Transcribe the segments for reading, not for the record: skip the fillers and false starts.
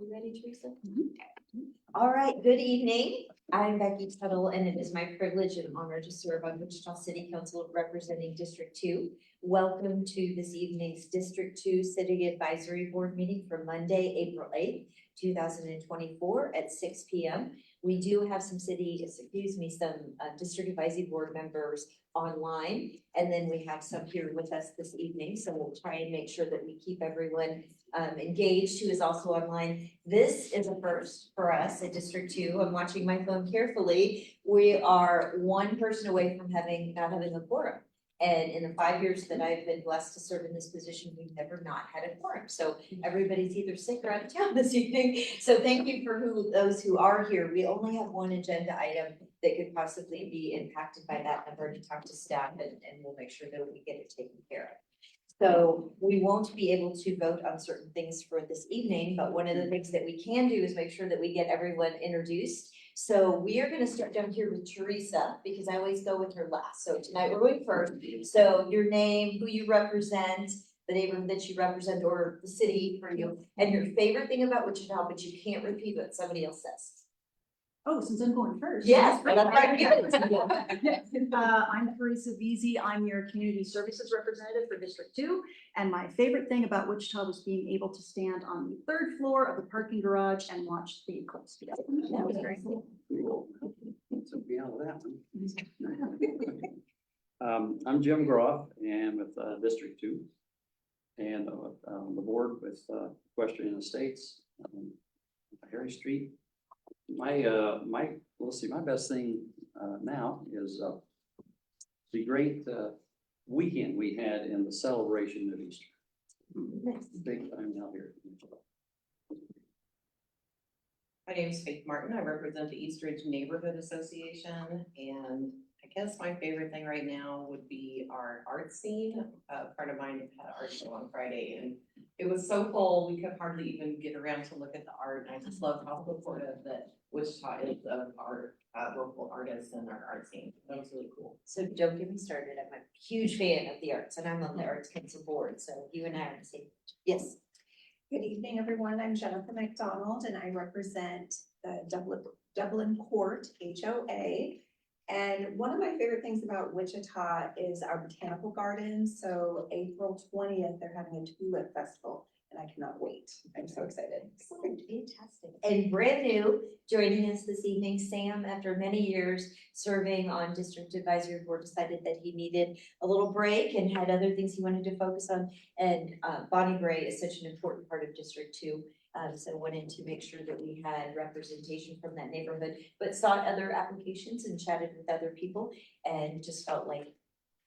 You ready, Teresa? All right, good evening. I'm Becky Tuttle, and it is my privilege and honor to serve on Wichita City Council representing District 2. Welcome to this evening's District 2 City Advisory Board meeting for Monday, April 8th, 2024 at 6 p.m. We do have some District Advisory Board members online, and then we have some here with us this evening. So we'll try and make sure that we keep everyone engaged who is also online. This is a first for us at District 2. I'm watching my phone carefully. We are one person away from not having a quorum. And in the 5 years that I've been blessed to serve in this position, we've never not had a quorum. So everybody's either sick or out of town this evening. So thank you for those who are here. We only have one agenda item that could possibly be impacted by that. I've already talked to staff and we'll make sure that we get it taken care of. So we won't be able to vote on certain things for this evening, but one of the things that we can do is make sure that we get everyone introduced. So we are going to start down here with Teresa because I always go with her last. So tonight we're going first. So your name, who you represent, the neighborhood that you represent, or the city for you, and your favorite thing about Wichita, but you can't repeat what somebody else says. Oh, since I'm going first. Yes, That's that's right. I'm Teresa Veazey. I'm your community services representative for District 2. And my favorite thing about Wichita was being able to stand on the third floor of the parking garage and watch the eclipse. That was very cool. So beyond that one. I'm Jim Groff and with District 2 and on the board with Equestrian Estates, Harry Street. My best thing now is the great weekend we had in the celebration of Easter. Big time out here. My name is Faith Martin. I represent the Eastridge Neighborhood Association, and I guess my favorite thing right now would be our art scene. A friend of mine had an art show on Friday, and it was so full we could hardly even get around to look at the art. And I just love how supportive that Wichita is of our local artists and our art scene. That was really cool. So don't get me started. I'm a huge fan of the arts and I'm on the Arts Council board. So you and I are the same. Yes. Good evening, everyone. I'm Jennifer McDonald and I represent the Dublin Court HOA. And one of my favorite things about Wichita is our botanical gardens. So April 20th, they're having a tulip festival and I cannot wait. I'm so excited. Excellent, fantastic. And brand new, joining us this evening, Sam, after many years serving on District Advisory Board, decided that he needed a little break and had other things he wanted to focus on. And Bonnie Bray is such an important part of District 2. So wanted to make sure that we had representation from that neighborhood, but sought other applications and chatted with other people and just felt like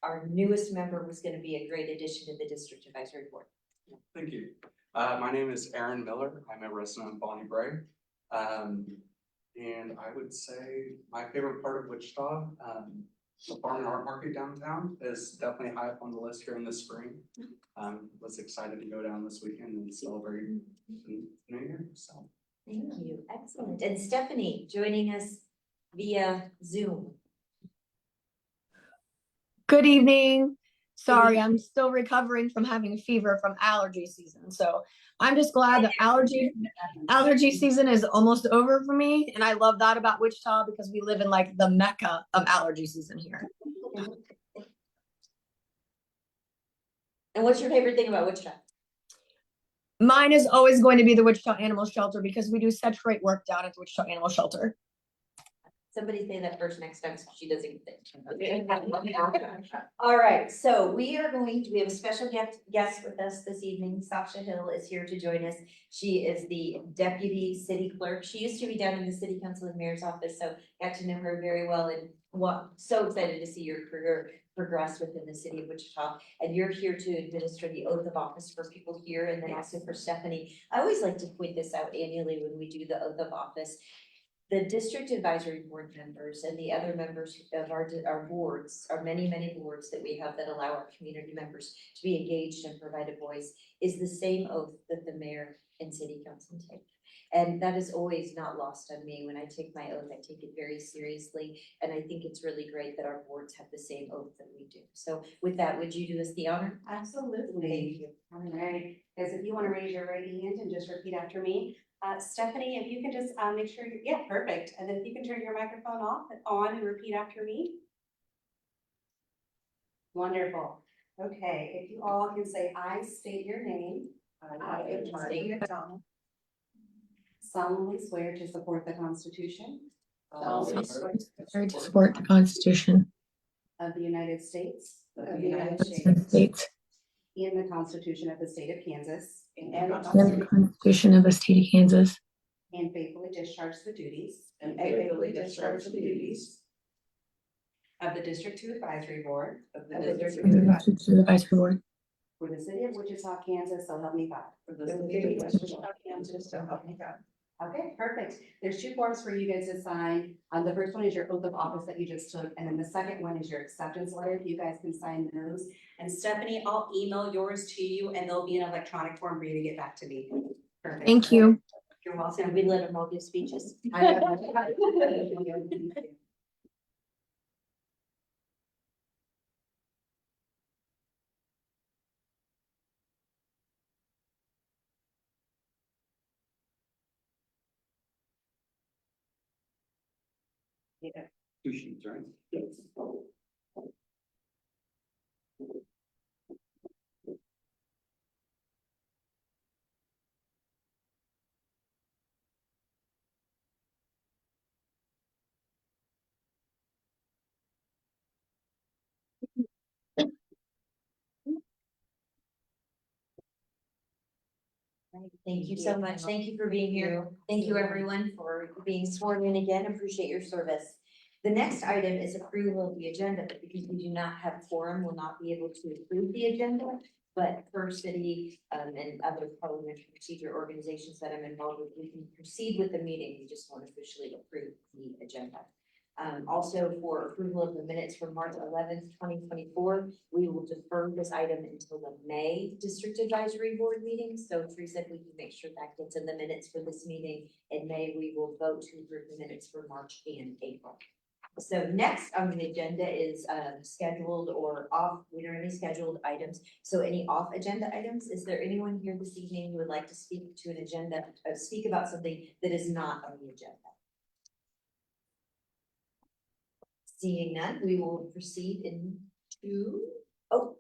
our newest member was going to be a great addition to the District Advisory Board. Thank you. My name is Aaron Miller. I'm a resident of Bonnie Bray. And I would say my favorite part of Wichita, the Farm and Art Market downtown is definitely high up on the list here in the spring. Was excited to go down this weekend and celebrate the New Year. So Thank you. Excellent. And Stephanie joining us via Zoom. Good evening. Sorry, I'm still recovering from having a fever from allergy season. So I'm just glad that allergy season is almost over for me. And I love that about Wichita because we live in like the mecca of allergy season here. And what's your favorite thing about Wichita? Mine is always going to be the Wichita Animal Shelter because we do such great work down at the Wichita Animal Shelter. Somebody say that first next time so she doesn't even think. All right, so we have a special guest with us this evening. Sasha Hill is here to join us. She is the deputy city clerk. She used to be down in the city council and mayor's office, so got to know her very well and so excited to see your career progress within the city of Wichita. And you're here to administer the oath of office for people here and then also for Stephanie. I always like to point this out annually when we do the oath of office. The District Advisory Board members and the other members of our boards, our many boards that we have that allow our community members to be engaged and provide a voice, is the same oath that the mayor and city council take. And that is always not lost on me. When I take my oath, I take it very seriously. And I think it's really great that our boards have the same oath that we do. So with that, would you do us the honor? Absolutely. Thank you. All right, guys, if you want to raise your right hand and just repeat after me. Stephanie, if you can just make sure, yeah, perfect. And then if you can turn your microphone off and on and repeat after me. Wonderful. Okay, if you all can say, I state your name. I, Marty McDonald, Solemnly swear to support the Constitution Sorry to support the Constitution of the United States. of of the United the United States And the Constitution of the State of Kansas. and and the Constitution of the State of Kansas, And faithfully discharge the duties faithfully discharge the duties of the District Two Advisory Board of the and District the District Supervisory Board for the City of Wichita, Kansas, so help me God. of the City of Wichita, Kansas, so help me God. Okay, perfect. There's two forms for you guys to sign. The first one is your oath of office that you just took, and then the second one is your acceptance letter. You guys can sign those. And Stephanie, I'll email yours to you, and there'll be an electronic form for you to get back to me. Perfect. Thank you. You're So welcome. we let them all give speeches. I know. Two sheets, right? Thank you so much. Thank you for being here. Thank you, everyone, for being sworn in again. Appreciate your service. The next item is approval of the agenda, but because we do not have quorum, we'll not be able to approve the agenda. But per city, and other parliamentary procedure organizations that I'm involved with, we can proceed with the meeting. We just won't officially approve the agenda. Also for approval of the minutes from March 11th, 2024, we will defer this item until the May District Advisory Board meeting. So Teresa, if we can make sure that gets in the minutes for this meeting. In May, we will vote to approve the minutes for March and April. So next on the agenda is scheduled or off, we don't have any scheduled items. So any off agenda items? Is there anyone here this evening who would like to speak to an agenda, speak about something that is not on the agenda? Seeing none, we will proceed into, oh,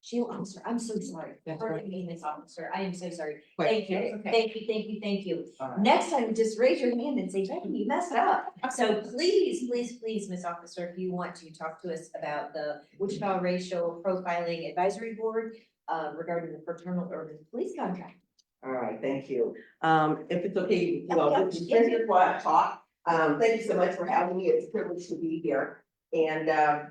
Sheila Officer, I'm so sorry. Pardon me, Ms. Officer, I am so sorry. Thank you, thank you, thank you, thank you. Next time, just raise your hand and say, Becky, you messed up. So please, please, please, Ms. Officer, if you want to talk to us about the Wichita Racial Profiling Advisory Board regarding the fraternal urban police contract. All right, thank you. If it's okay, Yeah, yeah, just yeah. here while I talk. Thank you so much for having me. It's a privilege to be here. And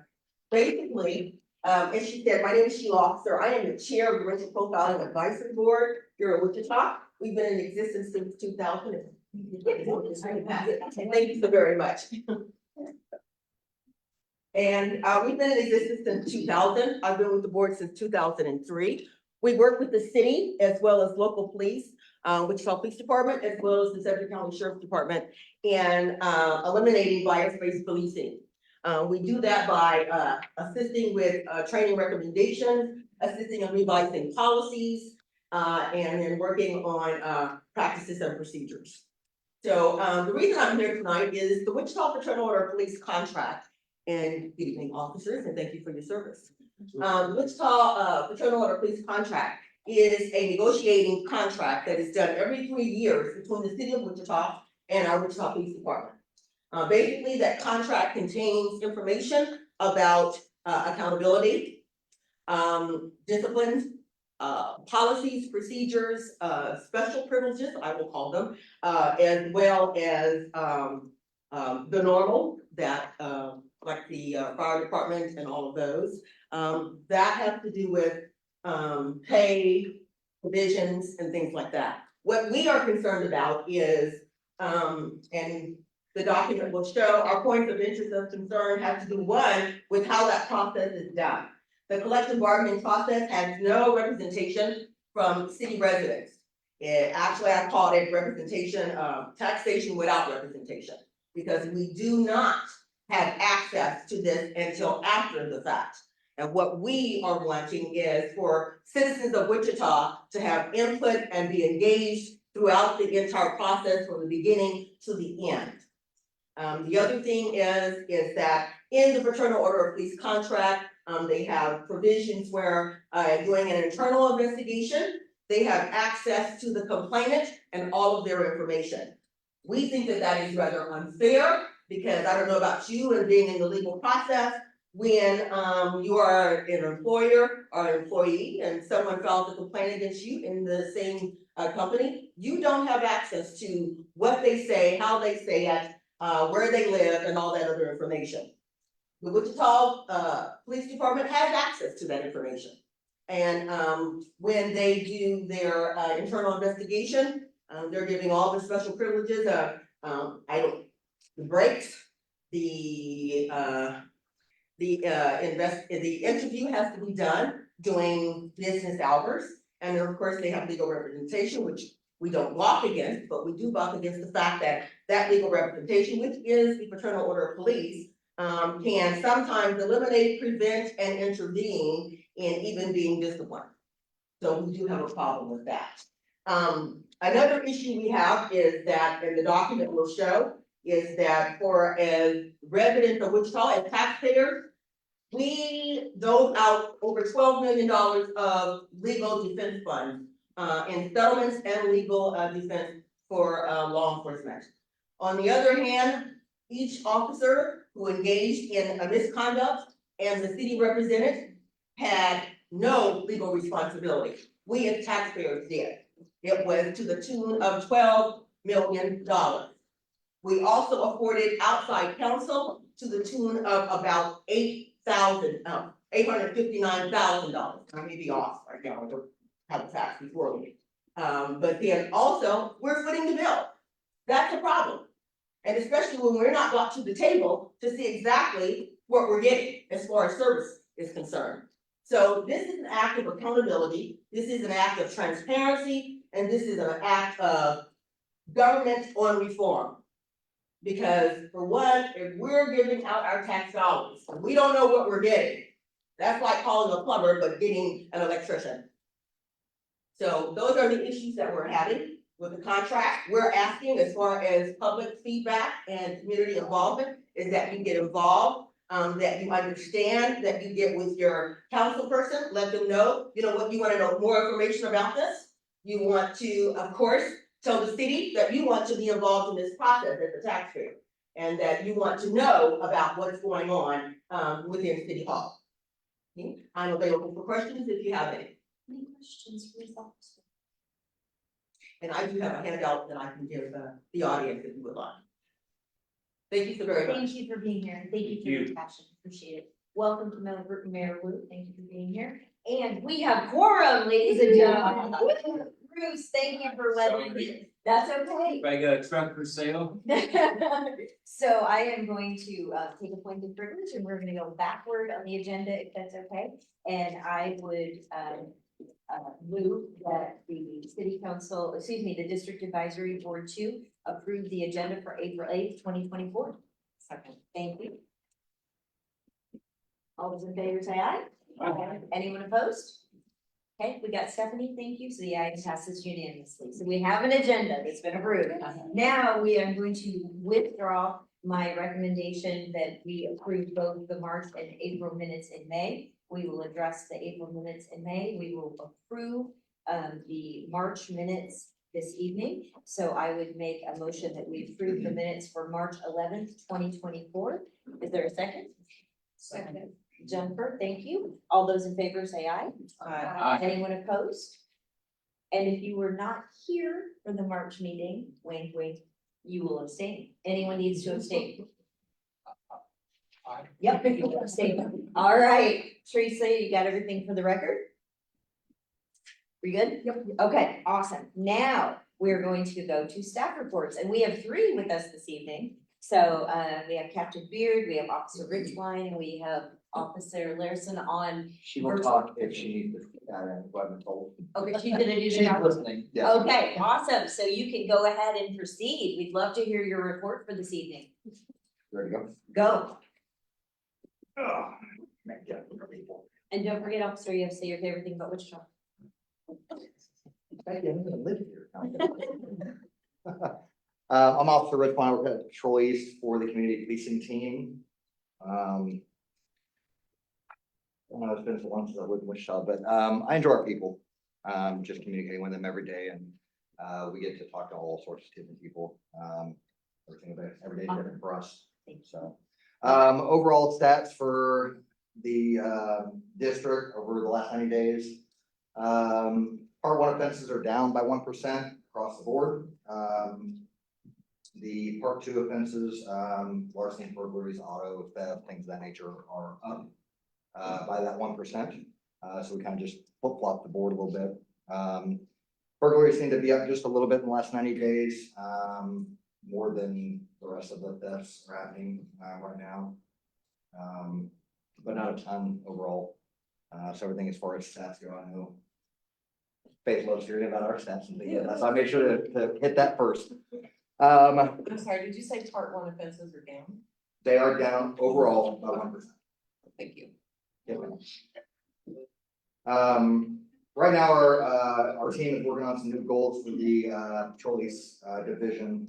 basically, as she said, my name is Sheila Officer. I am the chair of the Racial Profiling Advisory Board here at Wichita. We've been in existence since 2000. And thank you so very much. And we've been in existence since 2000. I've been with the board since 2003. We work with the city as well as local police, Wichita Police Department, as well as the Sedgwick County Sheriff's Department, and eliminating bias-based policing. We do that by assisting with training recommendations, assisting in revising policies, and then working on practices and procedures. So the reason I'm here tonight is the Wichita Fraternal Order Police contract. And good evening, officers, and thank you for your service. Wichita Fraternal Order Police contract is a negotiating contract that is done every 3 years between the city of Wichita and our Wichita Police Department. Basically, that contract contains information about accountability, disciplines, policies, procedures, special privileges, I will call them, as well as the normal that like the fire department and all of those. That has to do with pay, provisions, and things like that. What we are concerned about is, and the document will show, our points of interest of concern have to do, one, with how that process is done. The collective bargaining process has no representation from city residents. Actually, I call it representation, taxation without representation, because we do not have access to this until after the fact. And what we are wanting is for citizens of Wichita to have input and be engaged throughout the entire process from the beginning to the end. The other thing is that in the Fraternal Order of Police contract, they have provisions where, doing an internal investigation, they have access to the complainant and all of their information. We think that that is rather unfair, because I don't know about you and being in the legal process, when, you are an employer or an employee and someone files a complaint against you in the same, company, you don't have access to what they say, how they say it, where they live and all that other information. The Wichita Police Department has access to that information. And when they do their internal investigation, they're giving all the special privileges of, the breaks, the interview has to be done during business hours. And then, of course, they have legal representation, which we don't block against, but we do block against the fact that that legal representation, which is the Fraternal Order of Police, can sometimes eliminate, prevent, and intervene in even being disciplined. So we do have a problem with that. Another issue we have is that, and the document will show, is that for as residents of Wichita, as taxpayers, we dole out over $12 million of legal defense funds in settlements and legal defense for law enforcement. On the other hand, each officer who engaged in a misconduct and the city represented had no legal responsibility. We as taxpayers did. It was to the tune of $12 million. We also afforded outside counsel to the tune of about $859,000. I may be off right now, I don't have the facts before me. But then also, we're footing the bill. That's a problem. And especially when we're not brought to the table to see exactly what we're getting as far as service is concerned. So this is an act of accountability, this is an act of transparency, and this is an act of government on reform. Because for one, if we're giving out our tax dollars, and we don't know what we're getting, that's like calling a plumber but getting an electrician. So those are the issues that we're having with the contract. We're asking, as far as public feedback and community involvement, is that you get involved, that you understand, that you get with your council person, let them know, what you want to know more information about this. You want to, of course, tell the city that you want to be involved in this process as a taxpayer, and that you want to know about what's going on within City Hall. Okay? I'm available for questions if you have any. Any questions for this officer? And I do have a handout that I can give the audience if you would like. Thank you so very much. Thank you for being here. Thank you for your passion. Appreciate it. Welcome to Mayor Wu. Thank you for being here. And we have quorum, ladies and gentlemen. Bruce, thank you for letting me. That's okay. I got a truck for sale. So I am going to take a point of privilege and we're gonna go backward on the agenda if that's okay. And I would move that the city council, the District Advisory Board 2 approve the agenda for April 8th, 2024. Second. Thank you. All those in favor say aye. Aye. Anyone opposed? Okay, we got Stephanie, thank you. So the aye passes unanimously. So we have an agenda that's been approved. Now we are going to withdraw my recommendation that we approve both the March and April minutes in May. We will address the April minutes in May. We will approve the March minutes this evening. So I would make a motion that we approve the minutes for March 11th, 2024. Is there a second? Second. Jennifer, thank you. All those in favor say aye. Aye. Anyone opposed? And if you were not here for the March meeting, wink, wink, you will abstain. Anyone needs to abstain? Aye. Yep, you will abstain. All right, Teresa, you got everything for the record? We good? Yep. Okay, awesome. Now we're going to go to staff reports, and we have 3 with us this evening. So we have Captain Beard, we have Officer Richline, and we have Officer Larson on. She will talk if she needs to, what I'm told. Okay, she's gonna do the She's job. listening, yes. Okay, awesome. So you can go ahead and proceed. We'd love to hear your report for this evening. Ready to go? Go. Oh, And don't forget, officer, you have to say your favorite thing about Wichita. Becky, I'm gonna live here. I'm Officer Rich Pine, I work at Patrol East for the community policing team. I don't know, it's been so long since I lived in Wichita, but I enjoy our people. Just communicating with them every day, and we get to talk to all sorts of different people. Every day is different for us. So, overall stats for the district over the last 90 days. Part 1 offenses are down by 1% across the board. The Part 2 offenses, larceny, burglaries, auto theft, things of that nature are up by that 1%. So we kind of just flip-flop the board a little bit. Burglaries seem to be up just a little bit in the last 90 days, more than the rest of the thefts are happening right now. But not a ton overall. So everything as far as stats go, I know Faith loves hearing about our stats and things like that, so I made sure to hit that first. I'm sorry, did you say part 1 offenses are down? They are down overall by 1%. Thank you. Right now, our team is working on some new goals for the Patrol East division.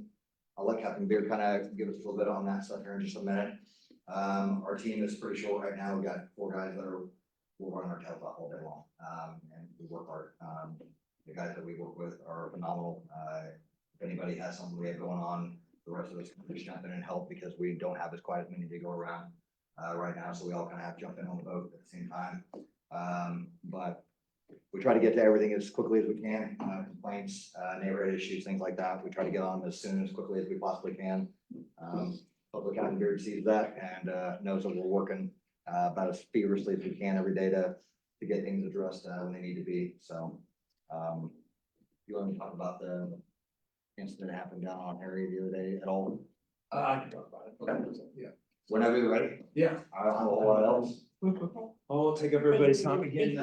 I'll let Captain Beard kind of give us a little bit on that stuff here in just a minute. Our team is pretty short right now. We've got 4 guys that we're running our tails off all day long, and we work hard. The guys that we work with are phenomenal. If anybody has something we have going on, the rest of us can just jump in and help because we don't have as quite as many to go around right now. So we all kind of have to jump in on the boat at the same time. But we try to get to everything as quickly as we can, complaints, neighborhood issues, things like that. We try to get on as soon as quickly as we possibly can. Public Captain Beard sees that and knows that we're working about as feverishly as we can every day to get things addressed when they need to be. So you want to talk about the incident that happened down on Harry the other day at all? I can talk about it. Okay. Yeah. Whenever you're ready. Yeah. I don't have a whole lot else. I'll take up everybody's time again.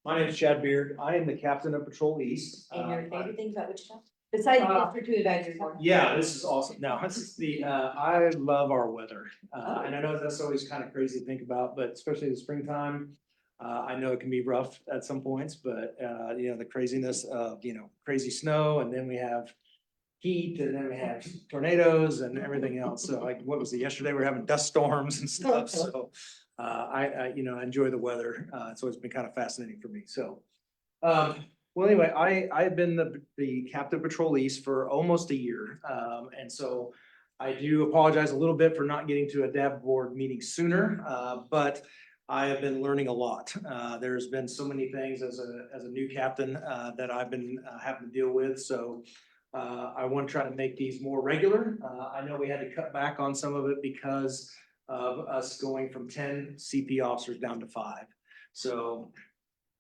My name is Chad Beard. I am the captain of Patrol East. And your favorite things about Wichita? Besides the District 2 advisory board. Yeah, this is awesome. No, this is I love our weather. And I know that's always kind of crazy to think about, but especially in the springtime, I know it can be rough at some points, but the craziness of, crazy snow, and then we have heat, and then we have tornadoes and everything else. So like, what was it? Yesterday, we were having dust storms and stuff. So I enjoy the weather. It's always been kind of fascinating for me. So, well, anyway, I've been the captain of Patrol East for almost a year. And so I do apologize a little bit for not getting to a DAB board meeting sooner, but I have been learning a lot. There's been so many things as a new captain that I've been having to deal with. So I want to try to make these more regular. I know we had to cut back on some of it because of us going from 10 CP officers down to 5. So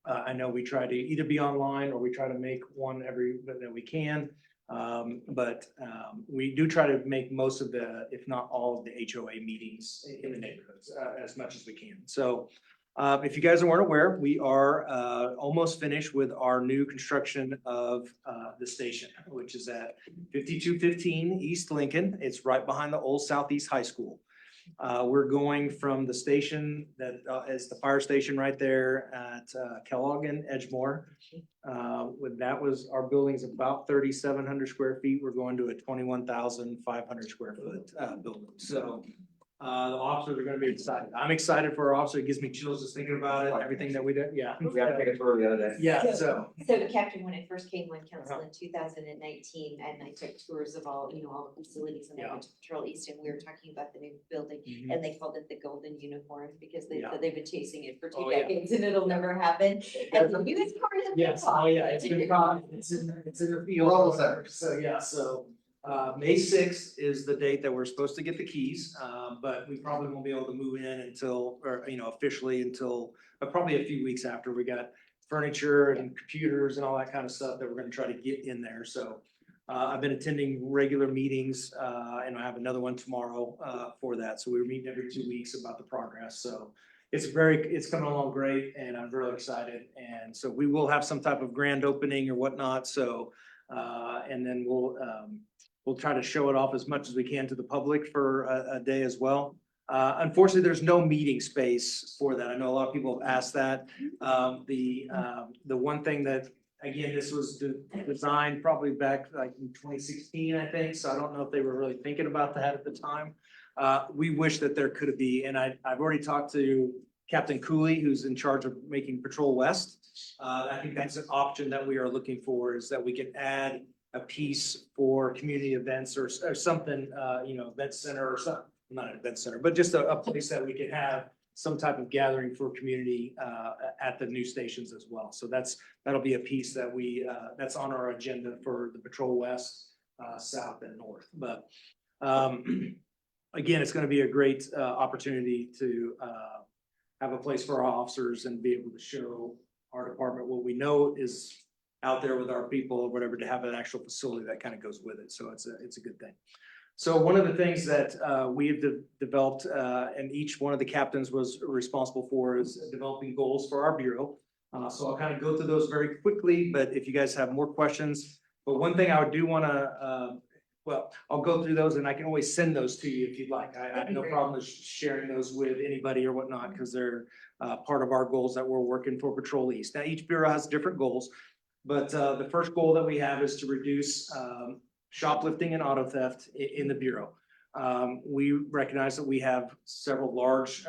I know we try to either be online or we try to make one every that we can. But we do try to make most of the, if not all of the HOA meetings in the neighborhoods as much as we can. So if you guys weren't aware, we are almost finished with our new construction of the station, which is at 5215 East Lincoln. It's right behind the old Southeast High School. We're going from the station that is the fire station right there at Kellogg and Edgemore. That was our building's about 3,700 square feet. We're going to a 21,500 square foot building. So the officers are going to be excited. I'm excited for our officer. It gives me chills just thinking about it. Everything that we did. Yeah. We had to take a tour the other day. Yeah. So Captain, when I first came on council in 2019, and I took tours of all the facilities, and I went to Patrol East, and we were talking about the new building, and they called it the golden unicorn because they've been chasing it for 2 decades and it'll never happen. And you guys part of the yes. Oh yeah. It's been caught. It's in the field. So yeah. So May 6th is the date that we're supposed to get the keys, but we probably won't be able to move in until, officially until probably a few weeks after. We got furniture and computers and all that kind of stuff that we're going to try to get in there. So I've been attending regular meetings, and I have another one tomorrow for that. So we're meeting every 2 weeks about the progress. So it's coming along great, and I'm really excited. And so we will have some type of grand opening or whatnot. So and then we'll try to show it off as much as we can to the public for a day as well. Unfortunately, there's no meeting space for that. I know a lot of people have asked that. The one thing that again, this was designed probably back like in 2016, I think, so I don't know if they were really thinking about that at the time. We wish that there could be, and I've already talked to Captain Cooley, who's in charge of making Patrol West. I think that's an option that we are looking for, is that we can add a piece for community events or something, event center or something, not an event center, but just a place that we could have some type of gathering for community at the new stations as well. So that'll be a piece that that's on our agenda for the Patrol West, South and North. But again, it's going to be a great opportunity to have a place for our officers and be able to show our department what we know is out there with our people or whatever, to have an actual facility that kind of goes with it. So it's a good thing. So one of the things that we have developed, and each one of the captains was responsible for, is developing goals for our bureau. So I'll kind of go through those very quickly, but if you guys have more questions. But one thing I do want to, I'll go through those and I can always send those to you if you'd like. I have no problem with sharing those with anybody or whatnot, because they're part of our goals that we're working for Patrol East. Now, each bureau has different goals, but the first goal that we have is to reduce shoplifting and auto theft in the bureau. We recognize that we have several large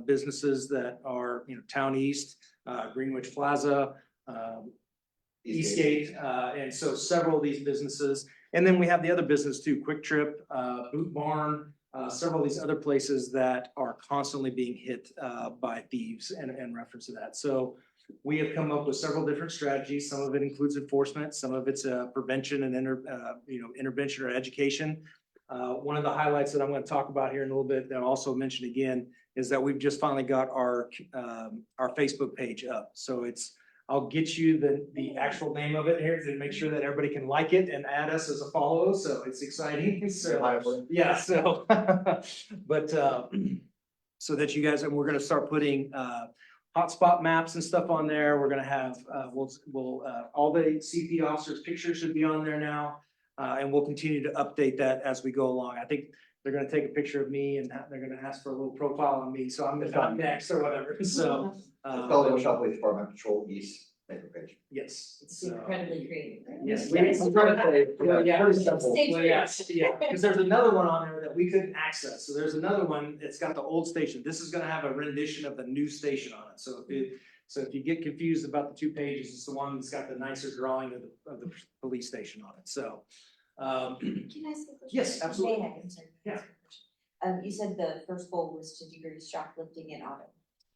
businesses that are, Town East, Greenwich Plaza, Eastgate, and so several of these businesses. And then we have the other business too, Quick Trip, Boot Barn, several of these other places that are constantly being hit by thieves and reference to that. So we have come up with several different strategies. Some of it includes enforcement, some of it's prevention and intervention or education. One of the highlights that I'm going to talk about here in a little bit that I'll also mention again is that we've just finally got our Facebook page up. So I'll get you the actual name of it here to make sure that everybody can like it and add us as a follow. So it's exciting. So yeah, so but so that you guys, and we're going to start putting hotspot maps and stuff on there. We're going to have all the CP officers' pictures should be on there now, and we'll continue to update that as we go along. I think they're going to take a picture of me and they're going to ask for a little profile on me, so I'm next or whatever. So. It's called the Wichita Police Department Patrol East Facebook page. Yes. It's incredibly creative. Right? Yes. I'm trying to say, pretty simple. Yeah, because there's another one on there that we couldn't access. So there's another one that's got the old station. This is gonna have a rendition of the new station on it. So if you get confused about the two pages, it's the one that's got the nicer drawing of the police station on it. So. Can I ask a question? Yes, absolutely. May I? I'm sorry. Can I ask a question? You said the first goal was to decrease shoplifting and auto.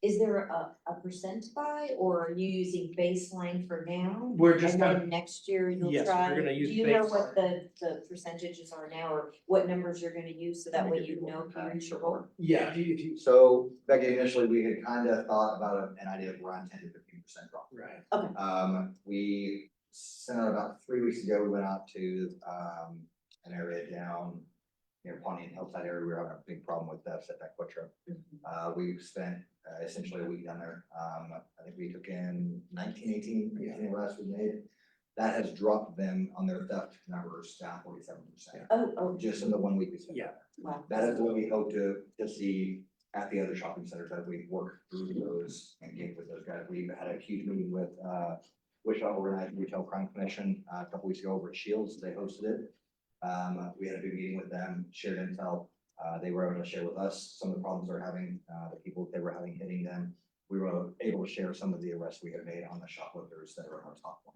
Is there a percent by, or are you using baseline for now? We're just And kind then next year you'll Yes, try? we're gonna use Do you know baseline. what the percentages are now, or what numbers you're gonna use, so that way you know if you reach your goal? Yeah, if you So Becky, initially, we had kind of thought about an idea of around 10 to 15% drop. right. We sent out about 3 weeks ago, we went out to an area down near Pawnee and Hillside area. We were having a big problem with thefts at that Quick Trip. We spent essentially a week down there. I think we took in 18 arrests we made. That has dropped them on their theft numbers down 47%. Oh, Just in the 1 week we spent. Yeah. wow. That is what we hope to see at the other shopping centers as we work through those and get with those guys. We had a huge meeting with Wichita Organized Retail Crime Commission a couple weeks ago over at Shields. They hosted it. We had a big meeting with them, shared intel. They were able to share with us some of the problems they're having, the people they were having hitting them. We were able to share some of the arrests we had made on the shoplifters that are in our top one.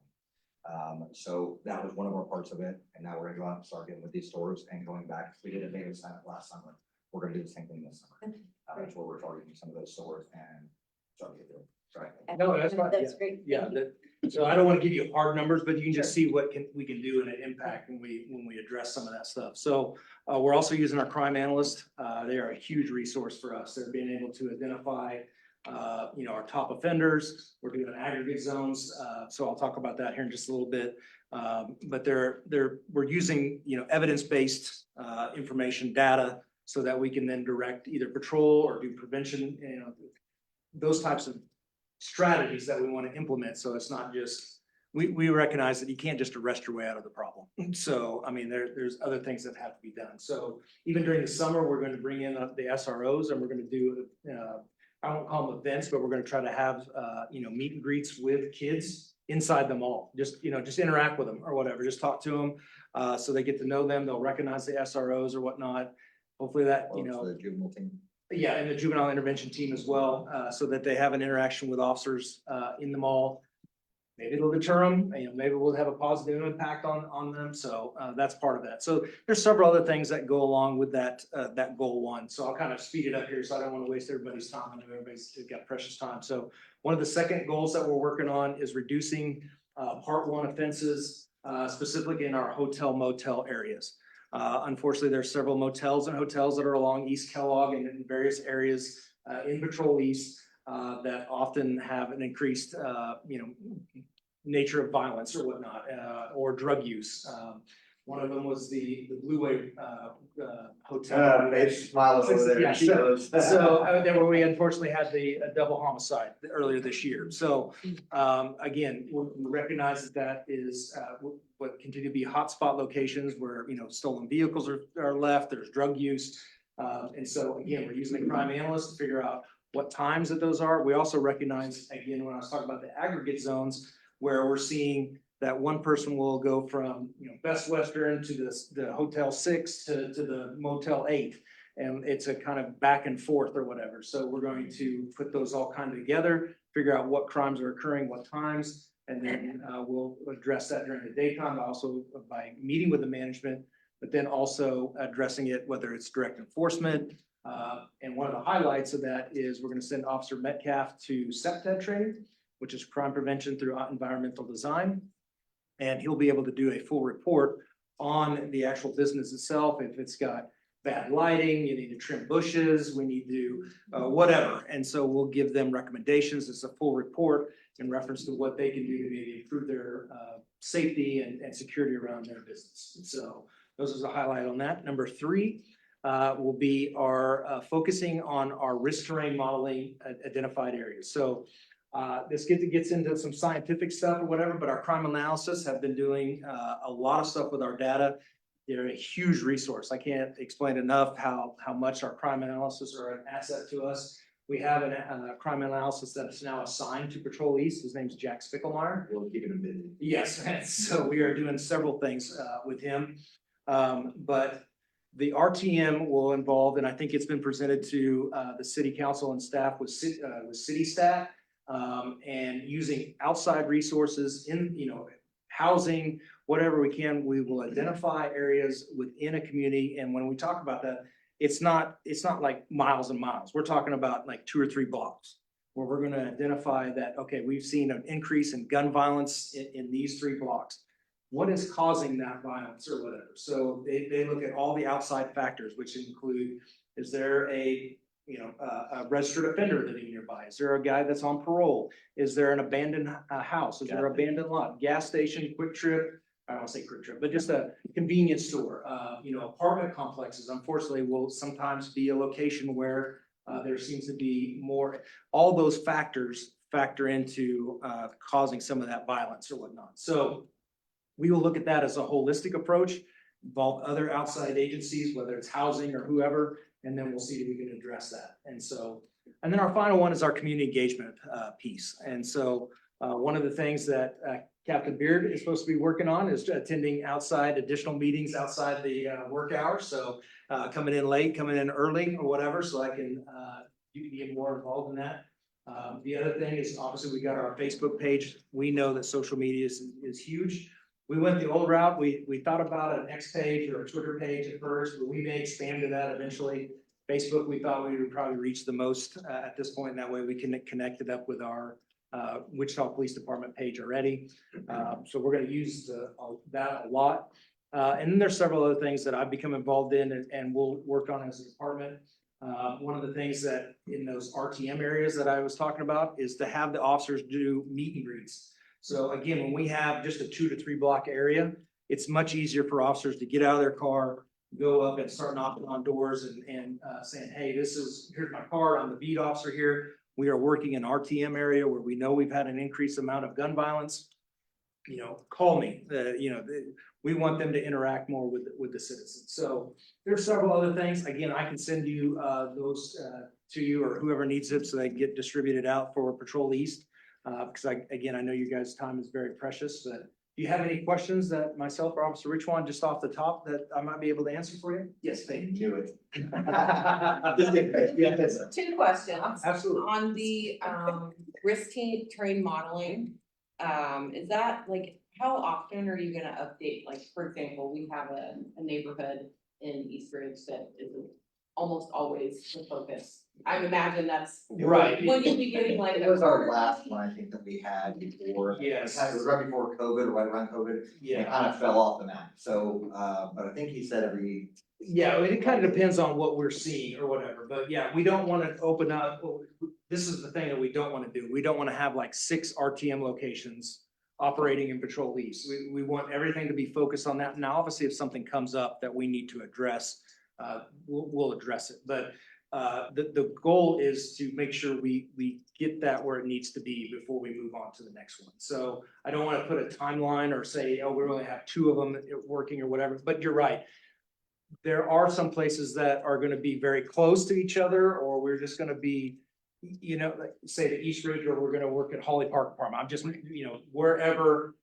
So that was one of our parts of it. And now we're gonna go out and start getting with these stores and going back. We did a beta summit last summer. We're gonna do the same thing this summer. That's where we're targeting some of those stores and start to get there. Sorry. No, that's fine. That's great. Yeah, Thank you. so I don't want to give you hard numbers, but you can just see what we can do and an impact when we address some of that stuff. So we're also using our crime analysts. They are a huge resource for us. They're being able to identify our top offenders. We're doing aggregate zones. So I'll talk about that here in just a little bit. But we're using evidence-based information data so that we can then direct either patrol or do prevention, those types of strategies that we want to implement. So it's not just, we recognize that you can't just arrest your way out of the problem. So, I mean, there's other things that have to be done. So even during the summer, we're going to bring in the SROs and we're going to do, I won't call them events, but we're going to try to have, meet and greets with kids inside the mall, just, just interact with them or whatever, just talk to them. So they get to know them, they'll recognize the SROs or whatnot. Hopefully that, Or for the juvenile team. yeah, and the juvenile intervention team as well, so that they have an interaction with officers, in the mall. Maybe it'll deter them, maybe we'll have a positive impact on them, so, that's part of that. So there's several other things that go along with that goal one. So I'll kind of speed it up here, so I don't want to waste everybody's time. I know everybody's got precious time. So one of the second goals that we're working on is reducing, part one offenses, specifically in our hotel motel areas. Unfortunately, there's several motels and hotels that are along East Kellogg and in various areas, in Patrol East, that often have an increased, nature of violence or whatnot, or drug use. One of them was the Blue Wave, hotel. They smile over there. Yeah, she does. So, there where we unfortunately had the double homicide earlier this year. So, again, we recognize that is, what continue to be hotspot locations where, stolen vehicles are left, there's drug use. And so again, we're using the crime analyst to figure out what times that those are. We also recognize, again, when I was talking about the aggregate zones, where we're seeing that one person will go from, Best Western to the Hotel 6 to the Motel 8. And it's a kind of back and forth or whatever. So we're going to put those all kind of together, figure out what crimes are occurring, what times, and then we'll address that during the daytime, also by meeting with the management, but then also addressing it, whether it's direct enforcement. And one of the highlights of that is we're going to send Officer Metcalf to CEPTED training, which is crime prevention through environmental design. And he'll be able to do a full report on the actual business itself. If it's got bad lighting, you need to trim bushes, we need to whatever. And so we'll give them recommendations. It's a full report in reference to what they can do to maybe improve their safety and security around their business. And so those is a highlight on that. Number 3 will be our focusing on our risk terrain modeling identified areas. So this gets into some scientific stuff or whatever, but our crime analysis have been doing a lot of stuff with our data. They're a huge resource. I can't explain enough how much our crime analysis are an asset to us. We have a crime analysis that is now assigned to Patrol East. His name's Jack Spickelmeyer. We'll keep him busy. Yes, and so we are doing several things with him. But the RTM will involve, and I think it's been presented to the city council and staff with CityStat, and using outside resources in, housing, whatever we can, we will identify areas within a community. And when we talk about that, it's not like miles and miles. We're talking about like 2 or 3 blocks where we're going to identify that, okay, we've seen an increase in gun violence in these 3 blocks. What is causing that violence or whatever? So they look at all the outside factors, which include, is there a registered offender living nearby? Is there a guy that's on parole? Is there an abandoned house? Is there an abandoned lot? Gas station, Quick Trip? I don't want to say Quick Trip, but just a convenience store. Apartment complexes, unfortunately, will sometimes be a location where there seems to be more. All those factors factor into causing some of that violence or whatnot. So we will look at that as a holistic approach, involve other outside agencies, whether it's housing or whoever, and then we'll see if we can address that. And then our final one is our community engagement piece. And so one of the things that Captain Beard is supposed to be working on is attending additional meetings outside the work hours. So coming in late, coming in early or whatever, so I can you can get more involved in that. The other thing is obviously we got our Facebook page. We know that social media is huge. We went the old route. We thought about an X page or a Twitter page at first, but we may expand to that eventually. Facebook, we thought we would probably reach the most at this point. And that way we can connect it up with our Wichita Police Department page already. So we're going to use that a lot. And then there's several other things that I've become involved in and we'll work on as a department. One of the things that in those RTM areas that I was talking about is to have the officers do meet and greets. So again, when we have just a 2 to 3 block area, it's much easier for officers to get out of their car, go up and start knocking on doors and saying, hey, here's my card, I'm the beat officer here. We are working in RTM area where we know we've had an increased amount of gun violence. Call me. We want them to interact more with the citizens. So there's several other things. Again, I can send you those to you or whoever needs it so they get distributed out for Patrol East. Because again, I know you guys' time is very precious, but do you have any questions that myself or Officer Richwan, just off the top, that I might be able to answer for you? Yes, thank you. Do it. Just kidding. Yes. Two questions. Absolutely. On the risk train modeling, is that like, how often are you gonna update? Like, for example, we have a neighborhood in East Ridge that is almost always the focus. I imagine that's. Right. When you'll be getting like. It was our last one, I think, that we had before. Yes. It was right before COVID, right around COVID. It Yeah. kind of fell off the map. So, but I think he said every. Yeah, it kind of depends on what we're seeing or whatever, but yeah, we don't want to open up, this is the thing that we don't want to do. We don't want to have like 6 RTM locations operating in Patrol East. We want everything to be focused on that. Now, obviously, if something comes up that we need to address, we'll address it. But the goal is to make sure we get that where it needs to be before we move on to the next one. So I don't want to put a timeline or say, oh, we only have 2 of them working or whatever, but you're right. There are some places that are gonna be very close to each other, or we're just gonna be, you know, like say the East Ridge, or we're gonna work at Holly Park Department. I'm just, you know, wherever.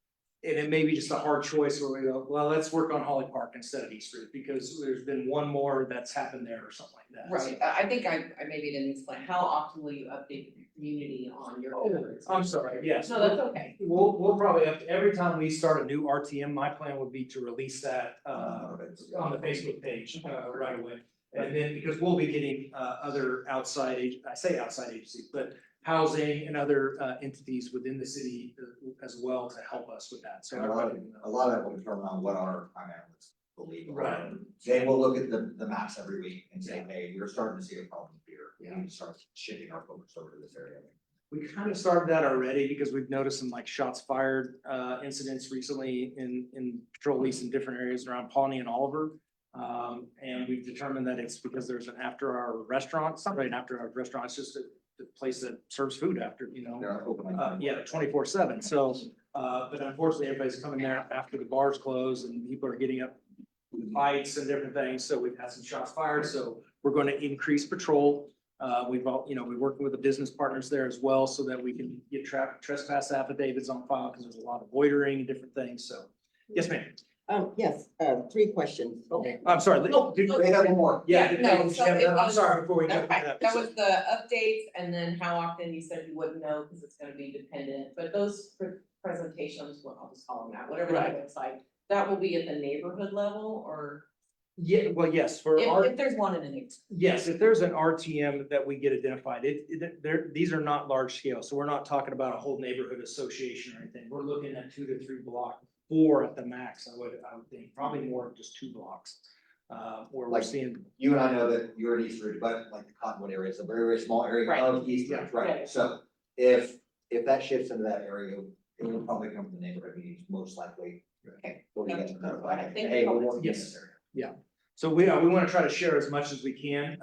And it may be just a hard choice where we go, well, let's work on Holly Park instead of East Ridge, because there's been one more that's happened there or something like that. Right, I think I maybe didn't explain, how often will you update the community on your efforts? I'm sorry, yes. No, that's okay. We'll probably have, every time we start a new RTM, my plan would be to release that, on the Facebook page, right away. And then, because we'll be getting, other outside, I say outside agencies, but housing and other, entities within the city as well to help us with that. So And a lot of that will determine on what our crime analysts believe. Right. They will look at the maps every week and say, hey, we're starting to see a problem here. We need to start shifting our focus over to this area. we kind of started that already because we've noticed some like shots fired, incidents recently in Patrol East in different areas around Pawnee and Oliver. And we've determined that it's because there's an after-hour restaurant. It's not really an after-hour restaurant, it's just a place that serves food after, you know. They're open. Yeah, 24/7. So, but unfortunately, everybody's coming there after the bars close and people are getting up with fights and different things. So we've had some shots fired. So we're going to increase patrol. We've all, we're working with the business partners there as well so that we can get trespass affidavits on file because there's a lot of loitering and different things. So, yes, ma'am. Yes, 3 questions. Okay. I'm sorry. No, they have one more. Yeah. No, so it I'm was- sorry before we go. to Okay, that. that was the updates, and then how often you said you wouldn't know, because it's gonna be dependent, but those presentations, well, I'll just call them that, whatever that looks like. That will be at the neighborhood level, or Yeah, well, yes, for our. if there's one in the neighborhood. Yes, if there's an RTM that we get identified, these are not large scale, so we're not talking about a whole neighborhood association or anything. We're looking at 2 to 3 blocks, 4 at the max, I would think, probably more just 2 blocks. Where we're Like- seeing, You and I know that you're in East Ridge, but like the Cottonwood area is a very, very small area Right. of East Ridge, Yeah. right? So if that shifts into that area, it will probably come from the neighborhood meetings, most likely. Okay. We'll get to notify, I think hey, we're public- working in Yes. this area. so we want to try to share as much as we can.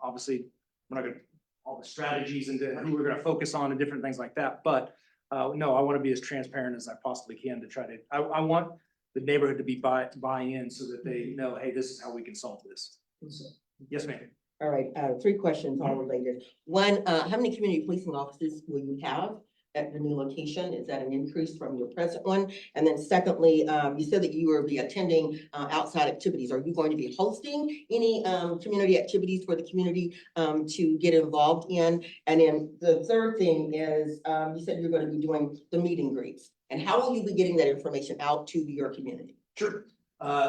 Obviously, we're not gonna, all the strategies and who we're gonna focus on and different things like that, but no, I want to be as transparent as I possibly can to try to, I want the neighborhood to be buy in so that they know, hey, this is how we can solve this. So, yes, ma'am. All right, 3 questions all related. One, how many community policing officers will you have at the new location? Is that an increase from your present one? And then secondly, you said that you will be attending outside activities. Are you going to be hosting any community activities for the community to get involved in? And then the third thing is, you said you're going to be doing the meet and greets. And how will you be getting that information out to your community? Sure.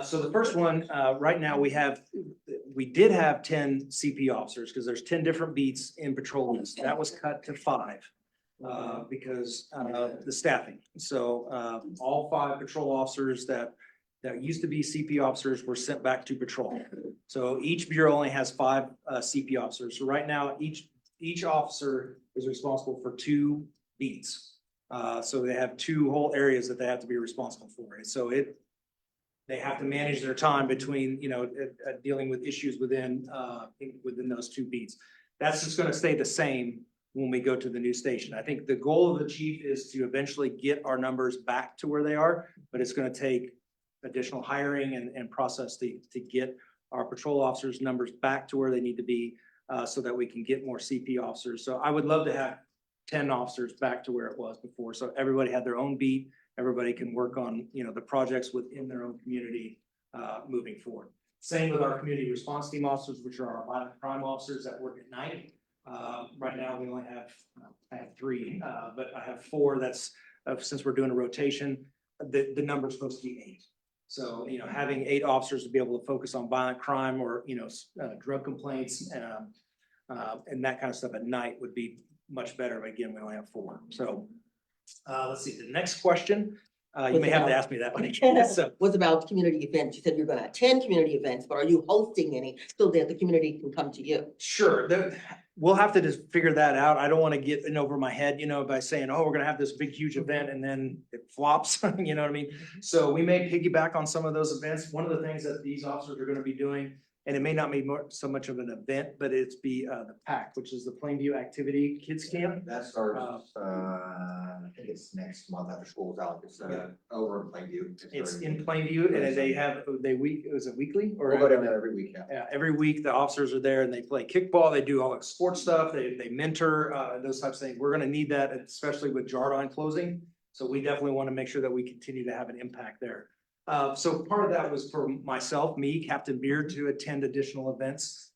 So the first one, right now we did have 10 CP officers because there's 10 different beats in patrol list. That was cut to 5 because the staffing. So all 5 patrol officers that used to be CP officers were sent back to patrol. So each bureau only has 5 CP officers. So right now, each officer is responsible for 2 beats. So they have 2 whole areas that they have to be responsible for. And so they have to manage their time between, dealing with issues within those 2 beats. That's just gonna stay the same when we go to the new station. I think the goal of the chief is to eventually get our numbers back to where they are, but it's gonna take additional hiring and process to get our patrol officers' numbers back to where they need to be, so that we can get more CP officers. So I would love to have 10 officers back to where it was before. So everybody had their own beat. Everybody can work on, the projects within their own community moving forward. Same with our community response team officers, which are our violent crime officers that work at night. Right now, we only have, I have 3, but I have 4. That's, since we're doing a rotation, the number's supposed to be 8. So, having 8 officers to be able to focus on violent crime or, drug complaints, and that kind of stuff at night would be much better. But again, we only have 4. So, let's see, the next question, you may have to ask me that one again. So, Was about community events. You said you're gonna attend community events, but are you hosting any so that the community can come to you? sure, we'll have to just figure that out. I don't want to get in over my head, by saying, oh, we're gonna have this big, huge event and then it flops, you know what I mean? So we may piggyback on some of those events. One of the things that these officers are gonna be doing, and it may not be so much of an event, but it's the PAC, which is the Plainview Activity Kids Camp. That starts, I think it's next month after school's out. It's over in Plainview. It's in Plainview, and is it weekly? Or We'll go down there every week, yeah. Yeah, every week the officers are there and they play kickball, they do all the sports stuff, they mentor, those types of things. We're gonna need that, especially with Jardine closing. So we definitely want to make sure that we continue to have an impact there. So part of that was for myself, Captain Beard, to attend additional events,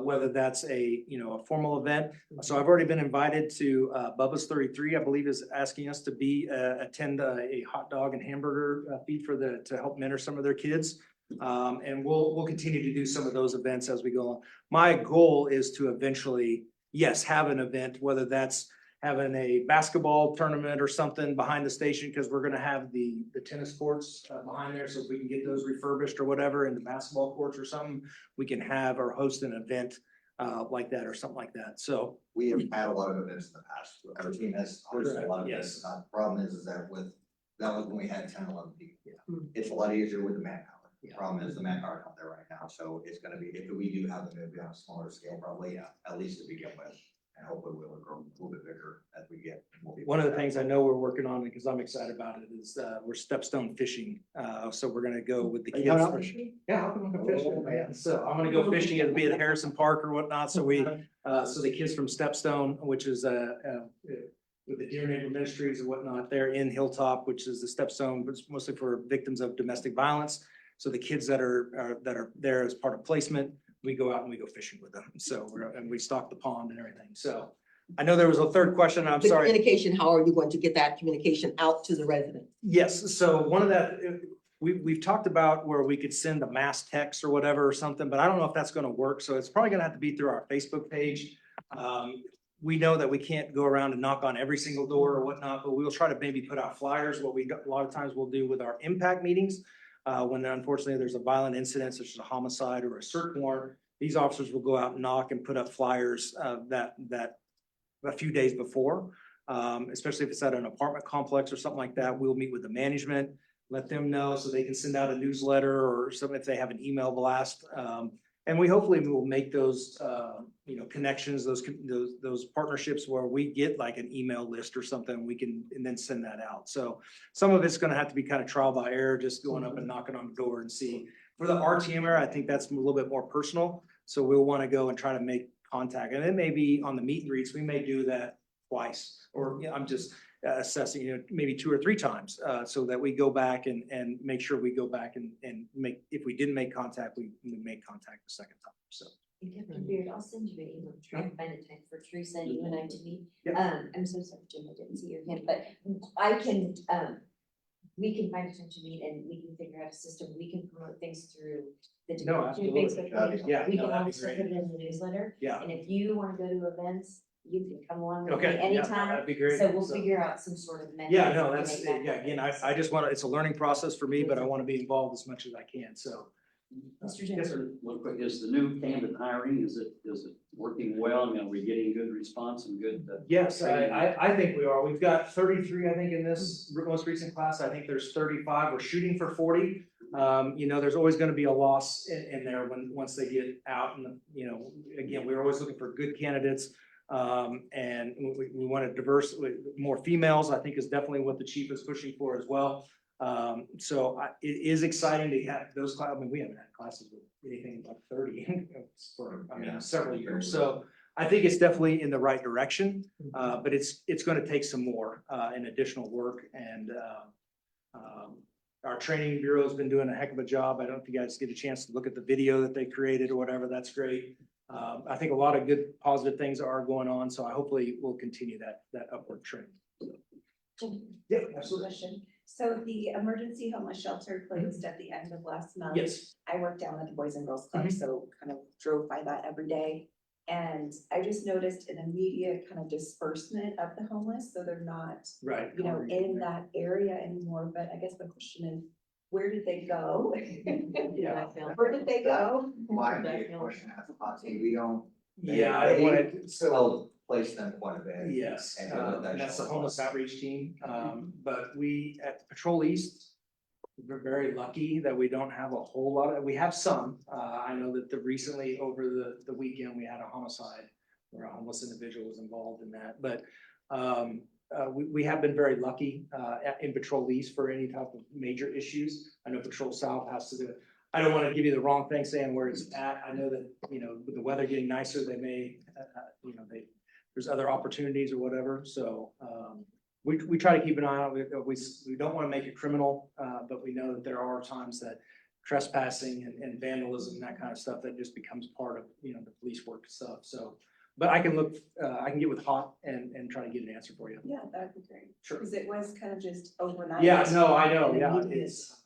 whether that's a formal event. So I've already been invited to Bubba's 33, I believe, is asking us to attend a hot dog and hamburger feed to help mentor some of their kids. And we'll continue to do some of those events as we go on. My goal is to eventually, yes, have an event, whether that's having a basketball tournament or something behind the station, because we're gonna have the tennis courts behind there. So if we can get those refurbished or whatever, and the basketball courts or something, we can have or host an event like that or something like that. So We have had a lot of events in the past. Our team has hosted a lot of events. Yes. The problem is that that was when we had 10, 11 people. Yeah. It's a lot easier with the manpower. The Yeah. problem is the manpower not there right now. So it's gonna be, if we do have them, it'll be on a smaller scale, probably, at least to begin with. And hopefully we'll grow a little bit bigger as we get more people. one of the things I know we're working on, because I'm excited about it, is we're stepstone fishing. So we're gonna go with the Are you kids. going out fishing? Yeah, I'm gonna go fishing. Oh, man. So I'm gonna go fishing. It'll be at Harrison Park or whatnot. So so the kids from Stepstone, which is with the Deer Neighbor Ministries and whatnot, they're in Hilltop, which is the Stepstone, but it's mostly for victims of domestic violence. So the kids that are there as part of placement, we go out and we go fishing with them. So we stock the pond and everything. So I know there was a third question. I'm The sorry. communication, how are you going to get that communication out to the residents? Yes, so one of that, we've talked about where we could send a mass text or whatever or something, but I don't know if that's gonna work, so it's probably gonna have to be through our Facebook page. We know that we can't go around and knock on every single door or whatnot, but we'll try to maybe put out flyers. What a lot of times we'll do with our impact meetings, when unfortunately there's a violent incident such as a homicide or a search warrant, these officers will go out and knock and put up flyers that a few days before, especially if it's at an apartment complex or something like that. We'll meet with the management, let them know so they can send out a newsletter or something if they have an email blast. And we hopefully will make those, connections, those partnerships where we get like an email list or something, we can, and then send that out. So some of it's gonna have to be kind of trial by error, just going up and knocking on the door and see. For the RTMer, I think that's a little bit more personal. So we'll want to go and try to make contact, and it may be on the meet and greets, we may do that twice, or I'm just assessing, maybe 2 or 3 times, so that we go back and make sure we go back and make, if we didn't make contact, we make contact the second time, so. And Captain Beard, I'll send you an email, try and find a time for Teresa and you and I to meet. Yeah. I'm so sorry, Jim, I didn't see your hand, but I can, we can find a time to meet and we can figure out a system, we can promote things through the. No, different absolutely. Facebook page. Yeah, We no, can that'd be also great. put it in the newsletter, Yeah, and if you wanna go to events, you can come along with me okay, yeah, anytime. that'd be great. So we'll figure out some sort of method. Yeah, no, to that's, make that yeah, happen. again, I just want to, it's a learning process for me, but I want to be involved as much as I can, so. Mr. Yes, Johnson. sir. Real quick, is the new candidate hiring, is it working well? I mean, are we getting good response and good? Yes, I think we are. We've got 33, I think, in this most recent class. I think there's 35. We're shooting for 40. There's always going to be a loss in there once they get out. And, again, we're always looking for good candidates. And we want a diverse, more females, I think is definitely what the chief is pushing for as well. So it is exciting to have those classes. I mean, we haven't had classes with anything like 30 for, several years. So I think it's definitely in the right direction, but it's gonna take some more, and additional work and, our training bureau has been doing a heck of a job. I don't know if you guys get a chance to look at the video that they created or whatever. That's great. I think a lot of good positive things are going on, so I hopefully will continue that upward trend. Yeah, absolutely. Question. So the emergency homeless shelter closed at the end of last month. Yes. I work down at the Boys and Girls Club, so kind of drove by that every day. And I just noticed an immediate kind of disbursement of the homeless, so they're not, Right. you know, in that area anymore. But I guess the question is, where did they go? Yeah. Where did they go? My immediate question as a hot team, we don't. Yeah, I wanted, so, Still place them quite a bit. yes, And go with that and that's the shelter. homeless outreach team. But we at Patrol East, we're very lucky that we don't have a whole lot of, we have some. I know that recently over the weekend, we had a homicide where a homeless individual was involved in that. But we have been very lucky in Patrol East for any type of major issues. I know Patrol South has to do, I don't want to give you the wrong thing saying where it's at. I know that, you know, with the weather getting nicer, they may, you know, there's other opportunities or whatever. So we try to keep an eye on it. We don't want to make it criminal, but we know that there are times that trespassing and vandalism, that kind of stuff, that just becomes part of, you know, the police work stuff. So, but I can look, I can get with Hot and try to get an answer for you. Yeah, that'd be great. Sure. Because it was kind of just overnight. Yeah, no, I know, And yeah, immediate. it's,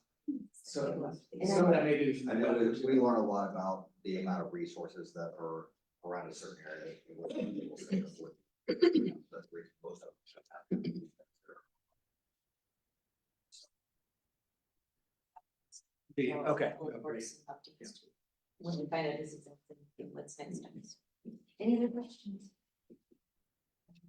so some of that maybe. I know that we learn a lot about the amount of resources that are around a certain area. That's where most of them. Okay. When we find out this exact thing, what's next steps. Any other questions?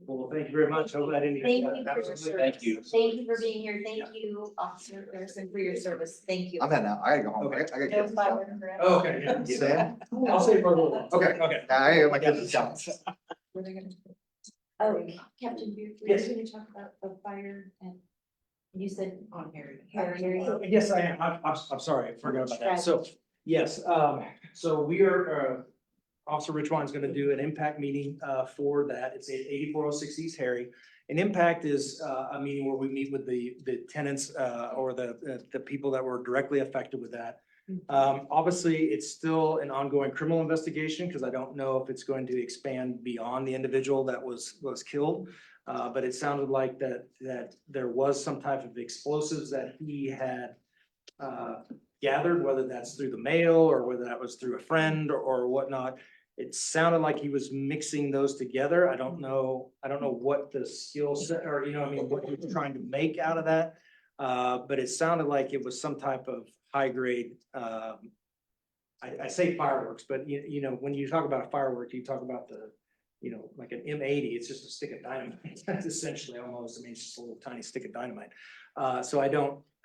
Well, thank you very much. Hope I didn't. Thank you for your Absolutely. service. Thank you. Thank you for being here. Thank you, Officer Harrison, for your service. Thank you. I'm heading out. I gotta go home. I gotta get. Okay. Yeah. Sam? I'll say for a little while. Okay. Okay. I gotta get my kids to town. Oh, Captain Beard, were Yes. you gonna talk about the fire and you said On Harry. Harry? Yes, I am. I'm sorry. I forgot about that. So, yes, so we are, Officer Richwine is gonna do an impact meeting, for that. It's at 8406 East Harry. An impact is, a meeting where we meet with the tenants, or the people that were directly affected with that. Obviously, it's still an ongoing criminal investigation, because I don't know if it's going to expand beyond the individual that was killed. But it sounded like that there was some type of explosives that he had gathered, whether that's through the mail or whether that was through a friend or whatnot. It sounded like he was mixing those together. I don't know what the skill set or, you know, I mean, what he was trying to make out of that. But it sounded like it was some type of high grade, I say fireworks, but you know, when you talk about a firework, you talk about the, you know, like an M80, it's just a stick of dynamite. That's essentially almost, I mean, it's just a little tiny stick of dynamite. So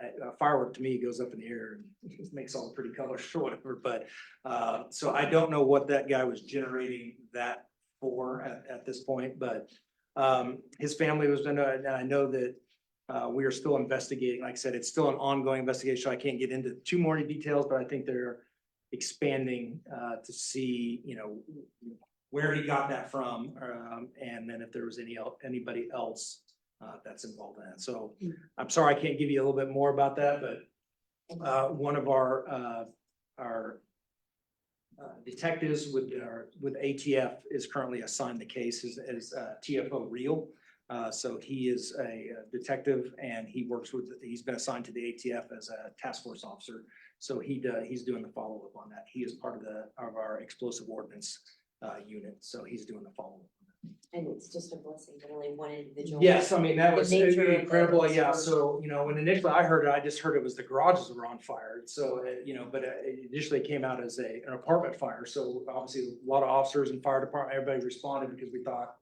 a firework to me goes up in the air and it makes all the pretty colors or whatever, but, so I don't know what that guy was generating that for at this point, but, his family was gonna, and I know that, we are still investigating. Like I said, it's still an ongoing investigation, so I can't get into too more details, but I think they're expanding, to see, you know, where he got that from, and then if there was anybody else that's involved in that. So I'm sorry, I can't give you a little bit more about that, but one of our detectives with ATF is currently assigned the case as TFO Real. So he is a detective and he's been assigned to the ATF as a task force officer. So he's doing the follow-up on that. He is part of our explosive ordnance unit, so he's doing the follow-up. And it's just a blessing that only one individual. Yes, I mean, that was The nature of the incredible, yeah, explosion. so, you know, when initially I heard it, I just heard it was the garages were on fire, so, you know, but it initially came out as an apartment fire, so obviously a lot of officers and fire department, everybody responded because we thought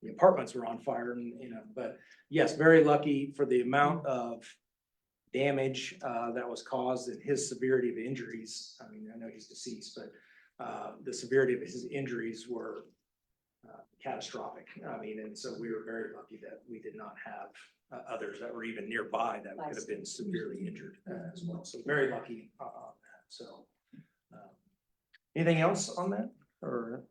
the apartments were on fire, and, you know, but yes, very lucky for the amount of damage that was caused and his severity of injuries. I mean, I know he's deceased, but the severity of his injuries were catastrophic. I mean, and so we were very lucky that we did not have others that were even nearby that could have been severely injured as well. So very lucky on that. So anything else on that or?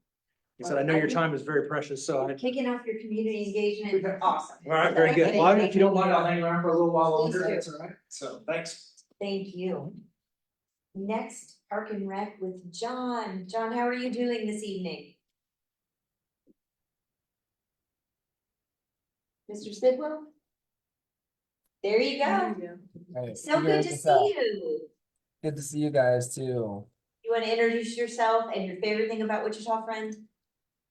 I said, I know your time is very precious, so I. Kicking off your community engagement, awesome. All right, very good. Well, if you don't mind, I'll Thank hang around for a little while Please longer. do. That's all right. So, thanks. you. Next, Park and Rec with John. John, how are you doing this evening? Mr. Sidwell? There you go. Hey, So figure good to this out. see you. Good to see you guys too. You want to introduce yourself and your favorite thing about Wichita Friend?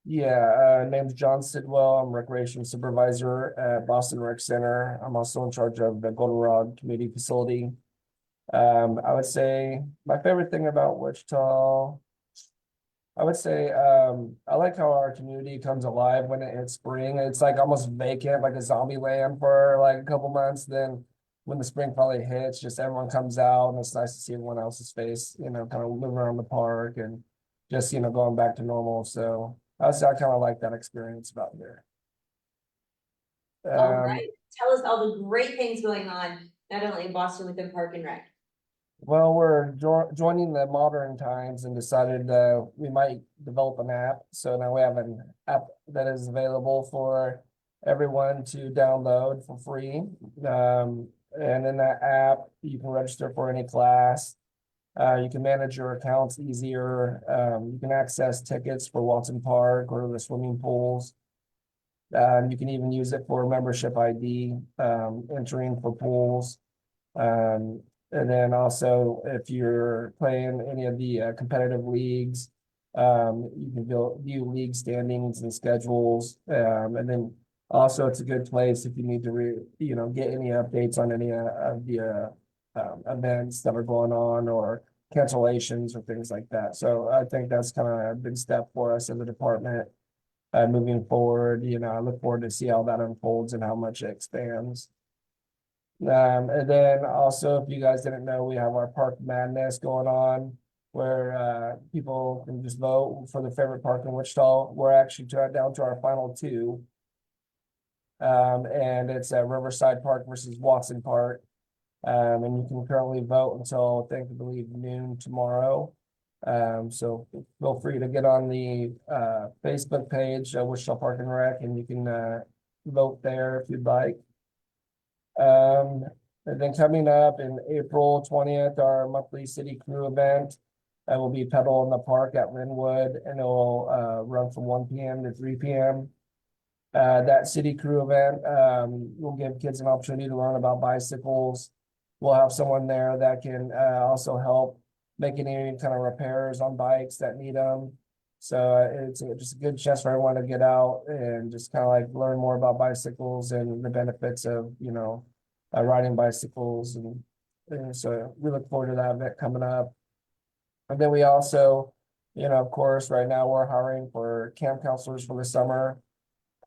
Yeah, name's John Sidwell. I'm recreation supervisor at Boston Rec Center. I'm also in charge of the Goldenrod Community Facility. I would say my favorite thing about Wichita, I would say, I like how our community comes alive when it hits spring. It's like almost vacant, like a zombie land for like a couple months. Then when the spring finally hits, just everyone comes out and it's nice to see everyone else's face, kind of moving around the park and just, going back to normal. So I kind of like that experience about here. All right, tell us all the great things going on, not only in Boston within Park and Rec. Well, we're joining the modern times and decided we might develop an app. So now we have an app that is available for everyone to download for free. And in that app, you can register for any class. You can manage your accounts easier. You can access tickets for Watson Park or the swimming pools. You can even use it for membership ID, entering for pools. And then also, if you're playing any of the competitive leagues, you can view league standings and schedules. And then also, it's a good place if you need to get any updates on any of the events that are going on or cancellations or things like that. So I think that's kind of a big step for us as a department moving forward. I look forward to see how that unfolds and how much it expands. And then also, if you guys didn't know, we have our Park Madness going on where people can just vote for their favorite park in Wichita. We're actually down to our final two. And it's Riverside Park versus Watson Park. And you can currently vote until I believe noon tomorrow. So feel free to get on the Facebook page, Wichita Park and Rec, and you can vote there if you'd like. And then coming up in April 20th, our monthly city crew event will be Pedal in the Park at Linwood, and it will run from 1 p.m. to 3 p.m. That city crew event will give kids an opportunity to learn about bicycles. We'll have someone there that can also help make any kind of repairs on bikes that need them. So it's just a good chance for everyone to get out and just kind of like learn more about bicycles and the benefits of, riding bicycles. And so we look forward to that event coming up. And then we also, of course, right now we're hiring for camp counselors for the summer,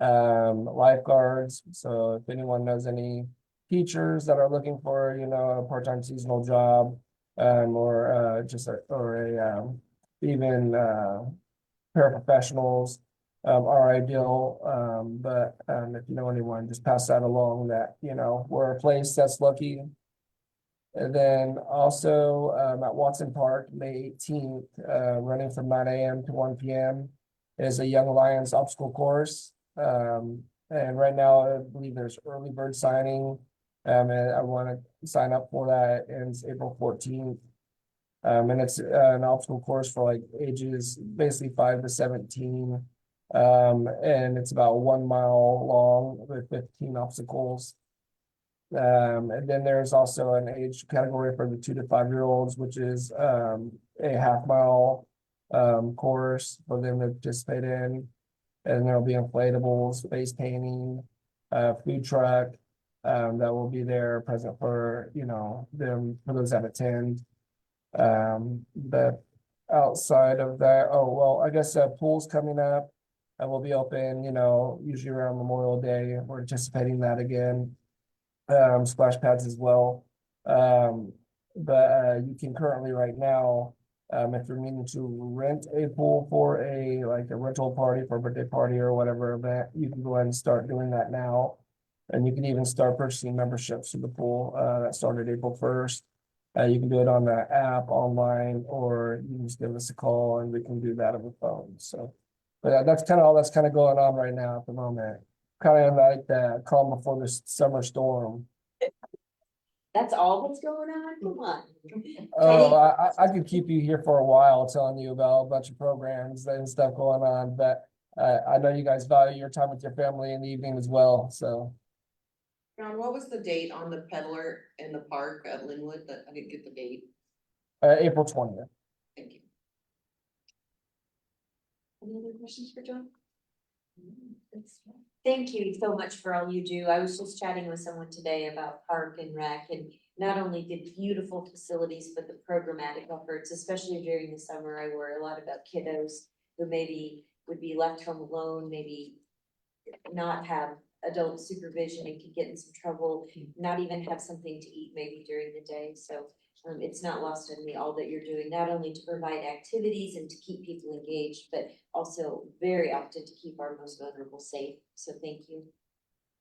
lifeguards. So if anyone knows any teachers that are looking for, a part-time seasonal job, or even paraprofessionals are ideal. But if you know anyone, just pass that along that, we're a place that's looking. And then also at Watson Park, May 18th, running from 9 a.m. to 1 p.m. is a Young Lions obstacle course. And right now, I believe there's early bird signing. And I want to sign up for that. And it's April 14th. And it's an obstacle course for like ages basically 5 to 17. And it's about 1 mile long with 15 obstacles. And then there's also an age category for the 2 to 5 year olds, which is a half-mile course for them to participate in. And there'll be inflatables, face painting, food truck that will be there present for them, for those that attend. But outside of that, I guess pool's coming up and will be open, usually around Memorial Day. We're anticipating that again. Splash pads as well. But you can currently right now, if you're needing to rent a pool for a rental party for a birthday party or whatever event, you can go ahead and start doing that now. And you can even start purchasing memberships to the pool that started April 1st. You can do it on the app online, or you can just give us a call and we can do that on the phone. So But that's kind of all that's kind of going on right now at the moment. Kind of like the calm before the summer storm. That's all that's going on? Come on. Oh, I could keep you here for a while telling you about a bunch of programs and stuff going on, but I know you guys value your time with your family in the evening as well, so. John, what was the date on the peddler in the park at Linwood? That I didn't get the date. April 20th. Thank you. Any other questions for John? Thank you so much for all you do. I was just chatting with someone today about Park and Rec and not only the beautiful facilities, but the programmatic efforts, especially during the summer. I worry a lot about kiddos who maybe would be left home alone, maybe not have adult supervision and could get in some trouble, not even have something to eat maybe during the day. So it's not lost on me all that you're doing, not only to provide activities and to keep people engaged, but also very often to keep our most vulnerable safe. So thank you.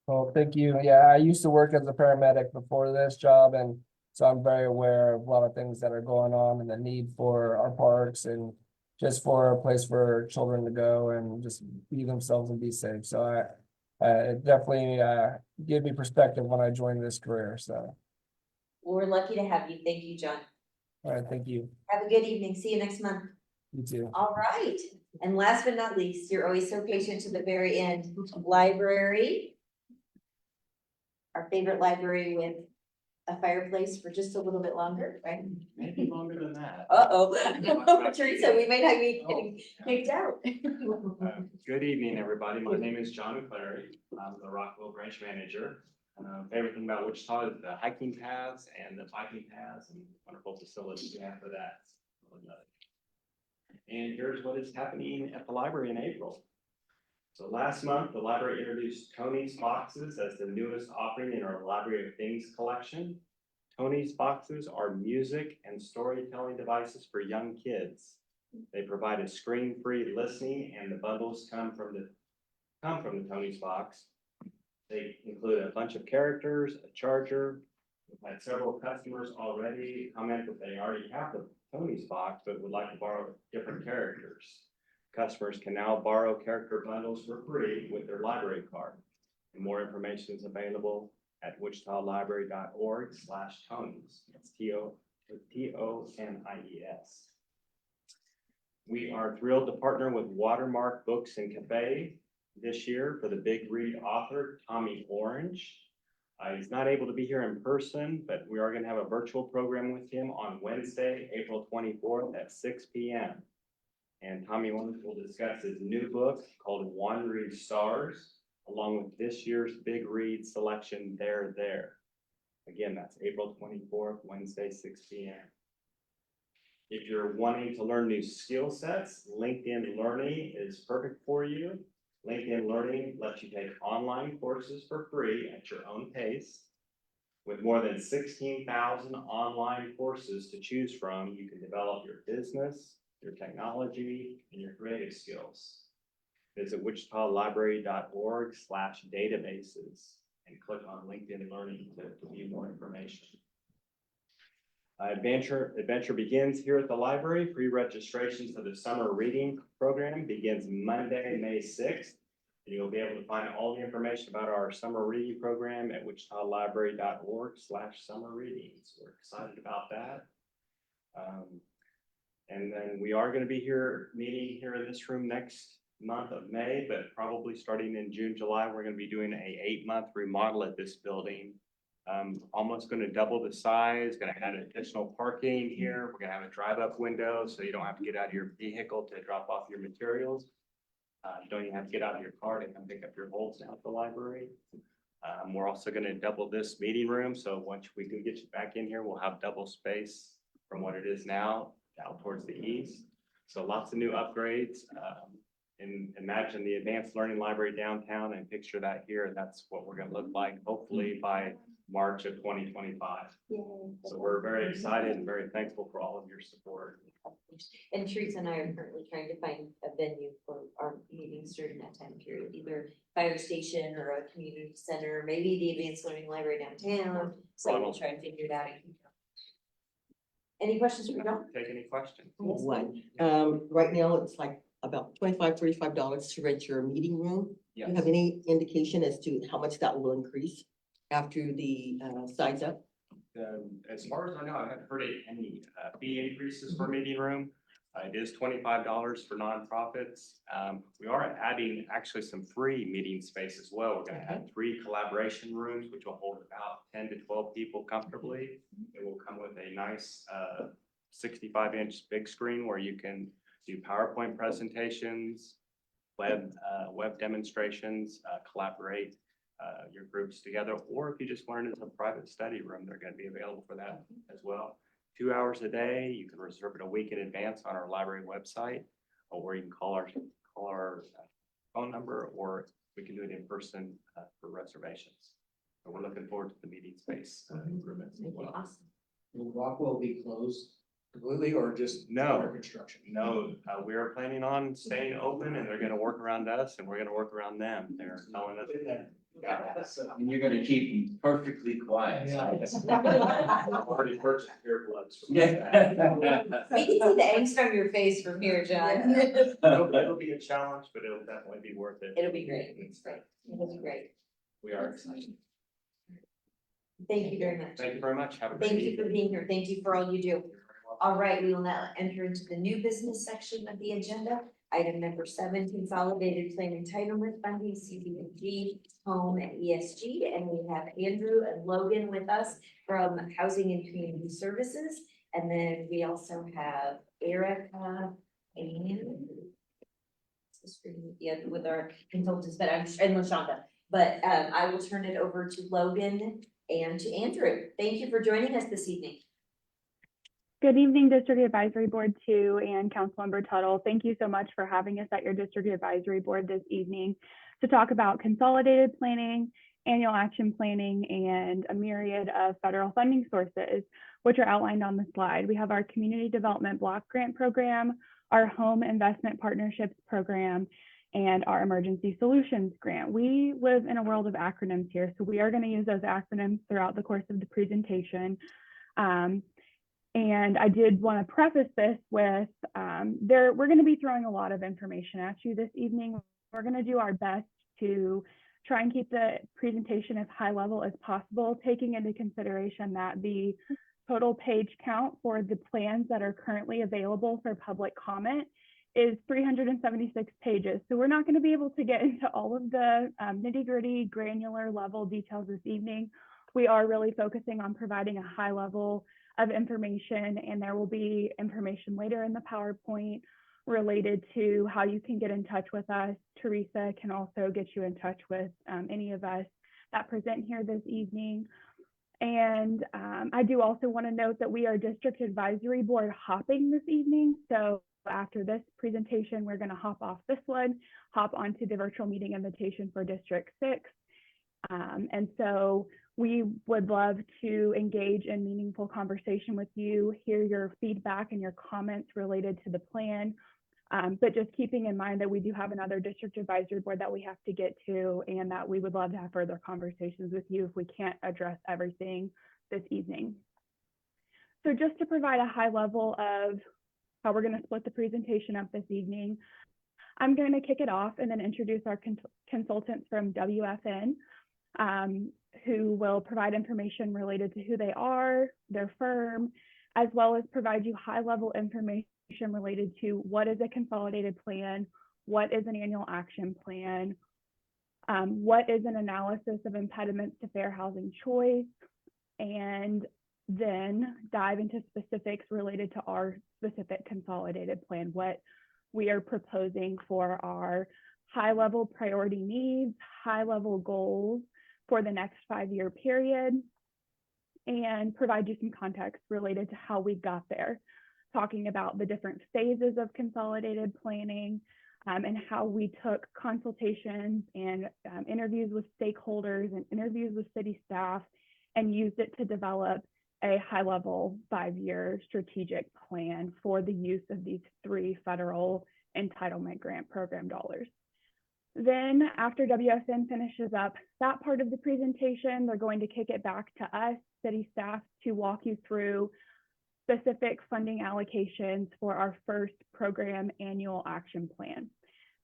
Well, thank you. Yeah, I used to work as a paramedic before this job, and so I'm very aware of a lot of things that are going on and the need for our parks and just for a place for children to go and just be themselves and be safe. So it definitely gave me perspective when I joined this career. So, We're lucky to have you. Thank you, John. all right, thank you. Have a good evening. See you next month. You too. All right. And last but not least, you're always so patient to the very end. Library. Our favorite library with a fireplace for just a little bit longer, right? Maybe longer than that. Uh-oh. Teresa, we might not be getting kicked out. Good evening, everybody. My name is John McClary. I'm the Rockville branch manager. Favorite thing about Wichita is the hiking paths and the biking paths and wonderful facilities we have for that. And here's what is happening at the library in April. So last month, the library introduced Tony's Boxes as the newest offering in our Library of Things collection. Tony's Boxes are music and storytelling devices for young kids. They provide a screen-free listening, and the bundles come from the Tony's Box. They include a bunch of characters, a charger. We've had several customers already comment that they already have the Tony's Box, but would like to borrow different characters. Customers can now borrow character bundles for free with their library card. And more information is available at wichitalibrary.org/Tonys. That's TONIES. We are thrilled to partner with Watermark Books and Cafe this year for the Big Read author, Tommy Orange. He's not able to be here in person, but we are going to have a virtual program with him on Wednesday, April 24th at 6 p.m. And Tommy Orange will discuss his new book called Wandering Stars, along with this year's Big Read selection, There There. Again, that's April 24th, Wednesday, 6 p.m. If you're wanting to learn new skill sets, LinkedIn Learning is perfect for you. LinkedIn Learning lets you take online courses for free at your own pace. With more than 16,000 online courses to choose from, you can develop your business, your technology, and your creative skills. Visit wichitalibrary.org/databases and click on LinkedIn Learning to view more information. Adventure begins here at the library. Pre-registration for the summer reading program begins Monday, May 6th. And you'll be able to find all the information about our summer reading program at wichitalibrary.org/summer readings. We're excited about that. And then we are going to be meeting here in this room next month of May, but probably starting in June, July, we're going to be doing a 8-month remodel at this building. Almost going to double the size, going to add additional parking here. We're going to have a drive-up window so you don't have to get out of your vehicle to drop off your materials. You don't even have to get out of your car to come pick up your holds down at the library. We're also going to double this meeting room. So once we can get you back in here, we'll have double space from what it is now out towards the east. So lots of new upgrades. And imagine the advanced learning library downtown and picture that here. That's what we're going to look like, hopefully by March of 2025. So we're very excited and very thankful for all of your support. And Teresa and I are currently trying to find a venue for our meetings during that time period, either fire station or a community center, maybe the advanced learning library downtown. So we'll try and figure it out. Any questions for John? Take any questions? One, right now it's like about $35 to rent your meeting room. Do Yes. you have any indication as to how much that will increase after the size up? As far as I know, I haven't heard any fee increases for meeting room. It is $25 for nonprofits. We are adding actually some free meeting space as well. We're gonna add 3 collaboration rooms, which will hold about 10 to 12 people comfortably. It will come with a nice 65-inch big screen where you can do PowerPoint presentations, web demonstrations, collaborate your groups together, or if you just want it as a private study room, they're going to be available for that as well. 2 hours a day. You can reserve it a week in advance on our library website, or you can call our phone number, or we can do it in person for reservations. So we're looking forward to the meeting space improvements as well. Awesome. Will Rockwell be closed completely or just? No. under construction? No, we are planning on staying open, and they're going to work around us, and we're going to work around them. They're telling us. And you're gonna keep them perfectly quiet. Already purchased earplugs. Yeah. We can see the angst on your face from here, John. It'll be a challenge, but it'll definitely be worth it. It'll be great. It'll be great. We are excited. Thank you very much. Thank you very much. Have a great Thank you evening. for being here. Thank you for all you do. All right, we will now enter into the new business section of the agenda. Item number 7, consolidated plan entitlement funding, CDBG, home and ESG. And we have Andrew and Logan with us from Housing and Community Services. And then we also have Erica and with our consultants, but and LaShonda. But I will turn it over to Logan and to Andrew. Thank you for joining us this evening. Good evening, District Advisory Board 2 and Councilmember Tuttle. Thank you so much for having us at your District Advisory Board this evening to talk about consolidated planning, annual action planning, and a myriad of federal funding sources, which are outlined on the slide. We have our Community Development Block Grant Program, our Home Investment Partnerships Program, and our Emergency Solutions Grant. We live in a world of acronyms here, so we are going to use those acronyms throughout the course of the presentation. And I did want to preface this with, we're going to be throwing a lot of information at you this evening. We're going to do our best to try and keep the presentation as high level as possible, taking into consideration that the total page count for the plans that are currently available for public comment is 376 pages. So we're not going to be able to get into all of the nitty-gritty, granular level details this evening. We are really focusing on providing a high level of information, and there will be information later in the PowerPoint related to how you can get in touch with us. Teresa can also get you in touch with any of us that present here this evening. And I do also want to note that we are District Advisory Board hopping this evening. So after this presentation, we're going to hop off this one, hop onto the virtual meeting invitation for District 6. And so we would love to engage in meaningful conversation with you, hear your feedback and your comments related to the plan. But just keeping in mind that we do have another District Advisory Board that we have to get to, and that we would love to have further conversations with you if we can't address everything this evening. So just to provide a high level of how we're going to split the presentation up this evening, I'm going to kick it off and then introduce our consultants from WFN. Who will provide information related to who they are, their firm, as well as provide you high-level information related to what is a consolidated plan, what is an annual action plan, what is an analysis of impediments to fair housing choice, and then dive into specifics related to our specific consolidated plan, what we are proposing for our high-level priority needs, high-level goals, for the next 5-year period, and provide you some context related to how we got there, talking about the different phases of consolidated planning and how we took consultations and interviews with stakeholders and interviews with city staff and used it to develop a high-level 5-year strategic plan for the use of these 3 federal entitlement grant program dollars. Then after WFN finishes up that part of the presentation, they're going to kick it back to us, city staff, to walk you through specific funding allocations for our first program annual action plan.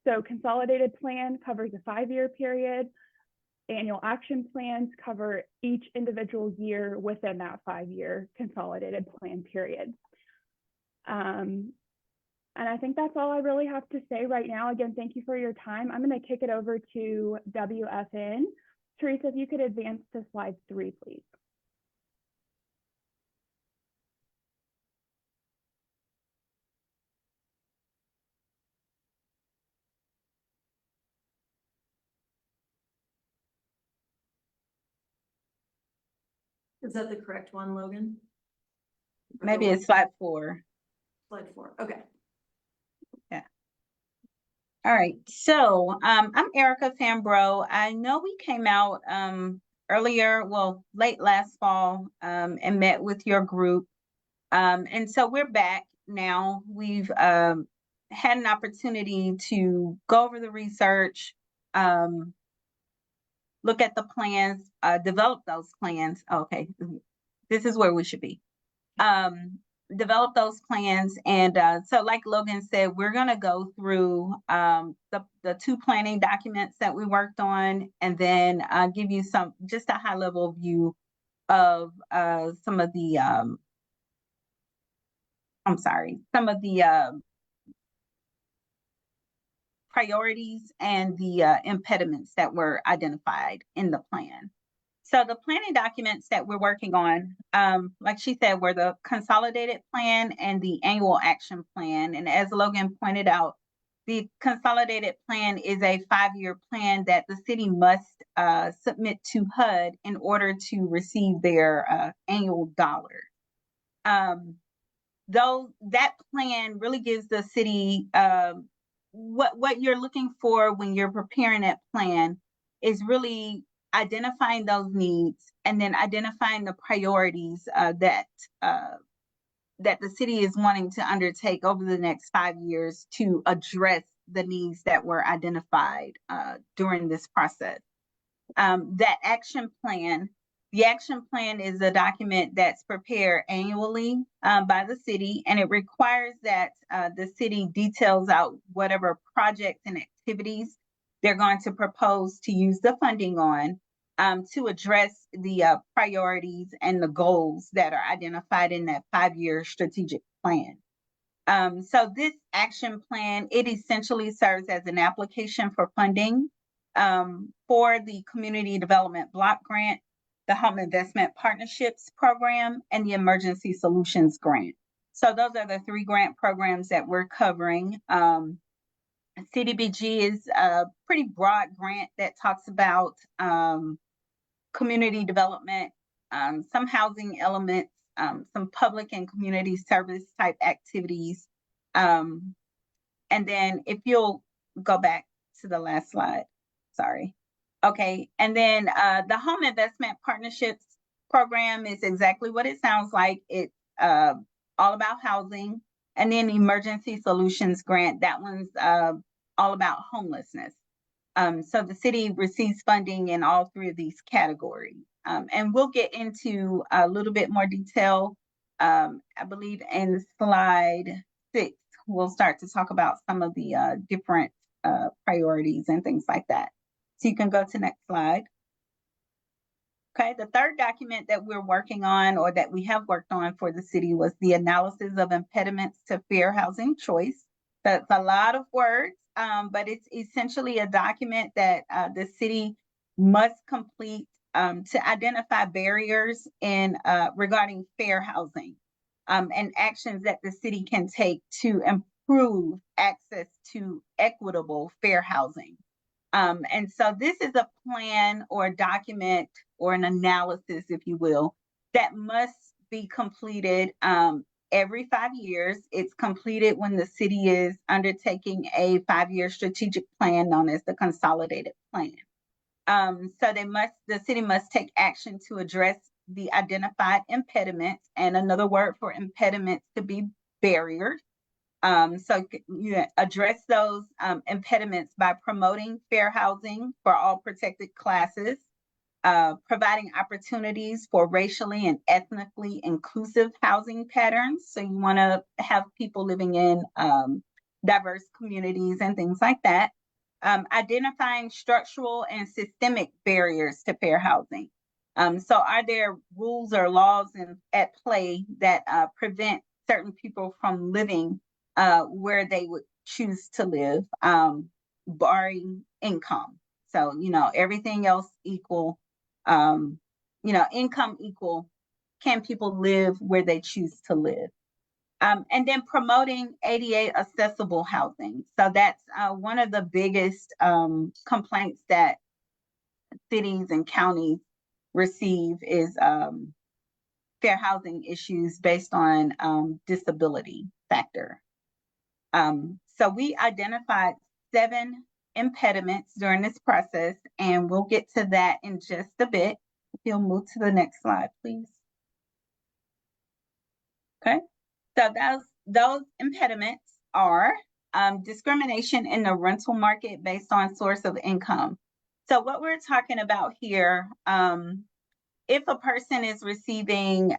So consolidated plan covers a 5-year period. Annual action plans cover each individual year within that 5-year consolidated plan period. And I think that's all I really have to say right now. Again, thank you for your time. I'm going to kick it over to WFN. Teresa, if you could advance to slide 3, please. Is that the correct one, Logan? Maybe it's slide 4. Slide 4, okay. All right, so I'm Erica Fambro. I know we came out earlier, well, late last fall, and met with your group. And so we're back now. We've had an opportunity to go over the research, look at the plans, develop those plans. Okay, this is where we should be. Develop those plans. And so like Logan said, we're going to go through the 2 planning documents that we worked on, and then give you just a high level view of some of the priorities and the impediments that were identified in the plan. So the planning documents that we're working on, like she said, were the consolidated plan and the annual action plan. And as Logan pointed out, the consolidated plan is a 5-year plan that the city must submit to HUD in order to receive their annual dollar. Though that plan really gives the city what you're looking for when you're preparing that plan is really identifying those needs and then identifying the priorities that the city is wanting to undertake over the next 5 years to address the needs that were identified during this process. The action plan is a document that's prepared annually by the city, and it requires that the city details out whatever projects and activities they're going to propose to use the funding on to address the priorities and the goals that are identified in that 5-year strategic plan. So this action plan, it essentially serves as an application for funding for the Community Development Block Grant, the Home Investment Partnerships Program, and the Emergency Solutions Grant. So those are the 3 grant programs that we're covering. CDBG is a pretty broad grant that talks about community development, some housing elements, some public and community service type activities. And then if you'll go back to the last slide, sorry. Okay, and then the Home Investment Partnerships Program is exactly what it sounds like. It's all about housing. And then the Emergency Solutions Grant, that one's all about homelessness. So the city receives funding in all 3 of these categories. And we'll get into a little bit more detail. I believe in slide 6, we'll start to talk about some of the different priorities and things like that. So you can go to next slide. Okay, the 3rd document that we're working on, or that we have worked on for the city, was the analysis of impediments to fair housing choice. That's a lot of words, but it's essentially a document that the city must complete to identify barriers in regarding fair housing and actions that the city can take to improve access to equitable fair housing. And so this is a plan or a document or an analysis, if you will, that must be completed every 5 years. It's completed when the city is undertaking a 5-year strategic plan known as the consolidated plan. So the city must take action to address the identified impediments, and another word for impediments could be barriers. So you address those impediments by promoting fair housing for all protected classes, providing opportunities for racially and ethnically inclusive housing patterns. So you want to have people living in diverse communities and things like that. Identifying structural and systemic barriers to fair housing. So are there rules or laws at play that prevent certain people from living where they would choose to live, barring income? So, everything else equal, income equal, can people live where they choose to live? And then promoting ADA accessible housing. So that's one of the biggest complaints that cities and counties receive is fair housing issues based on disability factor. So we identified 7 impediments during this process, and we'll get to that in just a bit. If you'll move to the next slide, please. Okay. So those impediments are discrimination in the rental market based on source of income. So what we're talking about here, if a person is receiving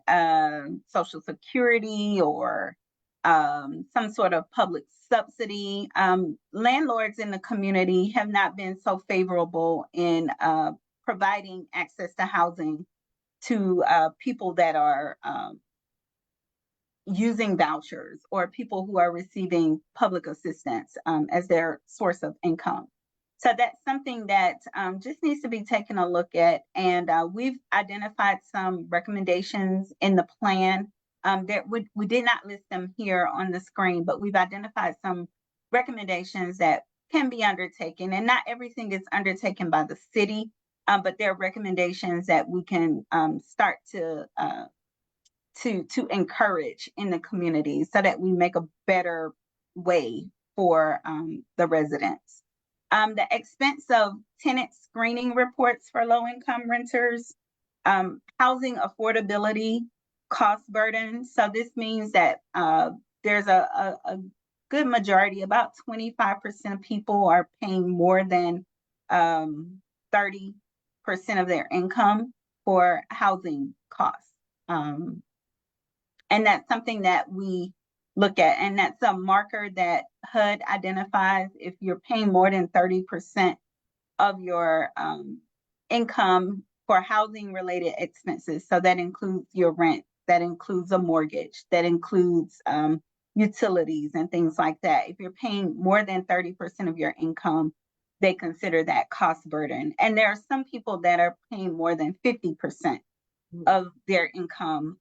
Social Security or some sort of public subsidy, landlords in the community have not been so favorable in providing access to housing to people that are using vouchers or people who are receiving public assistance as their source of income. So that's something that just needs to be taken a look at. And we've identified some recommendations in the plan. We did not list them here on the screen, but we've identified some recommendations that can be undertaken. And not everything is undertaken by the city, but there are recommendations that we can start to encourage in the community so that we make a better way for the residents. The expense of tenant screening reports for low-income renters, housing affordability cost burden. So this means that there's a good majority, about 25% of people are paying more than 30% of their income for housing costs. And that's something that we look at, and that's a marker that HUD identifies. If you're paying more than 30% of your income for housing related expenses, so that includes your rent, that includes a mortgage, that includes utilities and things like that. If you're paying more than 30% of your income, they consider that cost burden. And there are some people that are paying more than 50% of their income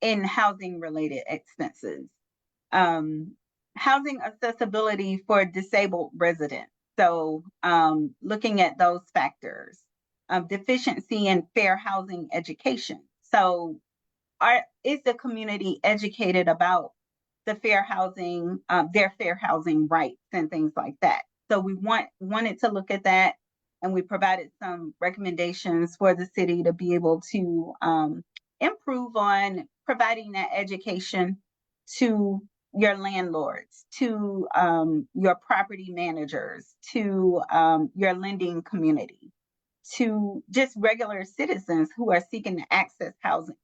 in housing related expenses. Housing accessibility for disabled residents. So looking at those factors, deficiency in fair housing education. So is the community educated about the fair housing, their fair housing rights and things like that? So we wanted to look at that, and we provided some recommendations for the city to be able to improve on providing that education to your landlords, to your property managers, to your lending community, to just regular citizens who are seeking to access housing.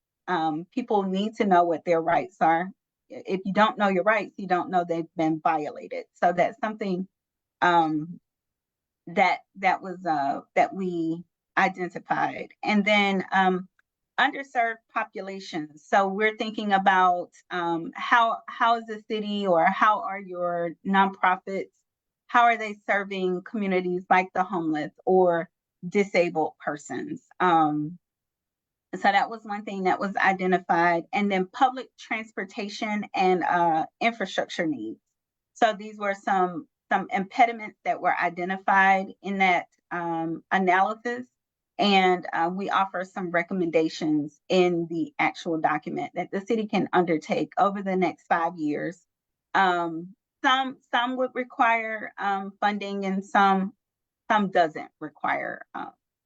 People need to know what their rights are. If you don't know your rights, you don't know they've been violated. So that's something that we identified. And then underserved populations. So we're thinking about how is the city, or how are your nonprofits, how are they serving communities like the homeless or disabled persons? So that was one thing that was identified. And then public transportation and infrastructure needs. So these were some impediments that were identified in that analysis. And we offer some recommendations in the actual document that the city can undertake over the next 5 years. Some would require funding, and some doesn't require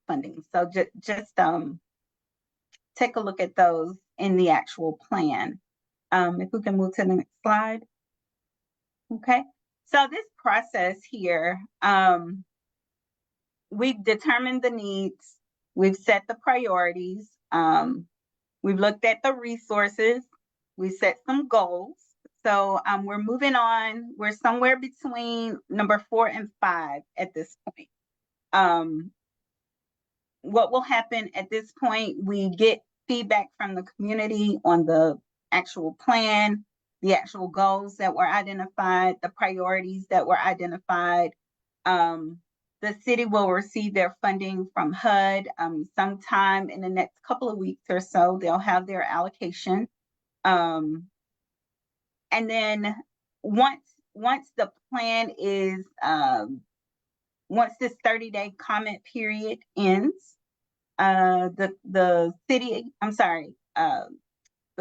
funding. So just take a look at those in the actual plan. If we can move to the next slide. Okay, so this process here, we've determined the needs. We've set the priorities. We've looked at the resources. We set some goals. So we're moving on. We're somewhere between number 4 and 5 at this point. What will happen at this point, we get feedback from the community on the actual plan, the actual goals that were identified, the priorities that were identified. The city will receive their funding from HUD sometime in the next couple of weeks or so. They'll have their allocation. And then once the plan is, once this 30-day comment period ends, the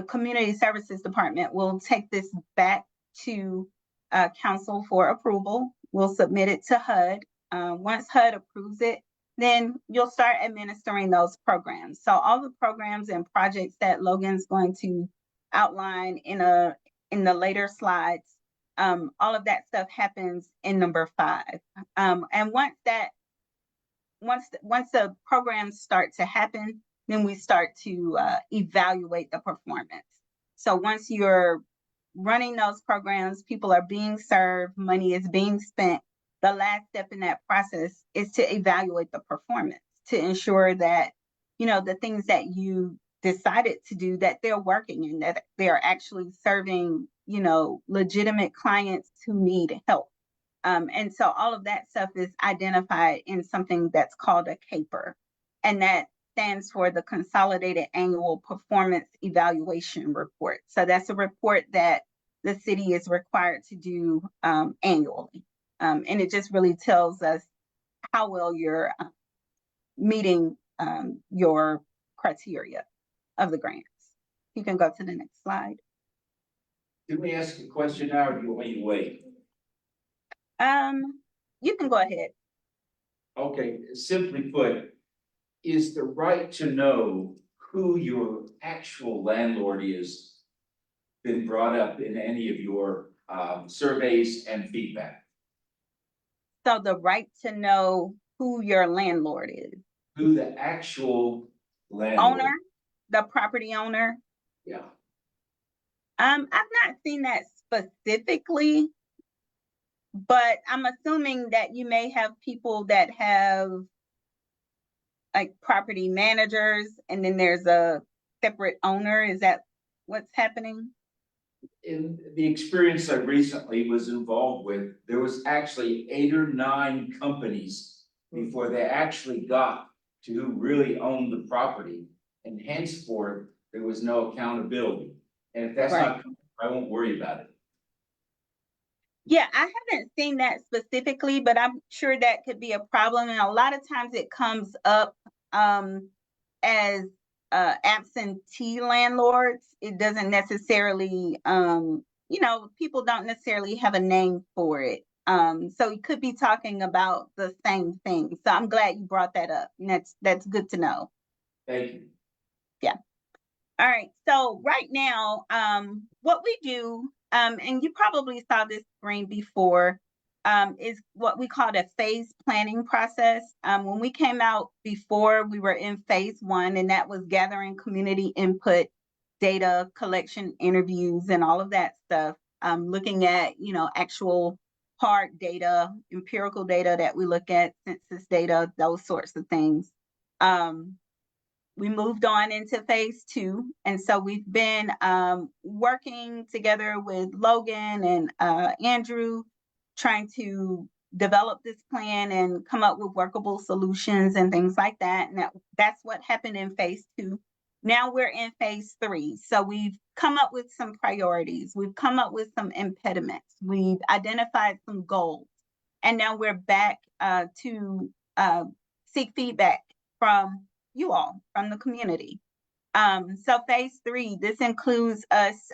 Community Services Department will take this back to council for approval. We'll submit it to HUD. Once HUD approves it, then you'll start administering those programs. So all the programs and projects that Logan's going to outline in the later slides, all of that stuff happens in number 5. And once the programs start to happen, then we start to evaluate the performance. So once you're running those programs, people are being served, money is being spent, the last step in that process is to evaluate the performance, to ensure that, you know, the things that you decided to do, that they're working and that they're actually serving, you know, legitimate clients who need help. And so all of that stuff is identified in something that's called a CAPER, and that stands for the Consolidated Annual Performance Evaluation Report. So that's a report that the city is required to do annually. And it just really tells us how well you're meeting your criteria of the grants. You can go to the next slide. Can we ask a question now, or do you want me to wait? You can go ahead. Okay, simply put, is the right to know who your actual landlord is been brought up in any of your surveys and feedback? So the right to know who your landlord is. Who the actual landlord? Owner, the property owner. Yeah. I've not seen that specifically, but I'm assuming that you may have people that have like property managers, and then there's a separate owner. Is that what's happening? In the experience I recently was involved with, there was actually 8 or 9 companies before they actually got to who really owned the property. And henceforth, there was no accountability. And if that's not, I won't worry about it. Yeah, I haven't seen that specifically, but I'm sure that could be a problem. And a lot of times it comes up as absentee landlords. It doesn't necessarily, you know, people don't necessarily have a name for it. So you could be talking about the same thing. So I'm glad you brought that up. And that's good to know. Thank you. Yeah. All right. So right now, what we do, and you probably saw this screen before, is what we call a phase planning process. When we came out before, we were in phase 1, and that was gathering community input, data collection, interviews, and all of that stuff. Looking at, you know, actual hard data, empirical data that we look at, census data, those sorts of things. We moved on into phase 2. And so we've been working together with Logan and Andrew, trying to develop this plan and come up with workable solutions and things like that. And that's what happened in phase 2. Now we're in phase 3. So we've come up with some priorities. We've come up with some impediments. We've identified some goals. And now we're back to seek feedback from you all, from the community. So phase 3, this includes us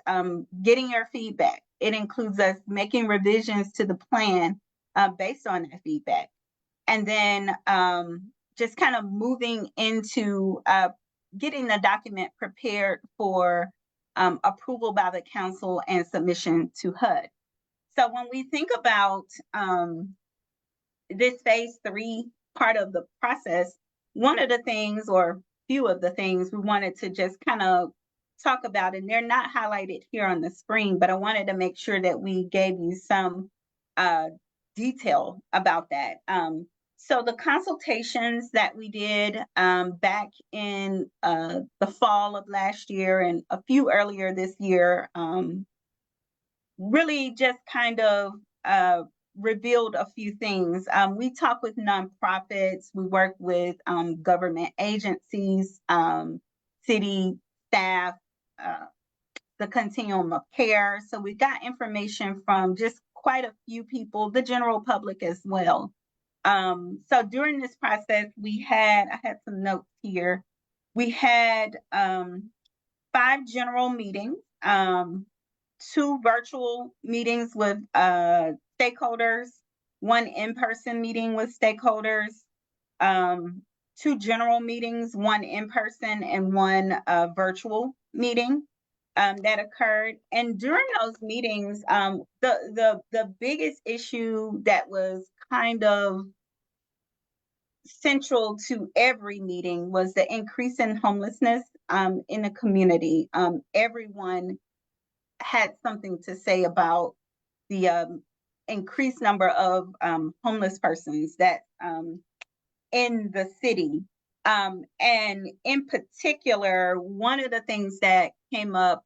getting your feedback. It includes us making revisions to the plan based on that feedback. And then just kind of moving into getting the document prepared for approval by the council and submission to HUD. So when we think about this phase 3 part of the process, one of the things, or few of the things we wanted to just kind of talk about, and they're not highlighted here on the screen, but I wanted to make sure that we gave you some detail about that. So the consultations that we did back in the fall of last year and a few earlier this year really just kind of revealed a few things. We talk with nonprofits, we work with government agencies, city staff, the continuum of care. So we got information from just quite a few people, the general public as well. So during this process, I had some notes here. We had 5 general meetings, 2 virtual meetings with stakeholders, 1 in-person meeting with stakeholders, 2 general meetings, 1 in-person and 1 virtual meeting that occurred. And during those meetings, the biggest issue that was kind of central to every meeting was the increase in homelessness in the community. Everyone had something to say about the increased number of homeless persons that in the city. And in particular, one of the things that came up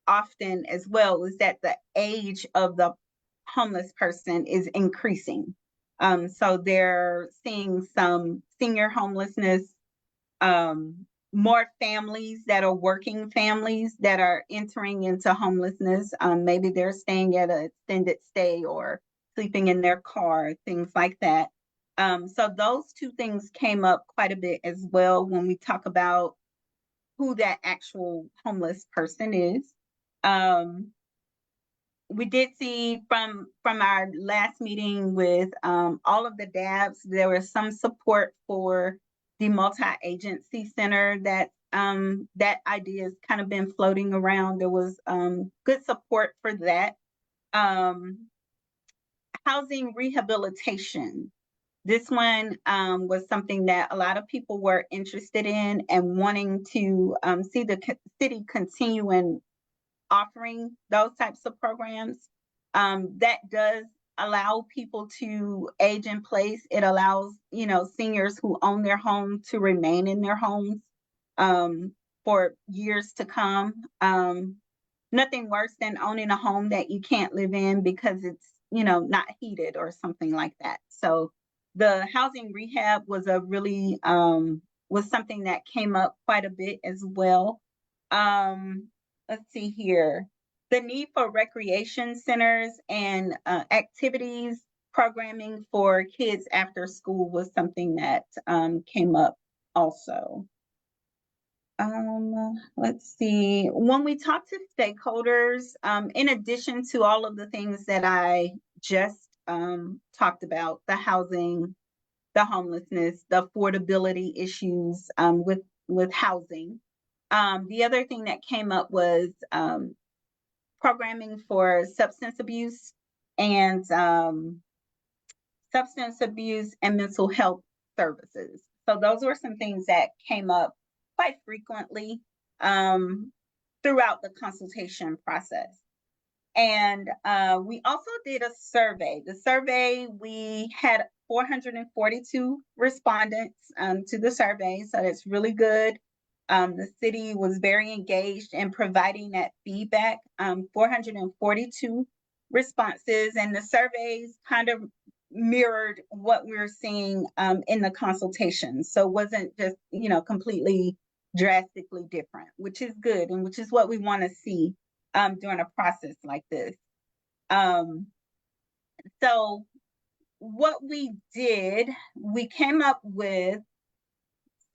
often as well was that the age of the homeless person is increasing. So they're seeing some senior homelessness, more families that are working families that are entering into homelessness. Maybe they're staying at an extended stay or sleeping in their car, things like that. So those 2 things came up quite a bit as well when we talk about who that actual homeless person is. We did see from our last meeting with all of the DABs, there was some support for the multi-agency center that idea has kind of been floating around. There was good support for that. Housing rehabilitation. This one was something that a lot of people were interested in and wanting to see the city continue offering those types of programs. That does allow people to age in place. It allows, seniors who own their home to remain in their homes for years to come. Nothing worse than owning a home that you can't live in because it's, not heated or something like that. So the housing rehab was was something that came up quite a bit as well. Let's see here. The need for recreation centers and activities programming for kids after school was something that came up also. Let's see. When we talk to stakeholders, in addition to all of the things that I just talked about, the housing, the homelessness, the affordability issues with housing, the other thing that came up was programming for substance abuse and mental health services. So those were some things that came up quite frequently throughout the consultation process. And we also did a survey. The survey, we had 442 respondents to the survey, so that's really good. The city was very engaged in providing that feedback, 442 responses, and the surveys kind of mirrored what we're seeing in the consultation. So it wasn't just, completely drastically different, which is good and which is what we want to see during a process like this. So what we did, we came up with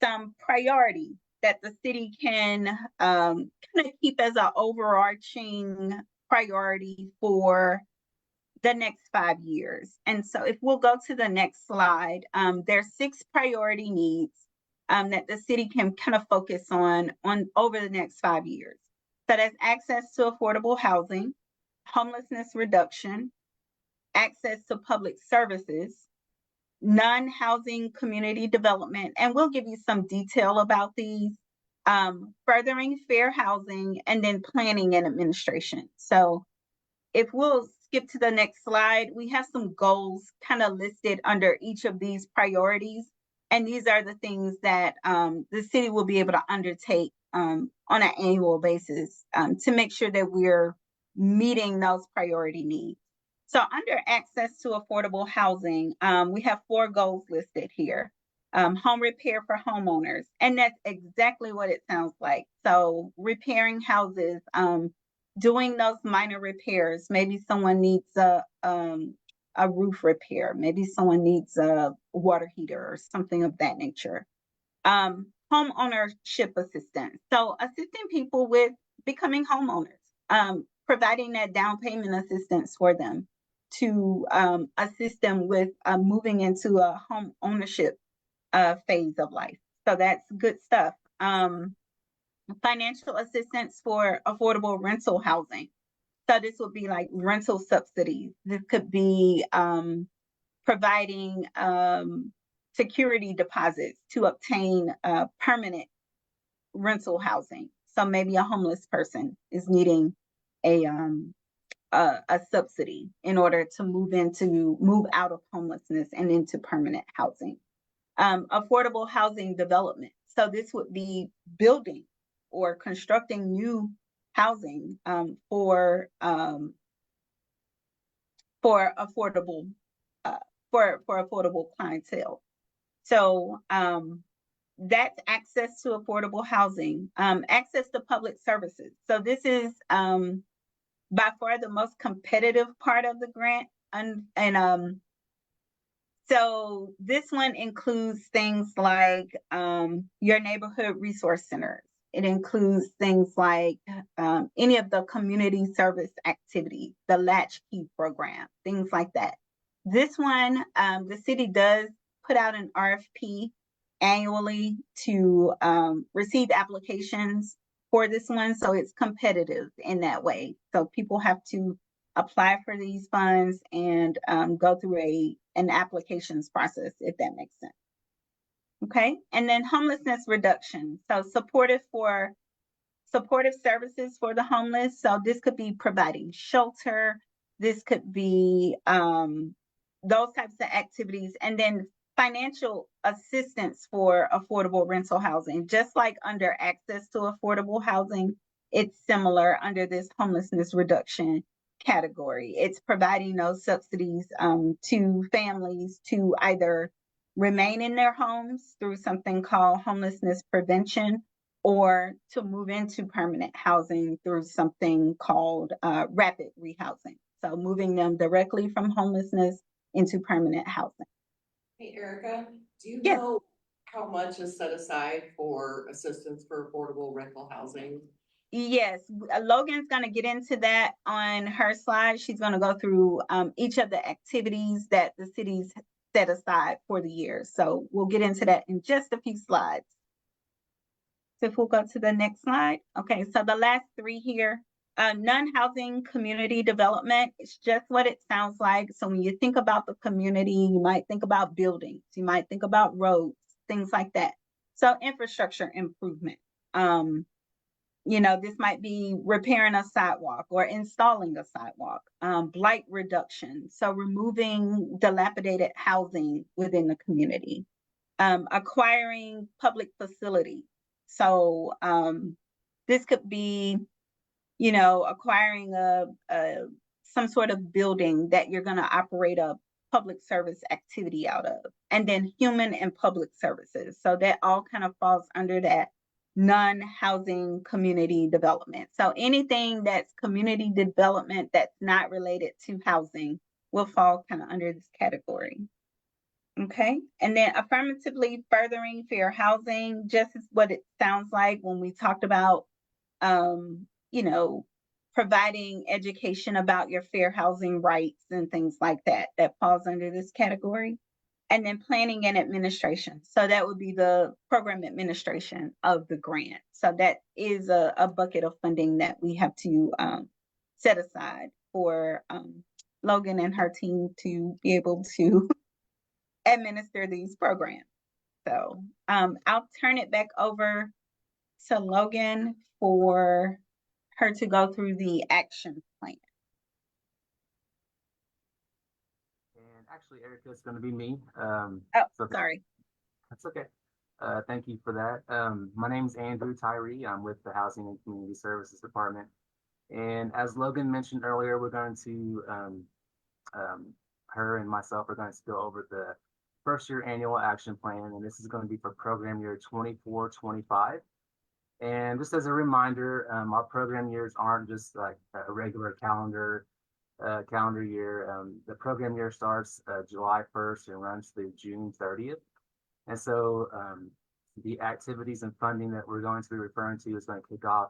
some priorities that the city can kind of keep as an overarching priority for the next 5 years. And so if we'll go to the next slide, there's 6 priority needs that the city can kind of focus on over the next 5 years. So that's access to affordable housing, homelessness reduction, access to public services, non-housing community development, and we'll give you some detail about these, furthering fair housing, and then planning and administration. So if we'll skip to the next slide, we have some goals kind of listed under each of these priorities. And these are the things that the city will be able to undertake on an annual basis to make sure that we're meeting those priority needs. So under access to affordable housing, we have 4 goals listed here. Home repair for homeowners, and that's exactly what it sounds like. So repairing houses, doing those minor repairs. Maybe someone needs a roof repair. Maybe someone needs a water heater or something of that nature. Home ownership assistance. So assisting people with becoming homeowners, providing that down payment assistance for them to assist them with moving into a home ownership phase of life. So that's good stuff. Financial assistance for affordable rental housing. So this would be like rental subsidies. This could be providing security deposits to obtain permanent rental housing. So maybe a homeless person is needing a subsidy in order to move out of homelessness and into permanent housing. Affordable housing development. So this would be building or constructing new housing for affordable clientele. So that's access to affordable housing, access to public services. So this is by far the most competitive part of the grant, so this one includes things like your neighborhood resource centers. It includes things like any of the community service activities, the Latchkey program, things like that. This one, the city does put out an RFP annually to receive applications for this one. So it's competitive in that way. So people have to apply for these funds and go through an applications process, if that makes sense. Okay, and then homelessness reduction. So supportive services for the homeless. So this could be providing shelter. This could be those types of activities. And then financial assistance for affordable rental housing. Just like under access to affordable housing, it's similar under this homelessness reduction category. It's providing those subsidies to families to either remain in their homes through something called homelessness prevention, or to move into permanent housing through something called rapid rehousing. So moving them directly from homelessness into permanent housing. Hey, Erica, do you Yes. know how much is set aside for assistance for affordable rental housing? Yes, Logan's going to get into that on her slide. She's going to go through each of the activities that the city's set aside for the year. So we'll get into that in just a few slides. So if we'll go to the next slide. Okay, so the last 3 here, non-housing community development, it's just what it sounds like. So when you think about the community, you might think about buildings, you might think about roads, things like that. So infrastructure improvement. This might be repairing a sidewalk or installing a sidewalk, blight reduction. So removing dilapidated housing within the community, acquiring public facilities. So this could be, acquiring some sort of building that you're going to operate a public service activity out of, and then human and public services. So that all kind of falls under that non-housing community development. So anything that's community development that's not related to housing will fall kind of under this category. Okay, and then affirmatively furthering fair housing, just as what it sounds like when we talked about, providing education about your fair housing rights and things like that, that falls under this category. And then planning and administration. So that would be the program administration of the grant. So that is a bucket of funding that we have to set aside for Logan and her team to be able to administer these programs. So I'll turn it back over to Logan for her to go through the action plan. And actually, Erica, it's gonna be me. Oh, so sorry. that's okay. Thank you for that. My name's Andrew Tyree. I'm with the Housing and Community Services Department. And as Logan mentioned earlier, we're going to, her and myself are going to go over the first year annual action plan. And this is going to be for program year 24-25. And just as a reminder, our program years aren't just like a regular calendar year. The program year starts July 1st and runs through June 30th. And so the activities and funding that we're going to be referring to is going to kick off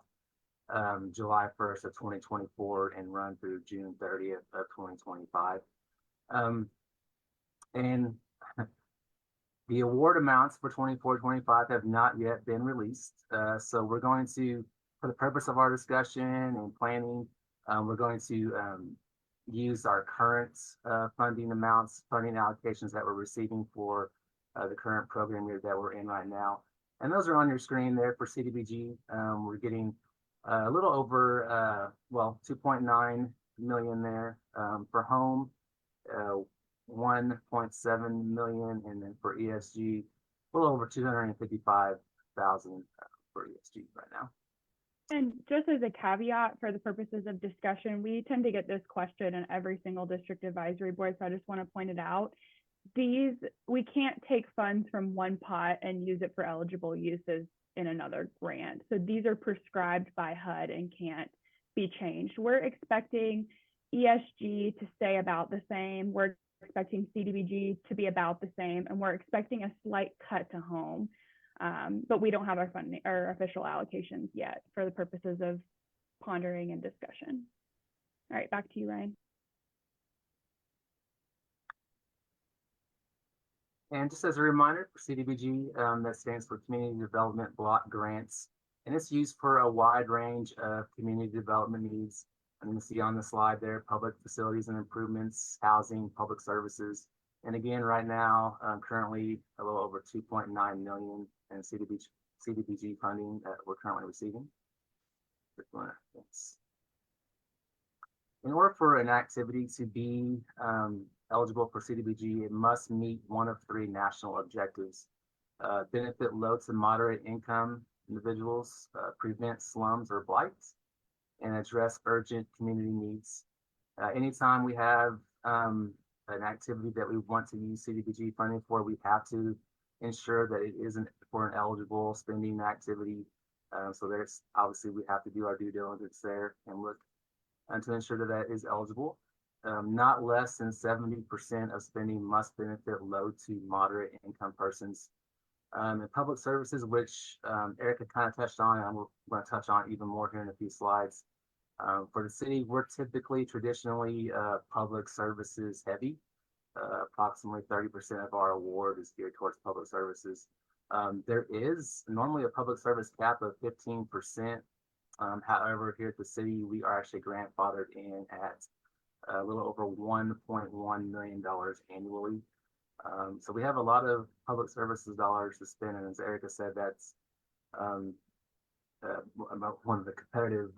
July 1st of 2024 and run through June 30th of 2025. And the award amounts for 24-25 have not yet been released. So we're going to, for the purpose of our discussion and planning, we're going to use our current funding amounts, funding allocations that we're receiving for the current program year that we're in right now. And those are on your screen there for CDBG. We're getting a little over, 2.9 million there for home, 1.7 million, and then for ESG, a little over 255,000 for ESG right now. And just as a caveat for the purposes of discussion, we tend to get this question in every single district advisory board, so I just want to point it out. We can't take funds from one pot and use it for eligible uses in another grant. So these are prescribed by HUD and can't be changed. We're expecting ESG to stay about the same. We're expecting CDBG to be about the same, and we're expecting a slight cut to home. But we don't have our funding or official allocations yet for the purposes of pondering and discussion. All right, back to you, Ryan. And just as a reminder for CDBG, that stands for Community Development Block Grants. And it's used for a wide range of community development needs. And you see on the slide there, public facilities and improvements, housing, public services. And again, right now, currently a little over 2.9 million in CDBG funding that we're currently receiving. In order for an activity to be eligible for CDBG, it must meet one of three national objectives: benefit low to moderate income individuals, prevent slums or blight, and address urgent community needs. Anytime we have an activity that we want to use CDBG funding for, we have to ensure that it isn't for an eligible spending activity. So there's obviously we have to do our due diligence there and look to ensure that that is eligible. Not less than 70% of spending must benefit low to moderate income persons. And public services, which Erica kind of touched on, and I'm going to touch on even more here in a few slides. For the city, we're typically traditionally public services heavy. Approximately 30% of our award is geared towards public services. There is normally a public service cap of 15%. However, here at the city, we are actually grandfathered in at a little over $1.1 million annually. So we have a lot of public services dollars to spend, and as Erica said, that's one of the competitive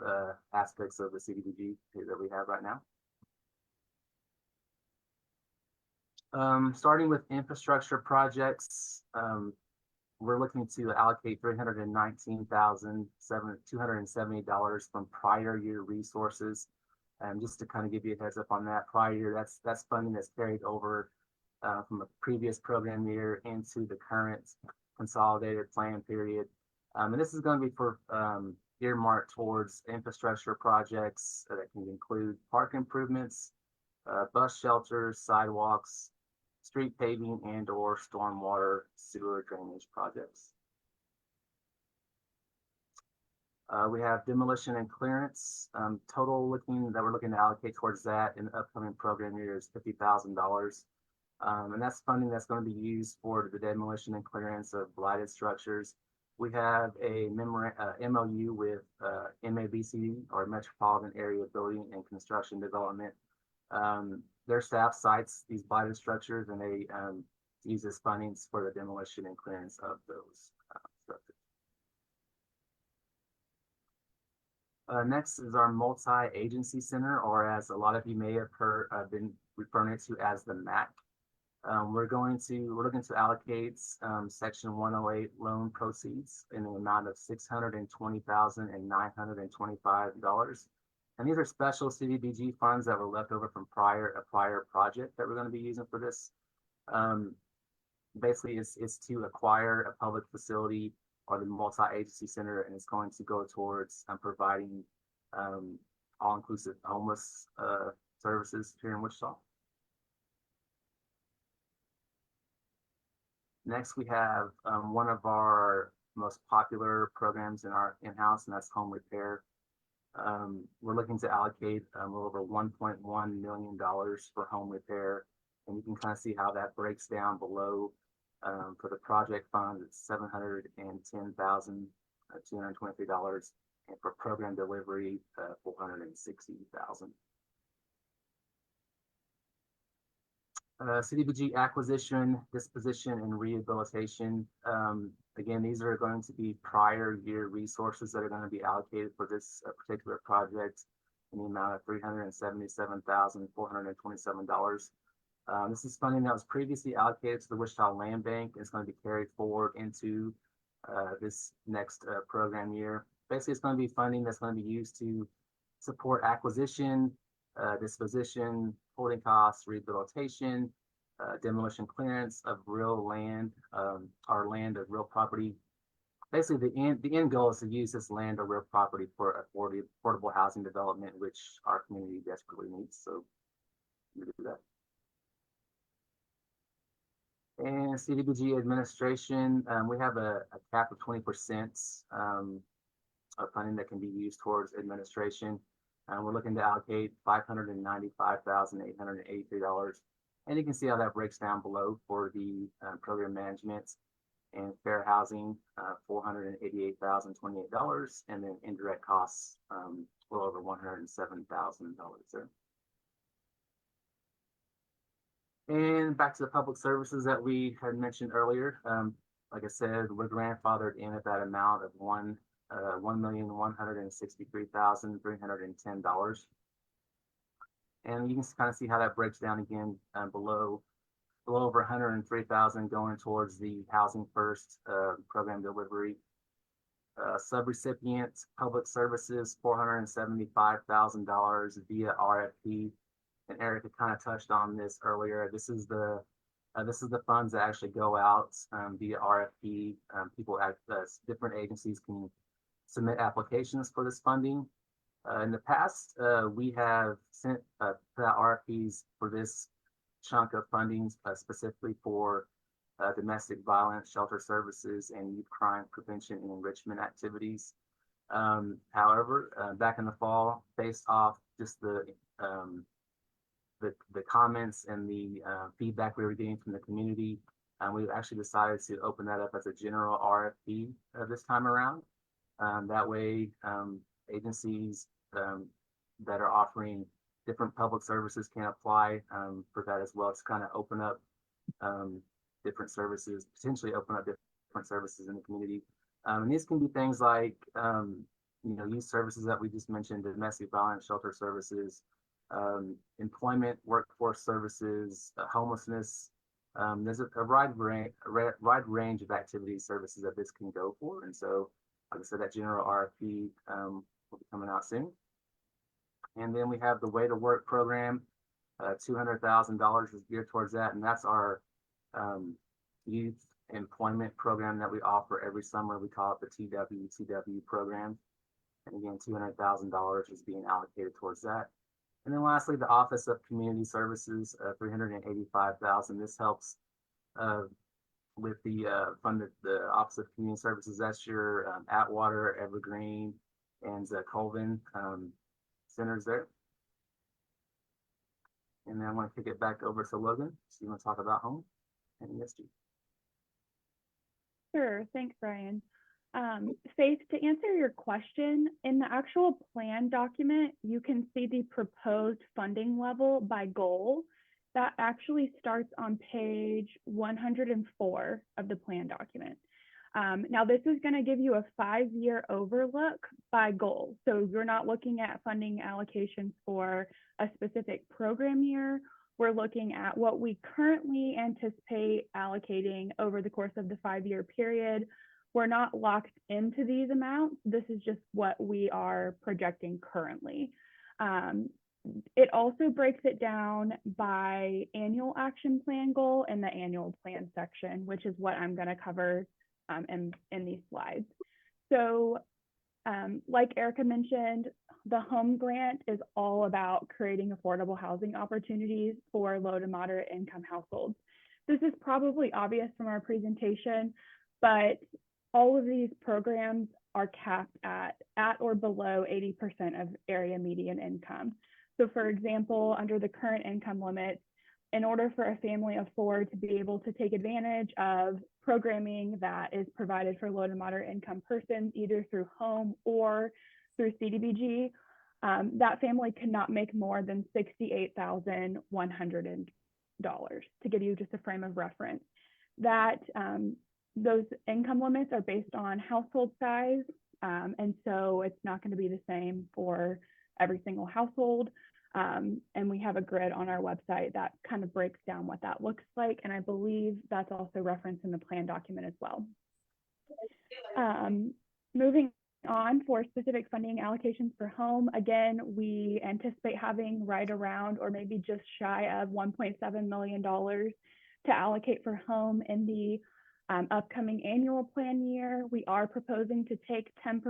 aspects of the CDBG that we have right now. Starting with infrastructure projects, we're looking to allocate $319,270 from prior year resources. Just to kind of give you a heads up on that, prior year, that's funding that's carried over from a previous program year into the current consolidated plan period. And this is going to be for earmarked towards infrastructure projects that can include park improvements, bus shelters, sidewalks, street paving, and or stormwater sewer drainage projects. We have demolition and clearance. Total that we're looking to allocate towards that in the upcoming program year is $50,000. And that's funding that's going to be used for the demolition and clearance of blighted structures. We have a MOU with MABC, or Metropolitan Area Building and Construction Development. Their staff sites these blighted structures, and use this fundings for the demolition and clearance of those structures. Next is our multi-agency center, or as a lot of you may have heard, been referring to as the MAC. We're looking to allocate section 108 loan proceeds in the amount of $620,925. And these are special CDBG funds that were left over from a prior project that we're going to be using for this. Basically, it's to acquire a public facility or the multi-agency center, and it's going to go towards providing all-inclusive homeless services here in Wichita. Next, we have one of our most popular programs in our in-house, and that's home repair. We're looking to allocate a little over $1.1 million for home repair, and you can kind of see how that breaks down below. For the project fund, it's $710,223, and for program delivery, $460,000. CDBG acquisition, disposition, and rehabilitation. Again, these are going to be prior year resources that are going to be allocated for this particular project in the amount of $377,427. This is funding that was previously allocated to the Wichita Land Bank. It's going to be carried forward into this next program year. Basically, it's going to be funding that's going to be used to support acquisition, disposition, holding costs, rehabilitation, demolition clearance of real land, our land of real property. Basically, the end goal is to use this land or real property for affordable housing development, which our community desperately needs. So we do that. And CDBG administration, we have a cap of 20% of funding that can be used towards administration. We're looking to allocate $595,883. And you can see how that breaks down below for the program management and fair housing, $488,028. And then indirect costs, a little over $107,000 there. And back to the public services that we had mentioned earlier. Like I said, we're grandfathered in at that amount of $1,163,310. And you can kind of see how that breaks down again below over $103,000 going towards the Housing First program delivery. Subrecipient public services, $475,000 via RFP. And Erica kind of touched on this earlier. This is the funds that actually go out via RFP. People at different agencies can submit applications for this funding. In the past, we have sent RFPs for this chunk of funding specifically for domestic violence, shelter services, and youth crime prevention and enrichment activities. However, back in the fall, based off just the comments and the feedback we were getting from the community, we actually decided to open that up as a general RFP this time around. That way, agencies that are offering different public services can apply for that as well. To kind of open up different services, potentially open up different services in the community. And these can be things like, youth services that we just mentioned, domestic violence, shelter services, employment, workforce services, homelessness. There's a wide range of activities, services that this can go for. And so, like I said, that general RFP will be coming out soon. And then we have the Way to Work program. $200,000 is geared towards that. And that's our youth employment program that we offer every summer. We call it the TWTW program. And again, $200,000 is being allocated towards that. And then lastly, the Office of Community Services, $385,000. This helps with the the Office of Community Services. That's your Atwater, Evergreen, and Colvin centers there. And then I want to kick it back over to Logan. So you want to talk about home and ESG? Sure, thanks, Brian. Faith, to answer your question, in the actual plan document, you can see the proposed funding level by goal. that actually starts on page 104 of the plan document. Now, this is going to give you a 5-year overlook by goal. So you're not looking at funding allocations for a specific program year. We're looking at what we currently anticipate allocating over the course of the 5-year period. We're not locked into these amounts. This is just what we are projecting currently. It also breaks it down by annual action plan goal in the annual plan section, which is what I'm going to cover in these slides. So like Erica mentioned, the home grant is all about creating affordable housing opportunities for low to moderate income households. This is probably obvious from our presentation, but all of these programs are capped at or below 80% of area median income. So for example, under the current income limits, in order for a family of 4 to be able to take advantage of programming that is provided for low to moderate income persons, either through home or through CDBG, that family cannot make more than $68,100, to give you just a frame of reference. That those income limits are based on household size, and so it's not going to be the same for every single household. And we have a grid on our website that kind of breaks down what that looks like. And I believe that's also referenced in the plan document as well. Moving on, for specific funding allocations for home, again, we anticipate having right around or maybe just shy of $1.7 million to allocate for home in the upcoming annual plan year. We are proposing to take 10%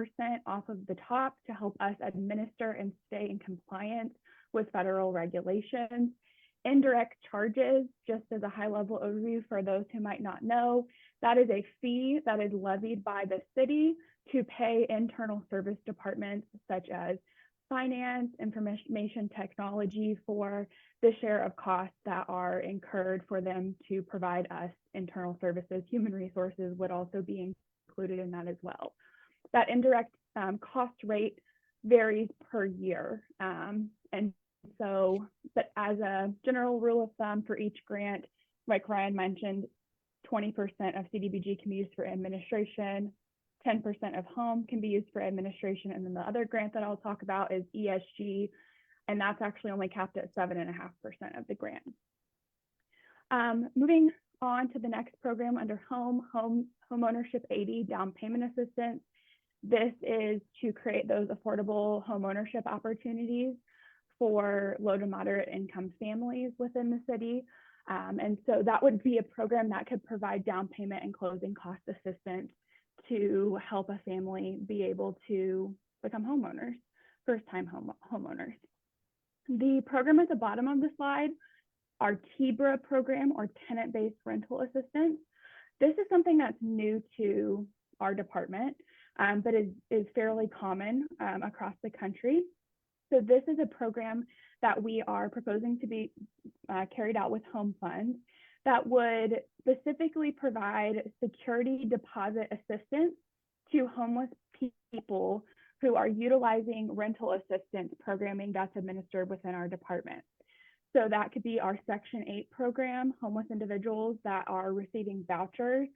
off of the top to help us administer and stay in compliance with federal regulations. Indirect charges, just as a high level overview for those who might not know, that is a fee that is levied by the city to pay internal service departments such as finance, information technology for the share of costs that are incurred for them to provide us internal services. Human resources would also be included in that as well. That indirect cost rate varies per year. And so, but as a general rule of thumb for each grant, like Ryan mentioned, 20% of CDBG can be used for administration, 10% of home can be used for administration, and then the other grant that I'll talk about is ESG, and that's actually only capped at 7.5% of the grant. Moving on to the next program under Homeownership 80 Down Payment Assistance. This is to create those affordable homeownership opportunities for low to moderate income families within the city. And so that would be a program that could provide down payment and closing cost assistance to help a family be able to become homeowners, first-time homeowners. The program at the bottom of the slide, our TBRA program, or tenant-based rental assistance. This is something that's new to our department, but is fairly common across the country. So this is a program that we are proposing to be carried out with home funds that would specifically provide security deposit assistance to homeless people who are utilizing rental assistance programming that's administered within our department. So that could be our Section 8 program. Homeless individuals that are receiving vouchers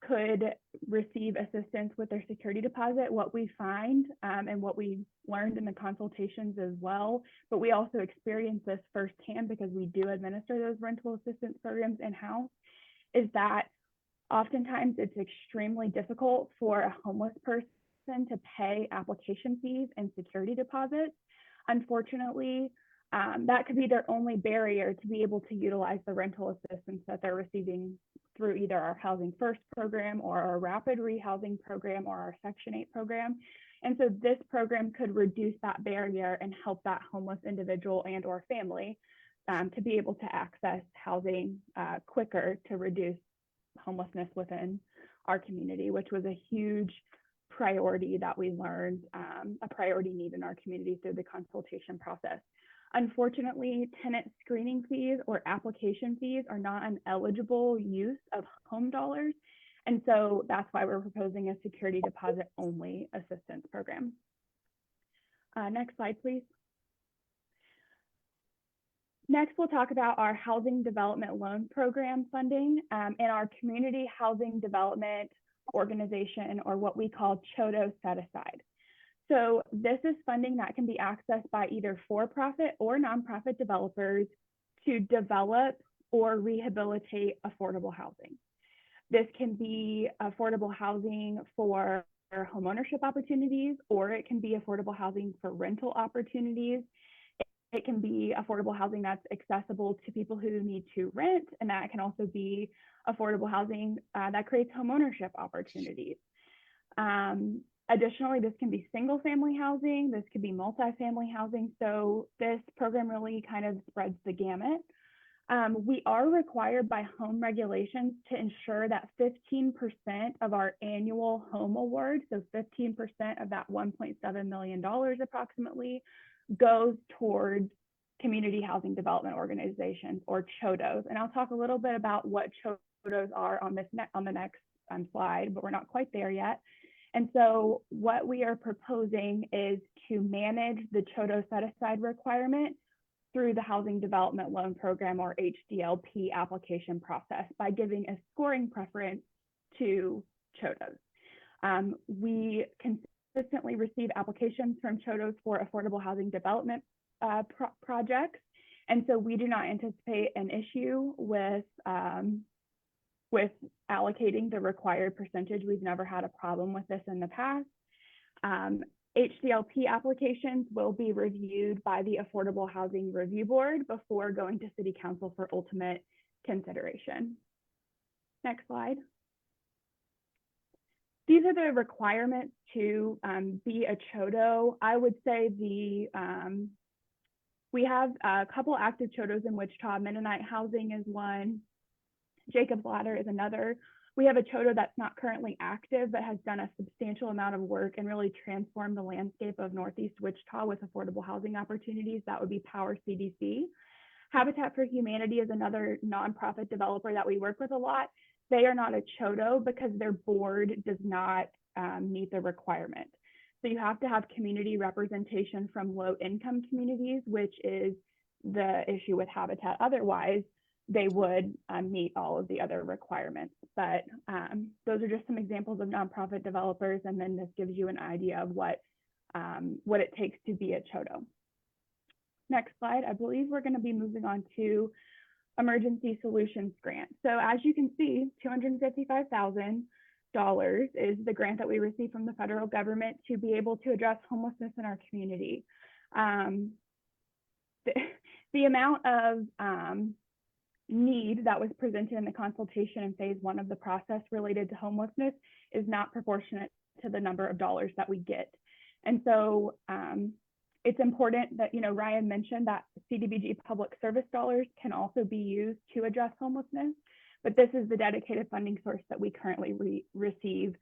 could receive assistance with their security deposit. What we find and what we learned in the consultations as well, but we also experience this firsthand because we do administer those rental assistance programs in-house, is that oftentimes it's extremely difficult for a homeless person to pay application fees and security deposits. Unfortunately, that could be their only barrier to be able to utilize the rental assistance that they're receiving through either our Housing First program or our Rapid Rehousing program or our Section 8 program. And so this program could reduce that barrier and help that homeless individual and or family to be able to access housing quicker to reduce homelessness within our community, which was a huge priority that we learned, a priority need in our community through the consultation process. Unfortunately, tenant screening fees or application fees are not an eligible use of home dollars. And so that's why we're proposing a security deposit only assistance program. Next slide, please. Next, we'll talk about our Housing Development Loan Program funding and our Community Housing Development Organization, or what we call CHODO set aside. So this is funding that can be accessed by either for-profit or nonprofit developers to develop or rehabilitate affordable housing. This can be affordable housing for homeownership opportunities, or it can be affordable housing for rental opportunities. It can be affordable housing that's accessible to people who need to rent, and that can also be affordable housing that creates homeownership opportunities. Additionally, this can be single family housing, this could be multifamily housing. So this program really kind of spreads the gamut. We are required by home regulations to ensure that 15% of our annual home award, so 15% of that $1.7 million approximately, goes towards community housing development organizations, or CHODOs. And I'll talk a little bit about what CHODOs are on the next slide, but we're not quite there yet. And so what we are proposing is to manage the CHODO set-aside requirement through the Housing Development Loan Program, or HDLP, application process by giving a scoring preference to CHODOs. We consistently receive applications from CHODOs for affordable housing development projects, and so we do not anticipate an issue with allocating the required percentage. We've never had a problem with this in the past. HDLP applications will be reviewed by the Affordable Housing Review Board before going to City Council for ultimate consideration. Next slide. These are the requirements to be a CHODO. I would say we have a couple active CHODOs in Wichita. Mennonite Housing is one. Jacob's Ladder is another. We have a CHODO that's not currently active, but has done a substantial amount of work and really transformed the landscape of Northeast Wichita with affordable housing opportunities. That would be Power CDC. Habitat for Humanity is another nonprofit developer that we work with a lot. They are not a CHODO because their board does not meet the requirement. So you have to have community representation from low-income communities, which is the issue with Habitat. Otherwise, they would meet all of the other requirements. But those are just some examples of nonprofit developers, and then this gives you an idea of what it takes to be a CHODO. Next slide. I believe we're going to be moving on to Emergency Solutions Grant. So as you can see, $255,000 is the grant that we received from the federal government to be able to address homelessness in our community. The amount of need that was presented in the consultation in phase 1 of the process related to homelessness is not proportionate to the number of dollars that we get. And so it's important that, Ryan mentioned that CDBG public service dollars can also be used to address homelessness, but this is the dedicated funding source that we currently receive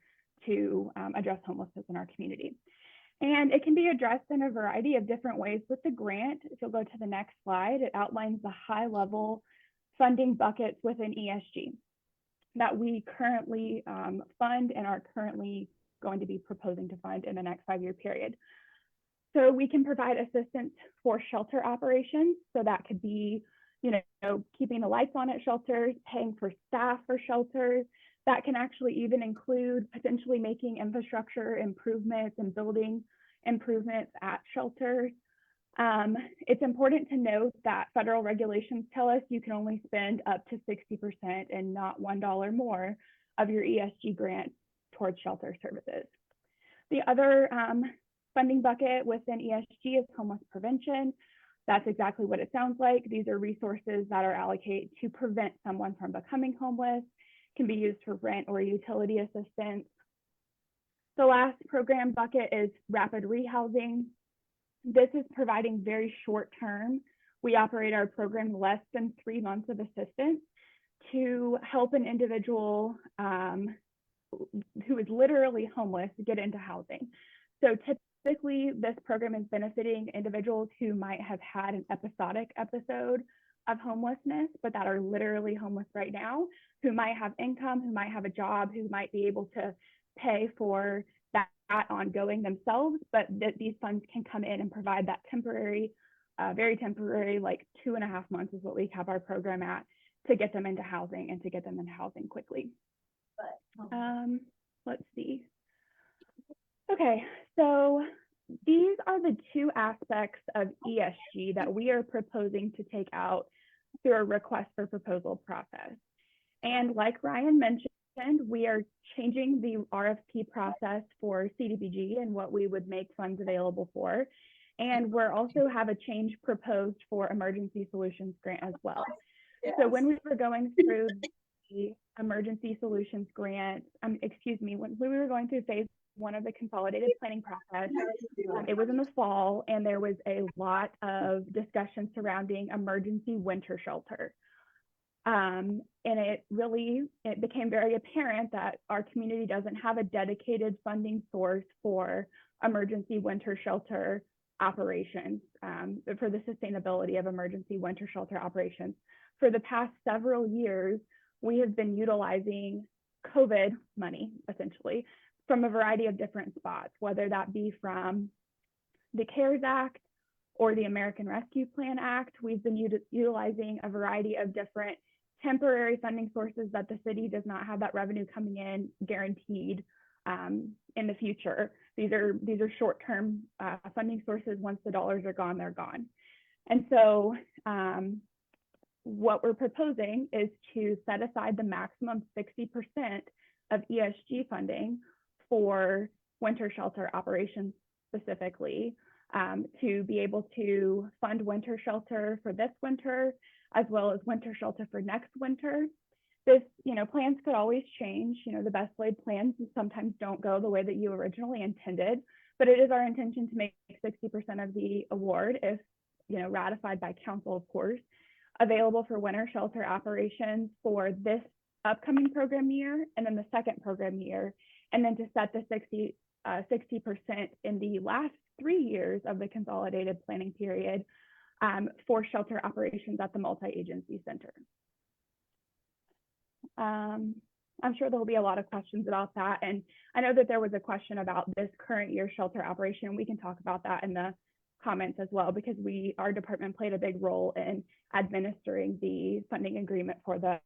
to address homelessness in our community. And it can be addressed in a variety of different ways with the grant. If you'll go to the next slide, it outlines the high-level funding buckets within ESG that we currently fund and are currently going to be proposing to fund in the next 5-year period. So we can provide assistance for shelter operations. So that could be, keeping the lights on at shelters, paying for staff for shelters. That can actually even include potentially making infrastructure improvements and building improvements at shelters. It's important to note that federal regulations tell us you can only spend up to 60% and not $1 more of your ESG grant towards shelter services. The other funding bucket within ESG is homeless prevention. That's exactly what it sounds like. These are resources that are allocated to prevent someone from becoming homeless, can be used for rent or utility assistance. The last program bucket is rapid rehousing. This is providing very short term. We operate our program less than 3 months of assistance to help an individual who is literally homeless get into housing. So typically this program is benefiting individuals who might have had an episodic episode of homelessness, but that are literally homeless right now, who might have income, who might have a job, who might be able to pay for that ongoing themselves, but that these funds can come in and provide that temporary very temporary, like 2.5 months is what we cap our program at, to get them into housing and to get them into housing quickly. Let's see. Okay, so these are the two aspects of ESG that we are proposing to take out through a request for proposal process. And like Ryan mentioned, we are changing the RFP process for CDBG and what we would make funds available for. And we're also have a change proposed for emergency solutions grant as well. So when we were going through the emergency solutions grant, when we were going through phase 1 of the consolidated planning process, it was in the fall, and there was a lot of discussion surrounding emergency winter shelter. And it became very apparent that our community doesn't have a dedicated funding source for emergency winter shelter operations, for the sustainability of emergency winter shelter operations. For the past several years, we have been utilizing COVID money, essentially, from a variety of different spots, whether that be from the CARES Act or the American Rescue Plan Act. We've been utilizing a variety of different temporary funding sources that the city does not have that revenue coming in guaranteed in the future. These are short-term funding sources. Once the dollars are gone, they're gone. And so what we're proposing is to set aside the maximum 60% of ESG funding for winter shelter operations specifically, to be able to fund winter shelter for this winter, as well as winter shelter for next winter. This, plans could always change. The best laid plans sometimes don't go the way that you originally intended, but it is our intention to make 60% of the award, if, ratified by council, of course, available for winter shelter operations for this upcoming program year, and then the second program year, and then to set the 60% in the last 3 years of the consolidated planning period for shelter operations at the multi-agency center. I'm sure there'll be a lot of questions about that. And I know that there was a question about this current year shelter operation. We can talk about that in the comments as well, because our department played a big role in administering the funding agreement for the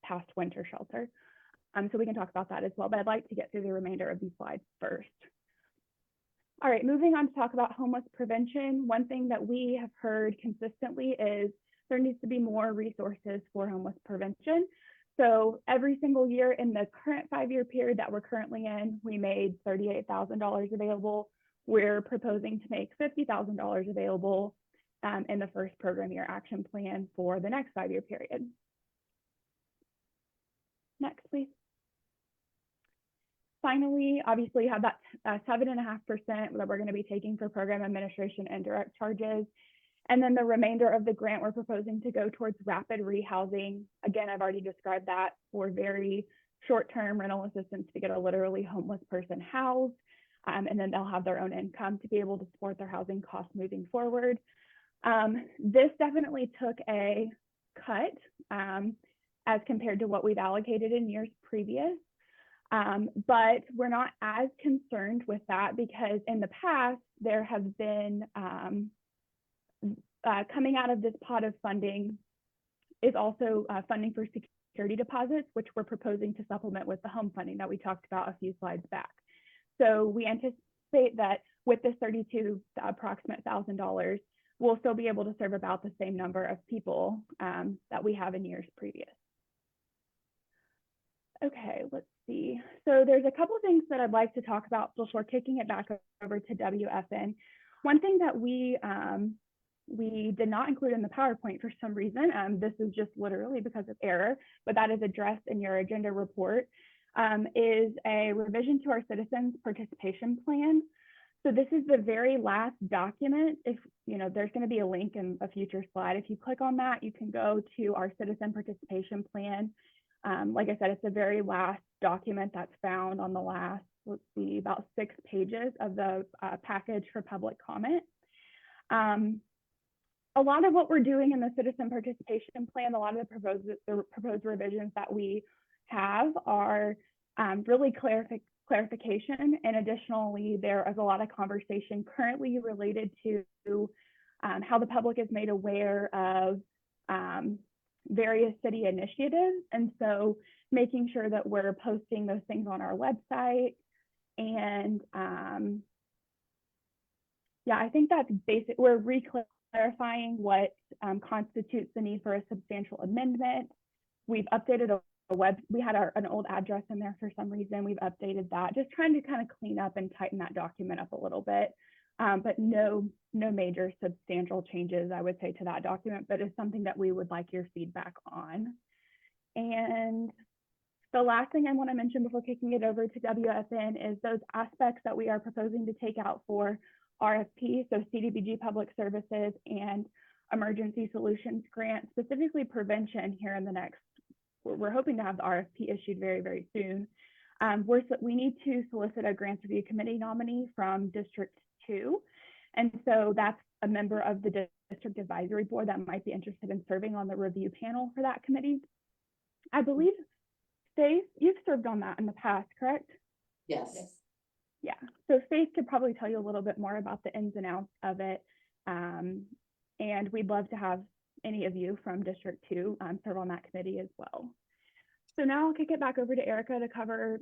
past winter shelter. So we can talk about that as well, but I'd like to get through the remainder of these slides first. All right, moving on to talk about homeless prevention. One thing that we have heard consistently is there needs to be more resources for homeless prevention. So every single year in the current 5-year period that we're currently in, we made $38,000 available. We're proposing to make $50,000 available in the first program year action plan for the next 5-year period. Next, please. Finally, obviously, you have that 7.5% that we're going to be taking for program administration and direct charges. And then the remainder of the grant we're proposing to go towards rapid rehousing. Again, I've already described that, for very short-term rental assistance to get a literally homeless person housed. And then they'll have their own income to be able to support their housing costs moving forward. This definitely took a cut as compared to what we've allocated in years previous. But we're not as concerned with that, because in the past, there have been coming out of this pot of funding is also funding for security deposits, which we're proposing to supplement with the home funding that we talked about a few slides back. So we anticipate that with this approximate $1,000, we'll still be able to serve about the same number of people that we have in years previous. Okay, let's see. So there's a couple of things that I'd like to talk about before kicking it back over to WFN. One thing that we did not include in the PowerPoint for some reason, this is just literally because of error, but that is addressed in your agenda report, is a revision to our citizens participation plan. So this is the very last document. If there's going to be a link in a future slide. If you click on that, you can go to our citizen participation plan. Like I said, it's the very last document that's found on the last, let's see, about 6 pages of the package for public comment. A lot of what we're doing in the citizen participation plan, a lot of the proposed revisions that we have are really clarification. And additionally, there is a lot of conversation currently related to how the public is made aware of various city initiatives. And so making sure that we're posting those things on our website. And yeah, I think that's basic. We're clarifying what constitutes the need for a substantial amendment. We've updated we had an old address in there for some reason. We've updated that, just trying to kind of clean up and tighten that document up a little bit. But no major substantial changes, I would say, to that document, but it's something that we would like your feedback on. And the last thing I want to mention before kicking it over to WFN is those aspects that we are proposing to take out for RFP, so CDBG Public Services and Emergency Solutions Grant, specifically prevention here in the next, we're hoping to have the RFP issued very, very soon. We need to solicit a grants review committee nominee from District 2. And so that's a member of the district advisory board that might be interested in serving on the review panel for that committee. I believe, Faith, you've served on that in the past, correct? Yes. Yeah, so Faith could probably tell you a little bit more about the ins and outs of it. And we'd love to have any of you from District 2 serve on that committee as well. So now I'll kick it back over to Erica to cover,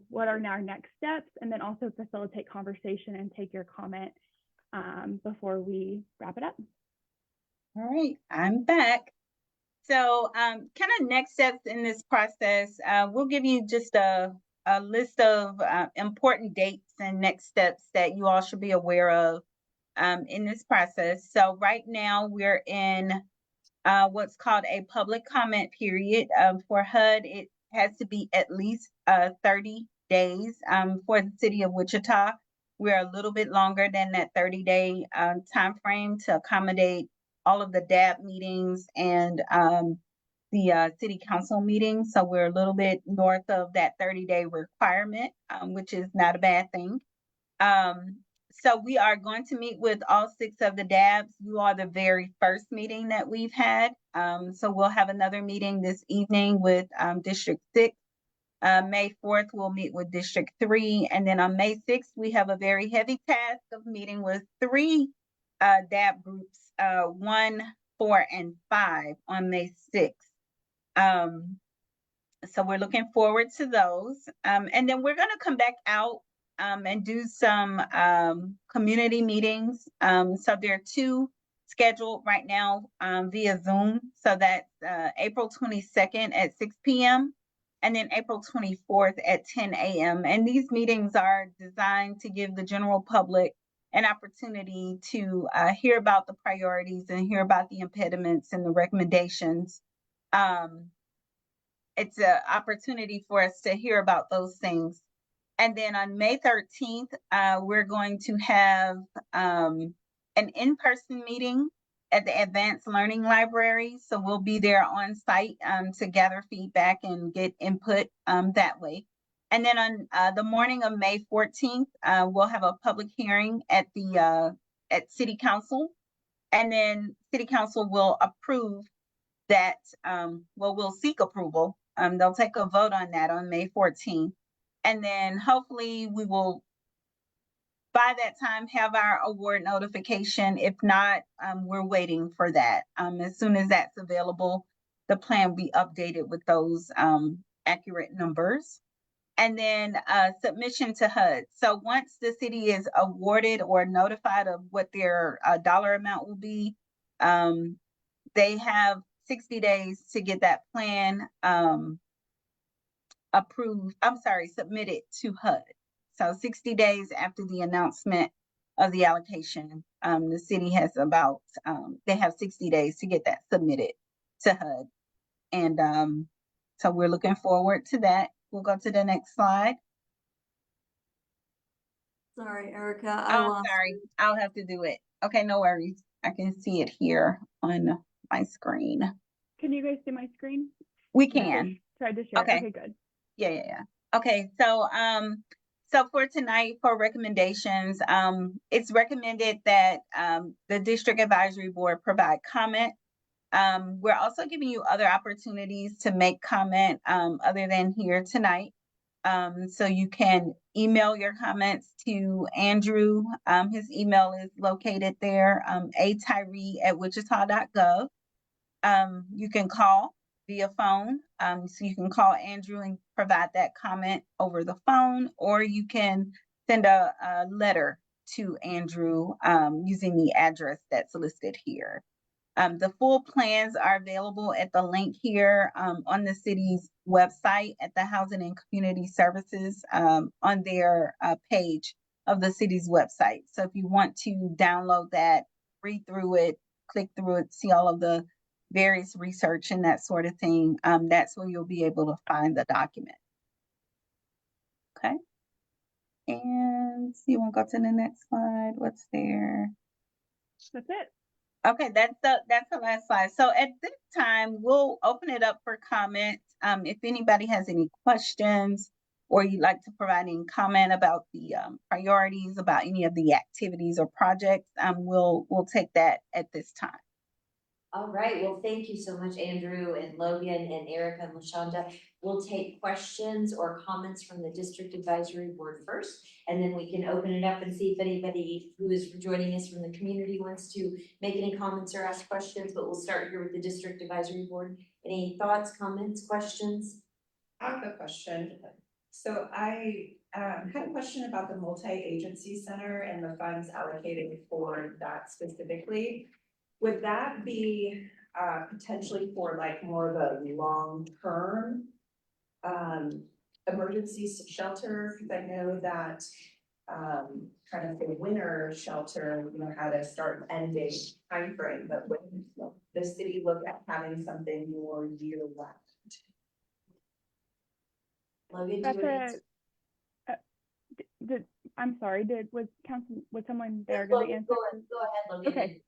what are our next steps, and then also facilitate conversation and take your comment before we wrap it up. All right, I'm back. So kind of next steps in this process, we'll give you just a list of important dates and next steps that you all should be aware of in this process. So right now we're in what's called a public comment period. For HUD, it has to be at least 30 days. For the city of Wichita, we're a little bit longer than that 30-day time frame to accommodate all of the DAB meetings and the city council meetings. So we're a little bit north of that 30-day requirement, which is not a bad thing. So we are going to meet with all 6 of the DABs. You are the very first meeting that we've had. So we'll have another meeting this evening with District 6. May 4th, we'll meet with District 3. And then on May 6th, we have a very heavy task of meeting with 3 DAB groups, 1, 4, and 5 on May 6th. So we're looking forward to those. And then we're going to come back out and do some community meetings. So there are 2 scheduled right now via Zoom. So that's April 22nd at 6 p.m. and then April 24th at 10 a.m. And these meetings are designed to give the general public an opportunity to hear about the priorities and hear about the impediments and the recommendations. It's an opportunity for us to hear about those things. And then on May 13th, we're going to have an in-person meeting at the Advanced Learning Library. So we'll be there on site to gather feedback and get input that way. And then on the morning of May 14th, we'll have a public hearing at the at City Council. And then City Council will approve that, we'll seek approval. They'll take a vote on that on May 14th. And then hopefully we will, by that time, have our award notification. If not, we're waiting for that. As soon as that's available, the plan will be updated with those accurate numbers. And then submission to HUD. So once the city is awarded or notified of what their dollar amount will be, they have 60 days to get that plan submitted to HUD. So 60 days after the announcement of the allocation, the city has they have 60 days to get that submitted to HUD. And so we're looking forward to that. We'll go to the next slide. Sorry, Erica. Sorry, I'll have to do it. Okay, no worries. I can see it here on my screen. Can you guys see my screen? We can. Tried to share. Okay. Okay, good. Yeah. Okay, so so for tonight, for recommendations, it's recommended that the District Advisory Board provide comment. We're also giving you other opportunities to make comment other than here tonight. So you can email your comments to Andrew. His email is located there, atyree@wichita.gov. You can call via phone. So you can call Andrew and provide that comment over the phone, or you can send a letter to Andrew using the address that's listed here. The full plans are available at the link here on the city's website at the Housing and Community Services on their page of the city's website. So if you want to download that, read through it, click through it, see all of the various research and that sort of thing, that's where you'll be able to find the document. Okay. And so you want to go to the next slide? What's there? That's it. Okay, that's the last slide. So at this time, we'll open it up for comments. If anybody has any questions or you'd like to provide any comment about the priorities, about any of the activities or projects, we'll take that at this time. All right, well, thank you so much, Andrew and Logan and Erica and LaShonda. We'll take questions or comments from the District Advisory Board first, and then we can open it up and see if anybody who is joining us from the community wants to make any comments or ask questions, but we'll start here with the District Advisory Board. Any thoughts, comments, questions? I have a question. So I had a question about the multi-agency center and the funds allocated for that specifically. Would that be potentially for like more of a long-term emergency shelter? Because I know that kind of the winter shelter, you know, had a start and end date timeframe, but would the city look at having something more year-round? Logan, That's I'm sorry, was someone there gonna answer? Go ahead, Logan. Okay.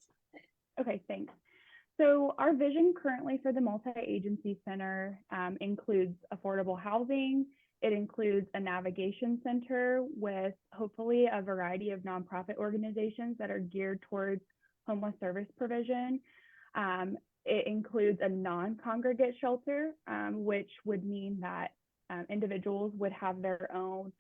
Okay, thanks. So our vision currently for the multi-agency center includes affordable housing. It includes a navigation center with hopefully a variety of nonprofit organizations that are geared towards homeless service provision. It includes a non-congregate shelter, which would mean that individuals would have their own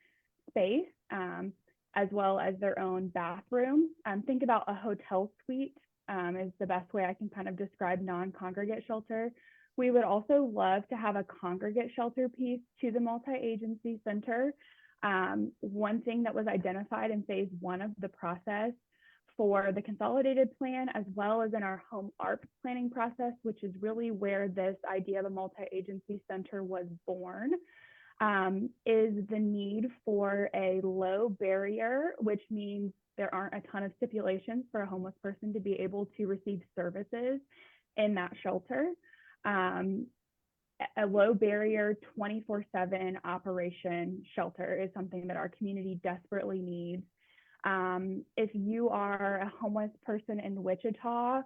space as well as their own bathroom. Think about a hotel suite. Is the best way I can kind of describe non-congregate shelter. We would also love to have a congregate shelter piece to the multi-agency center. One thing that was identified in phase 1 of the process for the consolidated plan, as well as in our home ARP planning process, which is really where this idea of a multi-agency center was born, is the need for a low barrier, which means there aren't a ton of stipulations for a homeless person to be able to receive services in that shelter. A low barrier 24/7 operation shelter is something that our community desperately needs. If you are a homeless person in Wichita,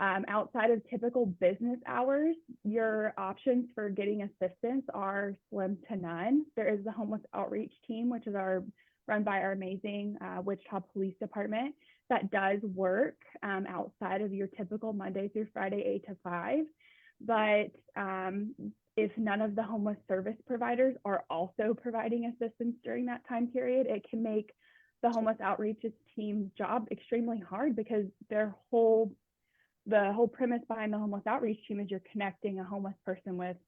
outside of typical business hours, your options for getting assistance are slim to none. There is the homeless outreach team, which is run by our amazing Wichita Police Department, that does work outside of your typical Monday through Friday 8 to 5. But if none of the homeless service providers are also providing assistance during that time period, it can make the homeless outreach team's job extremely hard, because the whole premise behind the homeless outreach team is you're connecting a homeless person with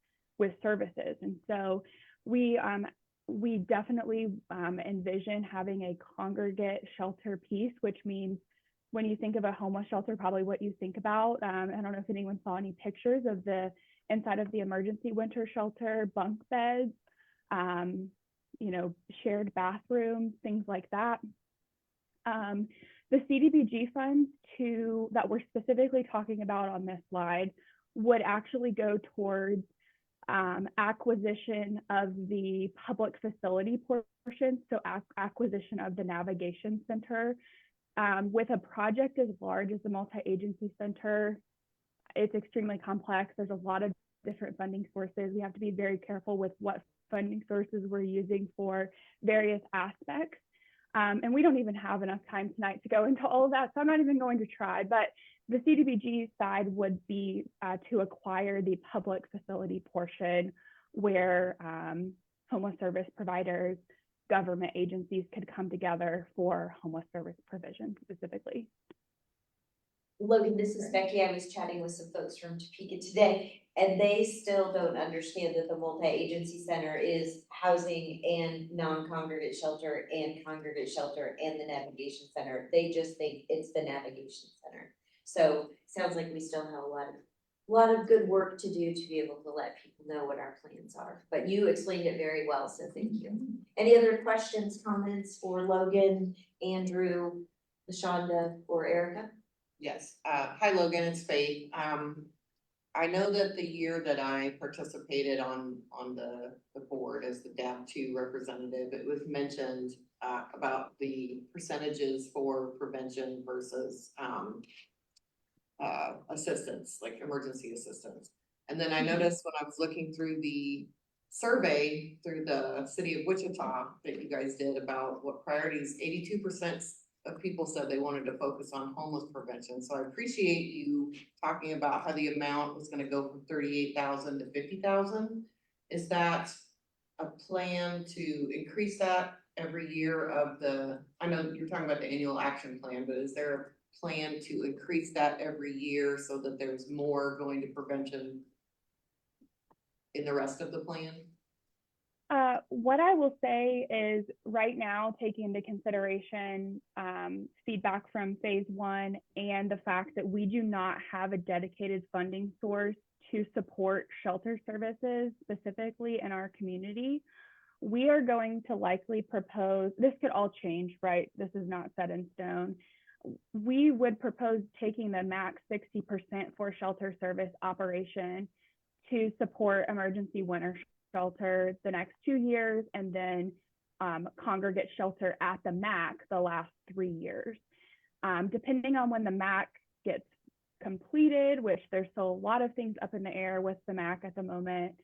services. And so we definitely envision having a congregate shelter piece, which means when you think of a homeless shelter, probably what you think about. I don't know if anyone saw any pictures of the inside of the emergency winter shelter, bunk beds, shared bathrooms, things like that. The CDBG funds that we're specifically talking about on this slide would actually go towards acquisition of the public facility portion, so acquisition of the navigation center. With a project as large as the multi-agency center, it's extremely complex. There's a lot of different funding sources. We have to be very careful with what funding sources we're using for various aspects. And we don't even have enough time tonight to go into all of that, so I'm not even going to try. But the CDBG side would be to acquire the public facility portion, where homeless service providers, government agencies could come together for homeless service provision specifically. Logan, this is Becky. I was chatting with some folks from Topeka today, and they still don't understand that the multi-agency center is housing and non-congregate shelter and congregate shelter and the navigation center. They just think it's the navigation center. So sounds like we still have a lot of good work to do to be able to let people know what our plans are. But you explained it very well, so thank you. Any other questions, comments for Logan, Andrew, LaShonda, or Erica? Yes, hi Logan, it's Faith. I know that the year that I participated on the board as the DAP2 representative, it was mentioned about the percentages for prevention versus assistance, like emergency assistance. And then I noticed when I was looking through the survey through the city of Wichita that you guys did about what priorities, 82% of people said they wanted to focus on homeless prevention. So I appreciate you talking about how the amount was gonna go from 38,000 to 50,000. Is that a plan to increase that every year of I know you're talking about the annual action plan, but is there a plan to increase that every year so that there's more going to prevention in the rest of the plan? What I will say is right now, taking into consideration feedback from phase 1 and the fact that we do not have a dedicated funding source to support shelter services specifically in our community, we are going to likely propose, this could all change, right? This is not set in stone. We would propose taking the max 60% for shelter service operation to support emergency winter shelter the next 2 years, and then congregate shelter at the MAC the last 3 years. Depending on when the MAC gets completed, which there's still a lot of things up in the air with the MAC at the moment,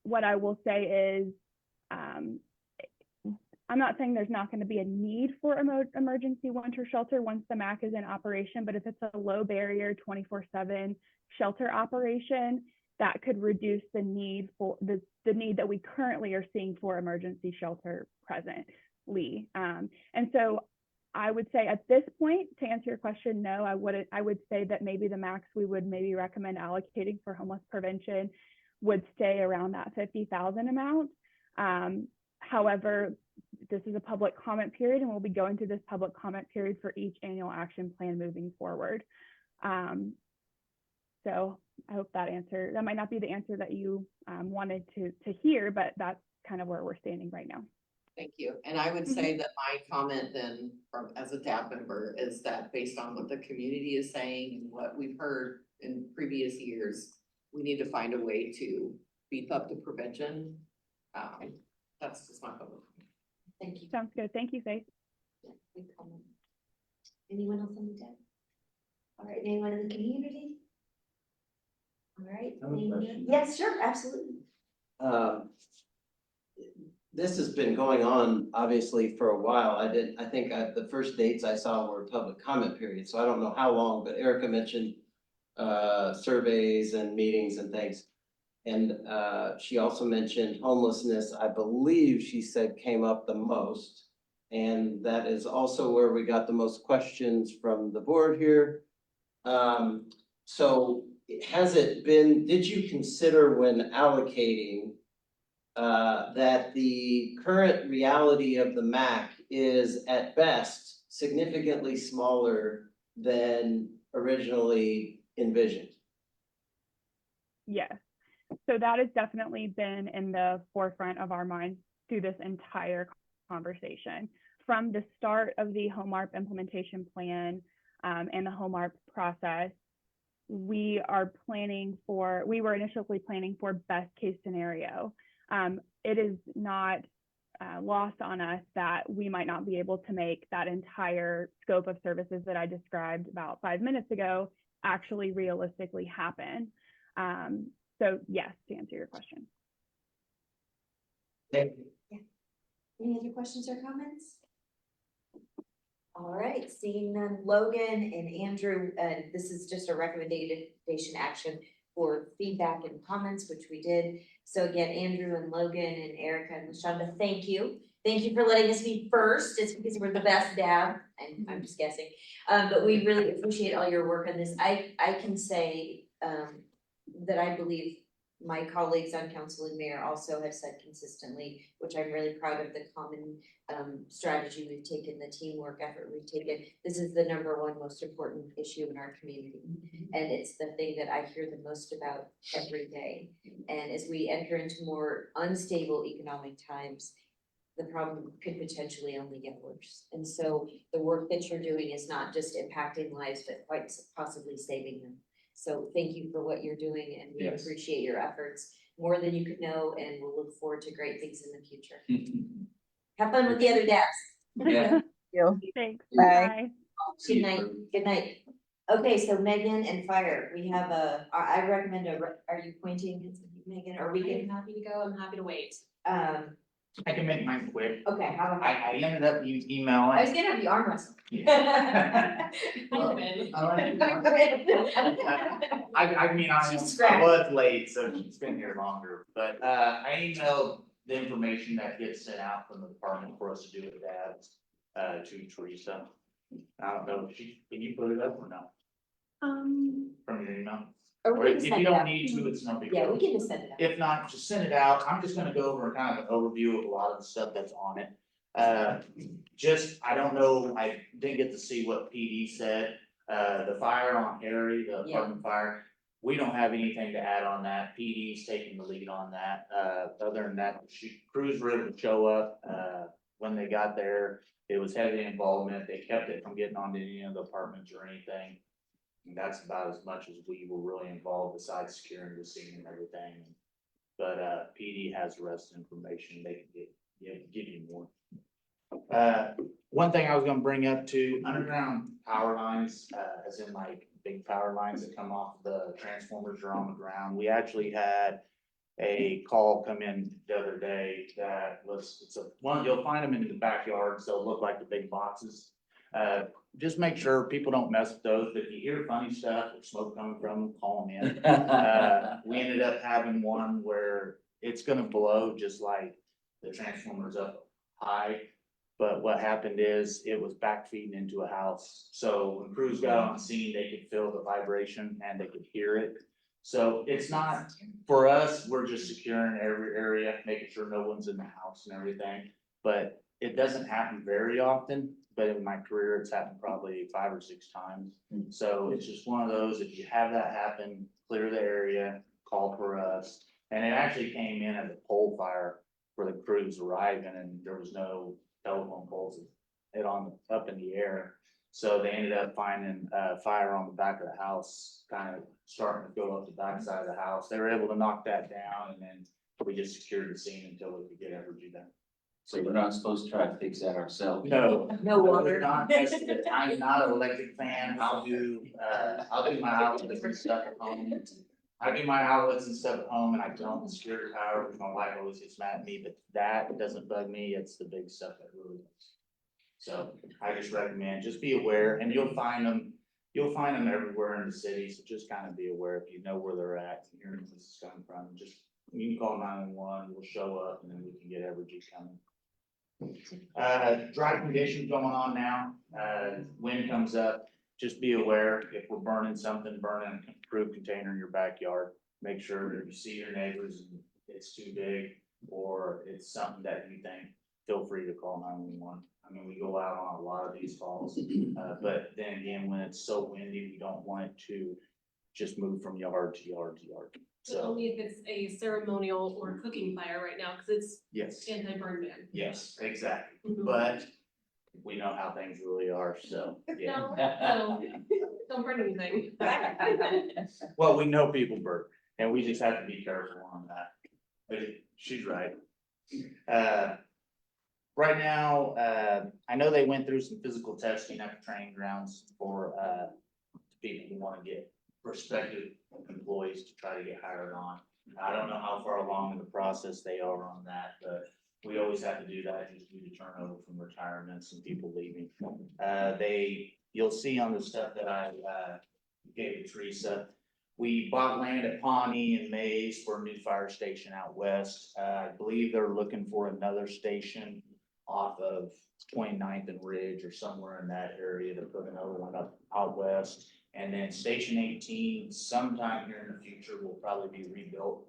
what I will say is, I'm not saying there's not going to be a need for emergency winter shelter once the MAC is in operation, but if it's a low barrier 24/7 shelter operation, that could reduce the need for the need that we currently are seeing for emergency shelter presently. And so I would say at this point, to answer your question, no, I wouldn't. I would say that maybe the max we would maybe recommend allocating for homeless prevention would stay around that 50,000 amount. However, this is a public comment period, and we'll be going through this public comment period for each annual action plan moving forward. So I hope that might not be the answer that you wanted to hear, but that's kind of where we're standing right now. Thank you. And I would say that my comment then as a DAP member is that based on what the community is saying and what we've heard in previous years, we need to find a way to beef up the prevention. That's just my public. Thank you. Sounds good. Thank you, Faith. Yeah, good comment. Anyone else on the deck? All right, anyone in the community? All right. I have a question. Yes, sure, absolutely. This has been going on obviously for a while. I think the first dates I saw were public comment period, so I don't know how long, but Erica mentioned surveys and meetings and things. And she also mentioned homelessness, I believe she said came up the most. And that is also where we got the most questions from the board here. So did you consider when allocating that the current reality of the MAC is at best significantly smaller than originally envisioned? Yes. So that has definitely been in the forefront of our minds through this entire conversation. From the start of the HOMARP implementation plan and the HOMARP process, we were initially planning for best case scenario. It is not lost on us that we might not be able to make that entire scope of services that I described about 5 minutes ago actually realistically happen. So yes, to answer your question. Thank you. Yeah. Any other questions or comments? All right, seeing none, Logan and Andrew, this is just a recommendation action for feedback and comments, which we did. So again, Andrew and Logan and Erica and LaShonda, thank you. Thank you for letting us be first. It's because we're the best dab. I'm just guessing. But we really appreciate all your work on this. I can say, that I believe my colleagues on council and mayor also have said consistently, which I'm really proud of, the common strategy we've taken, the teamwork effort we've taken. This is the #1 most important issue in our community. And it's the thing that I hear the most about every day. And as we enter into more unstable economic times, the problem could potentially only get worse. And so the work that you're doing is not just impacting lives, but quite possibly saving them. So thank you for what you're doing, and we Yes. appreciate your efforts more than you could know, and we'll look forward to great things in the future. Have fun with the other dabs. Yeah. Thanks. Bye. Good night, good night. Okay, so Megan and Fire, we have I recommend are you pointing, Megan, or we can? Happy to go, I'm happy to wait. I can make mine quick. Okay, how about? I ended up emailing. I was gonna have you arm wrestle. I mean, I She's was late, so she's been here longer, but I emailed the information that gets sent out from the department for us to do with that to Teresa. I don't know if can you put it up or no, from your email? Or we can If send you it don't out. need to, it's no big Yeah, deal. we can just send it out. If not, just send it out. I'm just gonna go over kind of an overview of a lot of the stuff that's on it. I don't know, I didn't get to see what PD said. The fire on Harry, the apartment fire, we don't have anything to add on that. PD's taking the lead on that. Other than that, crews were able to show up. When they got there, it was heavy involvement. They kept it from getting onto any of the apartments or anything. And that's about as much as we were really involved besides securing the scene and everything. But PD has the rest of the information. They can give you more. One thing I was gonna bring up too, underground power lines, as in like big power lines that come off the transformers are on the ground. We actually had a call come in the other day that was, you'll find them in the backyards. They'll look like the big boxes. Just make sure people don't mess with those. If you hear funny stuff or smoke coming from them, call them in. We ended up having one where it's gonna blow just like the transformers up high. But what happened is it was backfeeding into a house. So when crews got on scene, they could feel the vibration and they could hear it. So it's not, for us, we're just securing every area, making sure no one's in the house and everything. But it doesn't happen very often, but in my career, it's happened probably 5 or 6 times. So it's just one of those, if you have that happen, clear the area, call for us. And it actually came in as a pole fire for the crews arriving, and there was no telephone poles up in the air. So they ended up finding fire on the back of the house, kind of starting to go up the backside of the house. They were able to knock that down, and then we just secured the scene until we could get Evergy done. So we're not supposed to try to fix that ourselves? No. No water. I'm not an electric fan. I'll do my outlets and stuff at home. I do my outlets and stuff at home, and I don't secure power, because my wife always gets mad at me, but that doesn't bug me. It's the big stuff that really does. So I just recommend, just be aware, and you'll find them everywhere in the city. So just kind of be aware if you know where they're at, and hearing where this is coming from. Just, you can call 911, we'll show up, and then we can get Evergy coming. Dry conditions going on now. Wind comes up, just be aware if we're burning something, burning a approved container in your backyard. Make sure if you see your neighbors and it's too big, or it's something that you think, feel free to call 911. I mean, we go out on a lot of these calls, but then again, when it's so windy, we don't want it to just move from yard to yard to yard. So only if it's a ceremonial or cooking fire right now, because it's Yes. anti-burn ban. Yes, exactly. Mhm. But we know how things really are, so, yeah. No, don't burn anything. Well, we know people burn, and we just have to be careful on that. But she's right. Right now, I know they went through some physical testing at the training grounds for people who want to get prospective employees to try to get hired on. I don't know how far along in the process they are on that, but we always have to do that just due to turnover from retirements and people leaving. You'll see on the stuff that I gave to Teresa, We bought land at Pawnee and Mays for a new fire station out west. I believe they're looking for another station off of 29th and Ridge or somewhere in that area to put another one up out west. And then Station 18, sometime here in the future, will probably be rebuilt.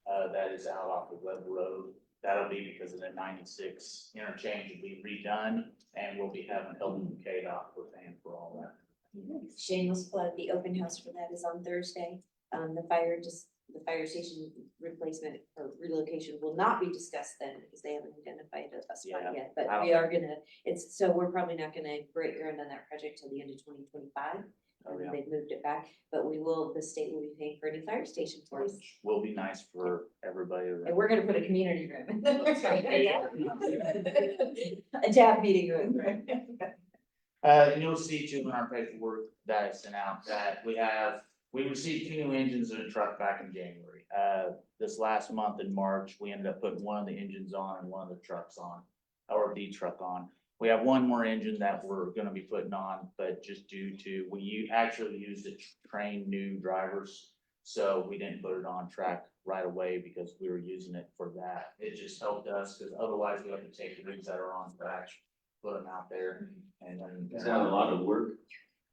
That is out off of Webb Road. That'll be because of the 96 interchange will be redone, and we'll be having Hilton KDOT for paying for all that. Shameless plug, the open house for that is on Thursday. The fire station replacement or relocation will not be discussed then because they haven't identified a spot yet. But we are gonna, so we're probably not gonna break ground on that project till the end of 2025. They've moved it back, but the state will be paying for a new fire station for us. Which will be nice for everybody. And we're gonna put a community room. A job meeting room, right? And you'll see too in our paperwork that I sent out that we received 2 new engines in a truck back in January. This last month in March, we ended up putting one of the engines on and one of the trucks on, or the truck on. We have one more engine that we're gonna be putting on, but just due to, we actually used it to train new drivers. So we didn't put it on track right away because we were using it for that. It just helped us, because otherwise we have to take the rigs that are on track, put them out there, and then. Is that a lot of work?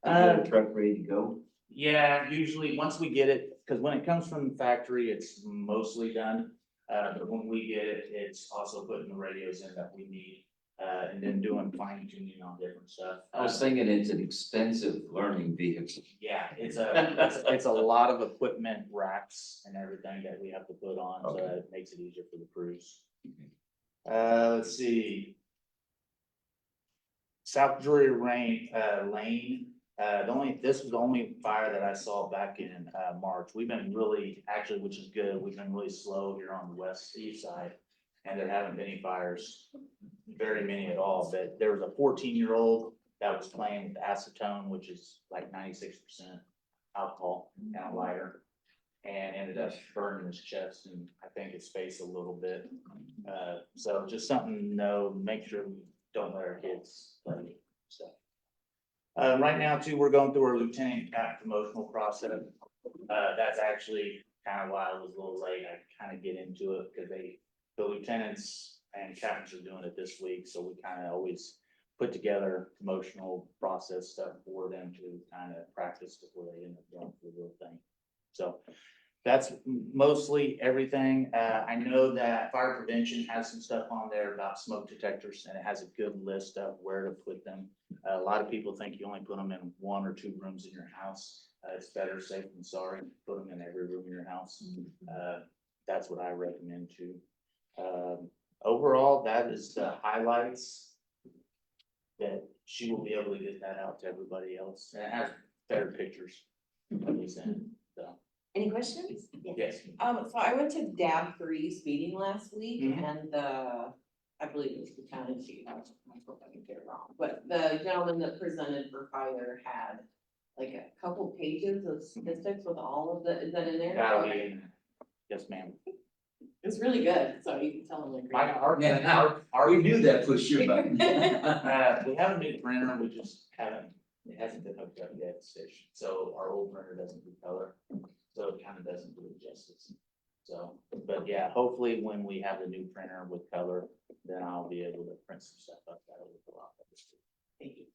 To get a truck ready to go? Yeah, usually once we get it, because when it comes from the factory, it's mostly done. But when we get it, it's also putting the radios in that we need, and then doing fine tuning on different stuff. I was thinking it's an expensive learning vehicle. Yeah, it's a lot of equipment, racks and everything that we have to put on, so that it makes it easier for the crews. Let's see. South Drury Lane, this was the only fire that I saw back in March. We've been really, actually, which is good, we've been really slow here on the east side. And there haven't been any fires, very many at all, but there was a 14-year-old that was playing with acetone, which is like 96% alcohol and a lighter. And ended up burning his chest and I think his face a little bit. So just something to know, make sure we don't let our kids play stuff. Right now too, we're going through our lieutenant captain promotional process. That's actually kind of why I was a little late. I kind of get into it because the lieutenants and captains are doing it this week. So we kind of always put together promotional process stuff for them to kind of practice before they end up going for the real thing. So that's mostly everything. I know that fire prevention has some stuff on there about smoke detectors and it has a good list of where to put them. A lot of people think you only put them in 1 or 2 rooms in your house. It's better safe than sorry. Put them in every room in your house. That's what I recommend too. Overall, that is the highlights that she will be able to get that out to everybody else. And it has better pictures. So. Any questions? Yes. So I went to DAB 3's meeting last week Mhm. and I believe it was the county chief, I hope I didn't get it wrong, but the gentleman that presented for fire had like a couple pages of statistics with all of the, is that in there? That'll be in there. Yes, ma'am. It's really good, so you can tell them like. We knew that for sure. We have a new printer, we just it hasn't been hooked up yet at the station, so our old printer doesn't do color, so it kind of doesn't do it justice. So, but yeah, hopefully when we have the new printer with color, then I'll be able to print some stuff up that will look a lot better. Thank you.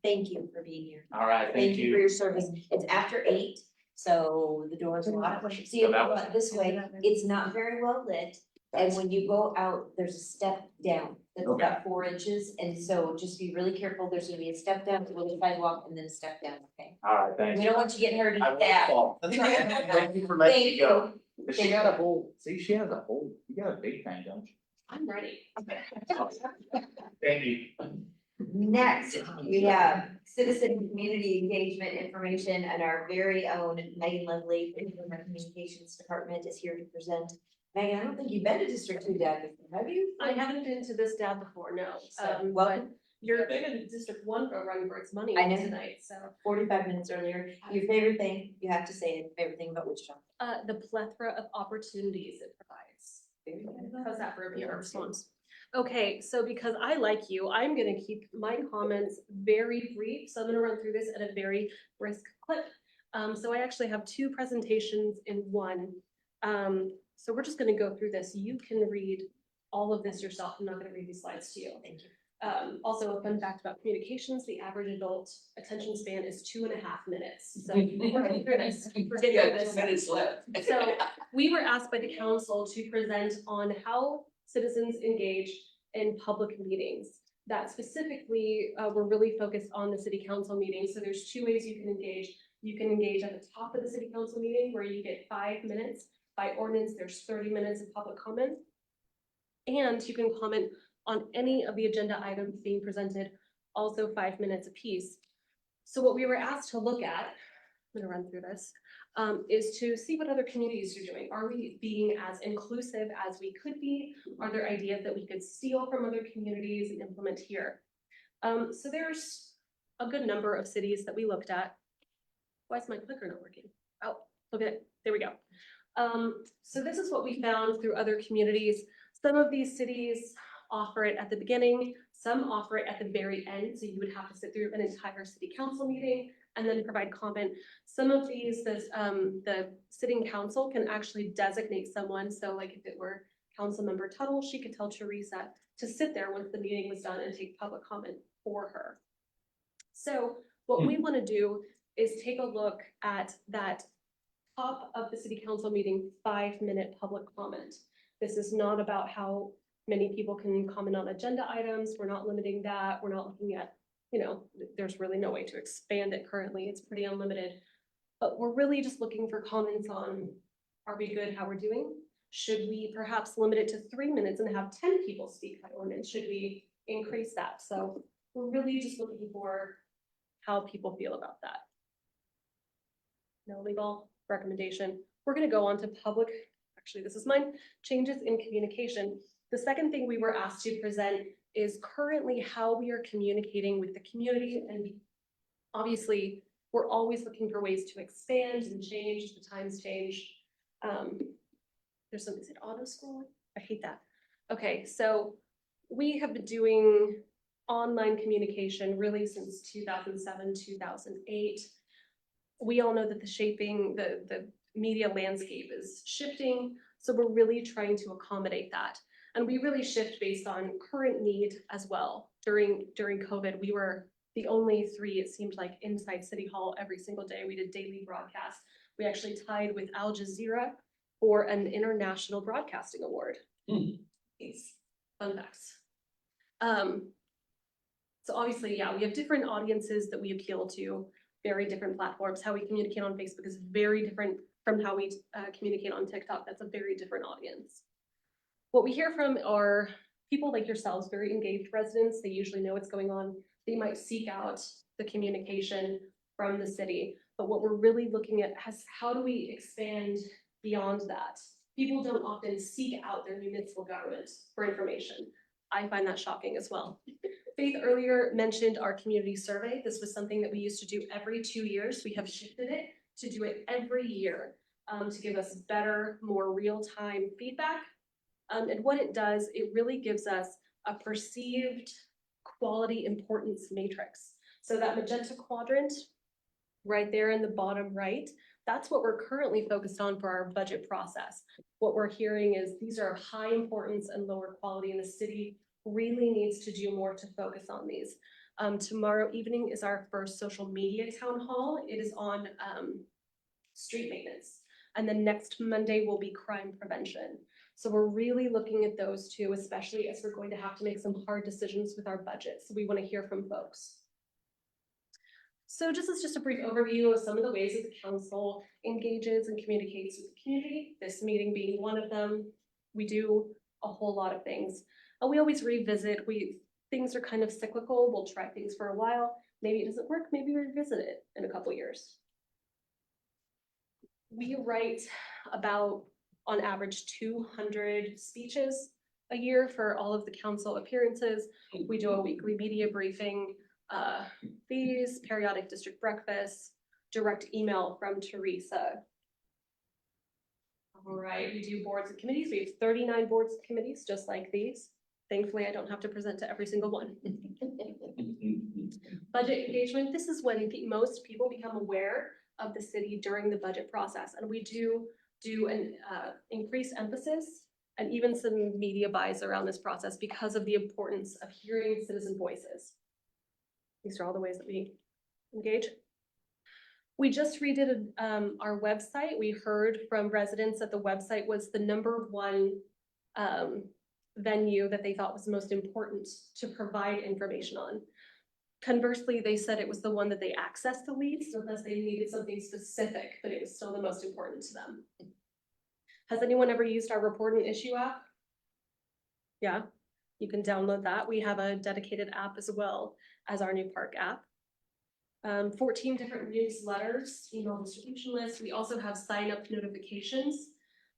Thank you for being here. All right, thank For you. your service. It's after 8, so the doors are locked. See, if you go this way, it's not very well lit. And when you go out, there's a step down. That's Okay. about 4 inches. And so just be really careful. There's gonna be a step down to the sidewalk and then a step down, okay? All right, thanks. We don't want you getting hurt in I the won't back. fall. Thank you for letting Thank me go. you. But she got a whole, see, she has a whole, you got a big thing, don't you? I'm ready. Thank you. Next, we have citizen community engagement information and our very own Megan Lovely from our communications department is here to present. Megan, I don't think you've been to District 2 Dad before, have you? I haven't been to this DAB before, no. So, But welcome. you're in District 1 for Run for its money I know. tonight, so. 45 minutes earlier. Your favorite thing, you have to say it, favorite thing about Wichita. The plethora of opportunities it provides. How's that for a PR response? Okay, so because I like you, I'm gonna keep my comments very brief, so I'm gonna run through this at a very brisk clip. So I actually have two presentations in one. So we're just gonna go through this. You can read all of this yourself. I'm not gonna read these slides to you. Thank you. Also a fun fact about communications, the average adult attention span is 2.5 minutes. So we're getting through this. We're getting through this. minutes left. So we were asked by the council to present on how citizens engage in public meetings. That specifically, we're really focused on the city council meeting. So there's two ways you can engage. You can engage at the top of the city council meeting where you get 5 minutes. By ordinance, there's 30 minutes of public comment. And you can comment on any of the agenda items being presented, also 5 minutes apiece. So what we were asked to look at, I'm gonna run through this, is to see what other communities are doing. Are we being as inclusive as we could be? Are there ideas that we could steal from other communities and implement here? So there's a good number of cities that we looked at. Why is my clicker not working? Oh, look at it, there we go. So this is what we found through other communities. Some of these cities offer it at the beginning, some offer it at the very end, so you would have to sit through an entire city council meeting and then provide comment. Some of these, the sitting council can actually designate someone, so like if it were Councilmember Tuttle, she could tell Teresa to sit there once the meeting was done and take public comment for her. So what we want to do is take a look at that top of the city council meeting 5-minute public comment. This is not about how many people can comment on agenda items. We're not limiting that. We're not looking at, there's really no way to expand it currently. It's pretty unlimited. But we're really just looking for comments on, are we good, how we're doing? Should we perhaps limit it to 3 minutes and have 10 people speak by ordinance? Should we increase that? So we're really just looking for how people feel about that. No legal recommendation. We're gonna go on to public, actually this is mine, changes in communication. The second thing we were asked to present is currently how we are communicating with the community, and obviously we're always looking for ways to expand and change. The times change. There's something, is it auto scroll? I hate that. Okay, so we have been doing online communication really since 2007, 2008. We all know that the media landscape is shifting, so we're really trying to accommodate that. And we really shift based on current need as well. During COVID, we were the only three, it seemed like, inside City Hall every single day. We did daily broadcasts. We actually tied with Al Jazeera for an international broadcasting award. These fun facts. So obviously, yeah, we have different audiences that we appeal to, very different platforms. How we communicate on Facebook is very different from how we communicate on TikTok. That's a very different audience. What we hear from are people like yourselves, very engaged residents. They usually know what's going on. They might seek out the communication from the city. But what we're really looking at is how do we expand beyond that? People don't often seek out their municipal government for information. I find that shocking as well. Faith earlier mentioned our community survey. This was something that we used to do every 2 years. We have shifted it to do it every year to give us better, more real-time feedback. And what it does, it really gives us a perceived quality importance matrix. So that magenta quadrant right there in the bottom right, that's what we're currently focused on for our budget process. What we're hearing is these are of high importance and lower quality, and the city really needs to do more to focus on these. Tomorrow evening is our first social media town hall. It is on street maintenance. And then next Monday will be crime prevention. So we're really looking at those two, especially as we're going to have to make some hard decisions with our budget. So we want to hear from folks. So just as just a brief overview of some of the ways that the council engages and communicates with the community, this meeting being one of them. We do a whole lot of things. We always revisit, things are kind of cyclical. We'll try things for a while. Maybe it doesn't work, maybe we revisit it in a couple years. We write about, on average, 200 speeches a year for all of the council appearances. We do a weekly media briefing, these periodic district breakfasts, direct email from Teresa. All right, we do boards and committees. We have 39 boards and committees, just like these. Thankfully, I don't have to present to every single one. Budget engagement. This is when most people become aware of the city during the budget process. And we do an increased emphasis and even some media buys around this process because of the importance of hearing citizen voices. These are all the ways that we engage. We just redid our website. We heard from residents that the website was the #1 venue that they thought was most important to provide information on. Conversely, they said it was the one that they accessed the least, unless they needed something specific, but it was still the most important to them. Has anyone ever used our report and issue app? Yeah, you can download that. We have a dedicated app as well as our new park app. 14 different newsletters, email distribution lists. We also have sign up notifications.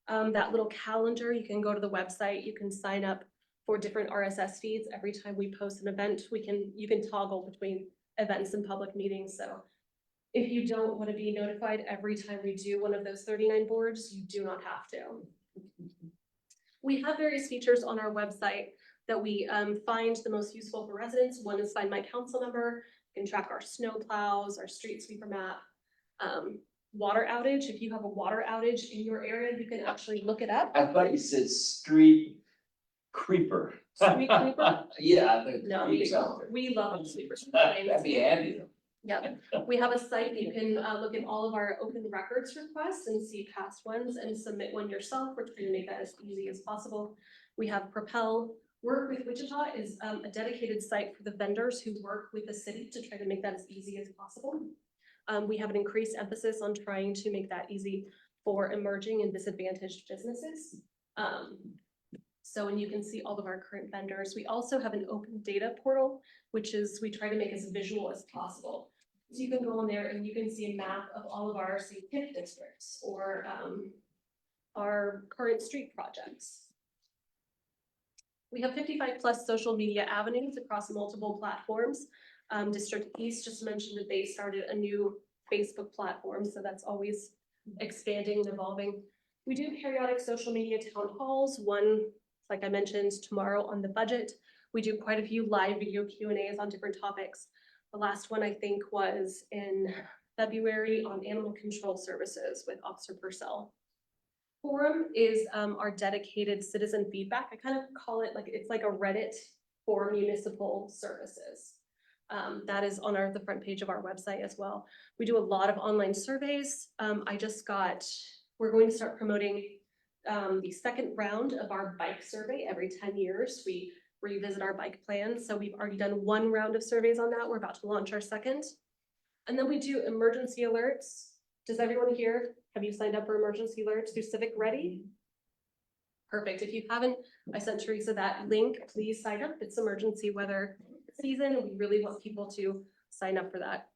That little calendar, you can go to the website, you can sign up for different RSS feeds. Every time we post an event, you can toggle between events and public meetings. So if you don't want to be notified every time we do one of those 39 boards, you do not have to. We have various features on our website that we find the most useful for residents. One is Find My Council Member. You can track our snow plows, our street sweeper map. Water outage, if you have a water outage in your area, you can actually look it up. I thought you said street creeper. Street creeper? Yeah, I think. No, we love sweepers. That'd be handy. Yeah, we have a site, you can look at all of our open records requests and see past ones and submit one yourself. We're trying to make that as easy as possible. We have Propel. Work with Wichita is a dedicated site for the vendors who work with the city to try to make that as easy as possible. We have an increased emphasis on trying to make that easy for emerging and disadvantaged businesses. And you can see all of our current vendors. We also have an open data portal, which is we try to make as visual as possible. So you can go on there and you can see a map of all of our, say, TIF districts or our current street projects. We have 55+ social media avenues across multiple platforms. District East just mentioned that they started a new Facebook platform, so that's always expanding and evolving. We do periodic social media town halls. One, like I mentioned, tomorrow on the budget. We do quite a few live video Q&As on different topics. The last one I think was in February on animal control services with Officer Purcell. Forum is our dedicated citizen feedback. I kind of call it it's like a Reddit for municipal services. That is on the front page of our website as well. We do a lot of online surveys. We're going to start promoting the second round of our bike survey every 10 years. We revisit our bike plan. So we've already done 1 round of surveys on that. We're about to launch our second. And then we do emergency alerts. Does everyone here, have you signed up for emergency alerts through Civic Ready? Perfect. If you haven't, I sent Teresa that link. Please sign up. It's emergency weather season. We really want people to sign up for that.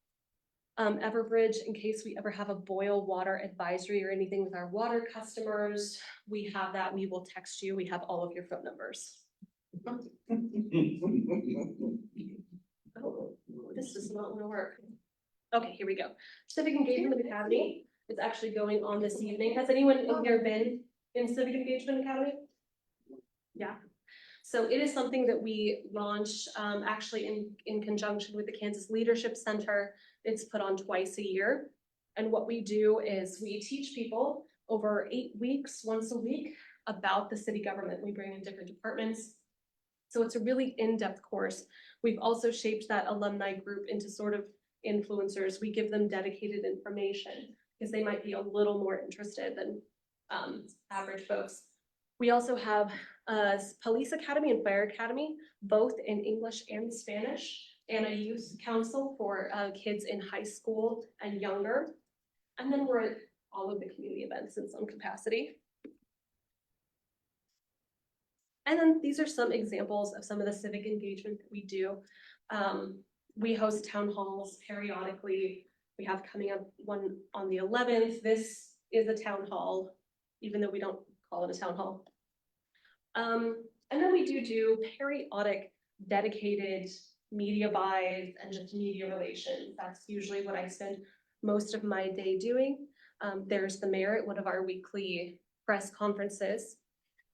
Everbridge, in case we ever have a boil water advisory or anything with our water customers, we have that. We will text you. We have all of your phone numbers. Oh, this does not want to work. Okay, here we go. Civic Engagement Academy is actually going on this evening. Has anyone in here been in Civic Engagement Academy? Yeah. So it is something that we launched actually in conjunction with the Kansas Leadership Center. It's put on twice a year. And what we do is we teach people over 8 weeks, once a week, about the city government. We bring in different departments. So it's a really in-depth course. We've also shaped that alumni group into sort of influencers. We give them dedicated information because they might be a little more interested than average folks. We also have a police academy and fire academy, both in English and Spanish, and a youth council for kids in high school and younger. And then we're at all of the community events in some capacity. And then these are some examples of some of the civic engagement that we do. We host town halls periodically. We have coming up one on the 11th. This is a town hall, even though we don't call it a town hall. And then we do periodic dedicated media buys and just media relations. That's usually what I spend most of my day doing. There's the mayor at one of our weekly press conferences.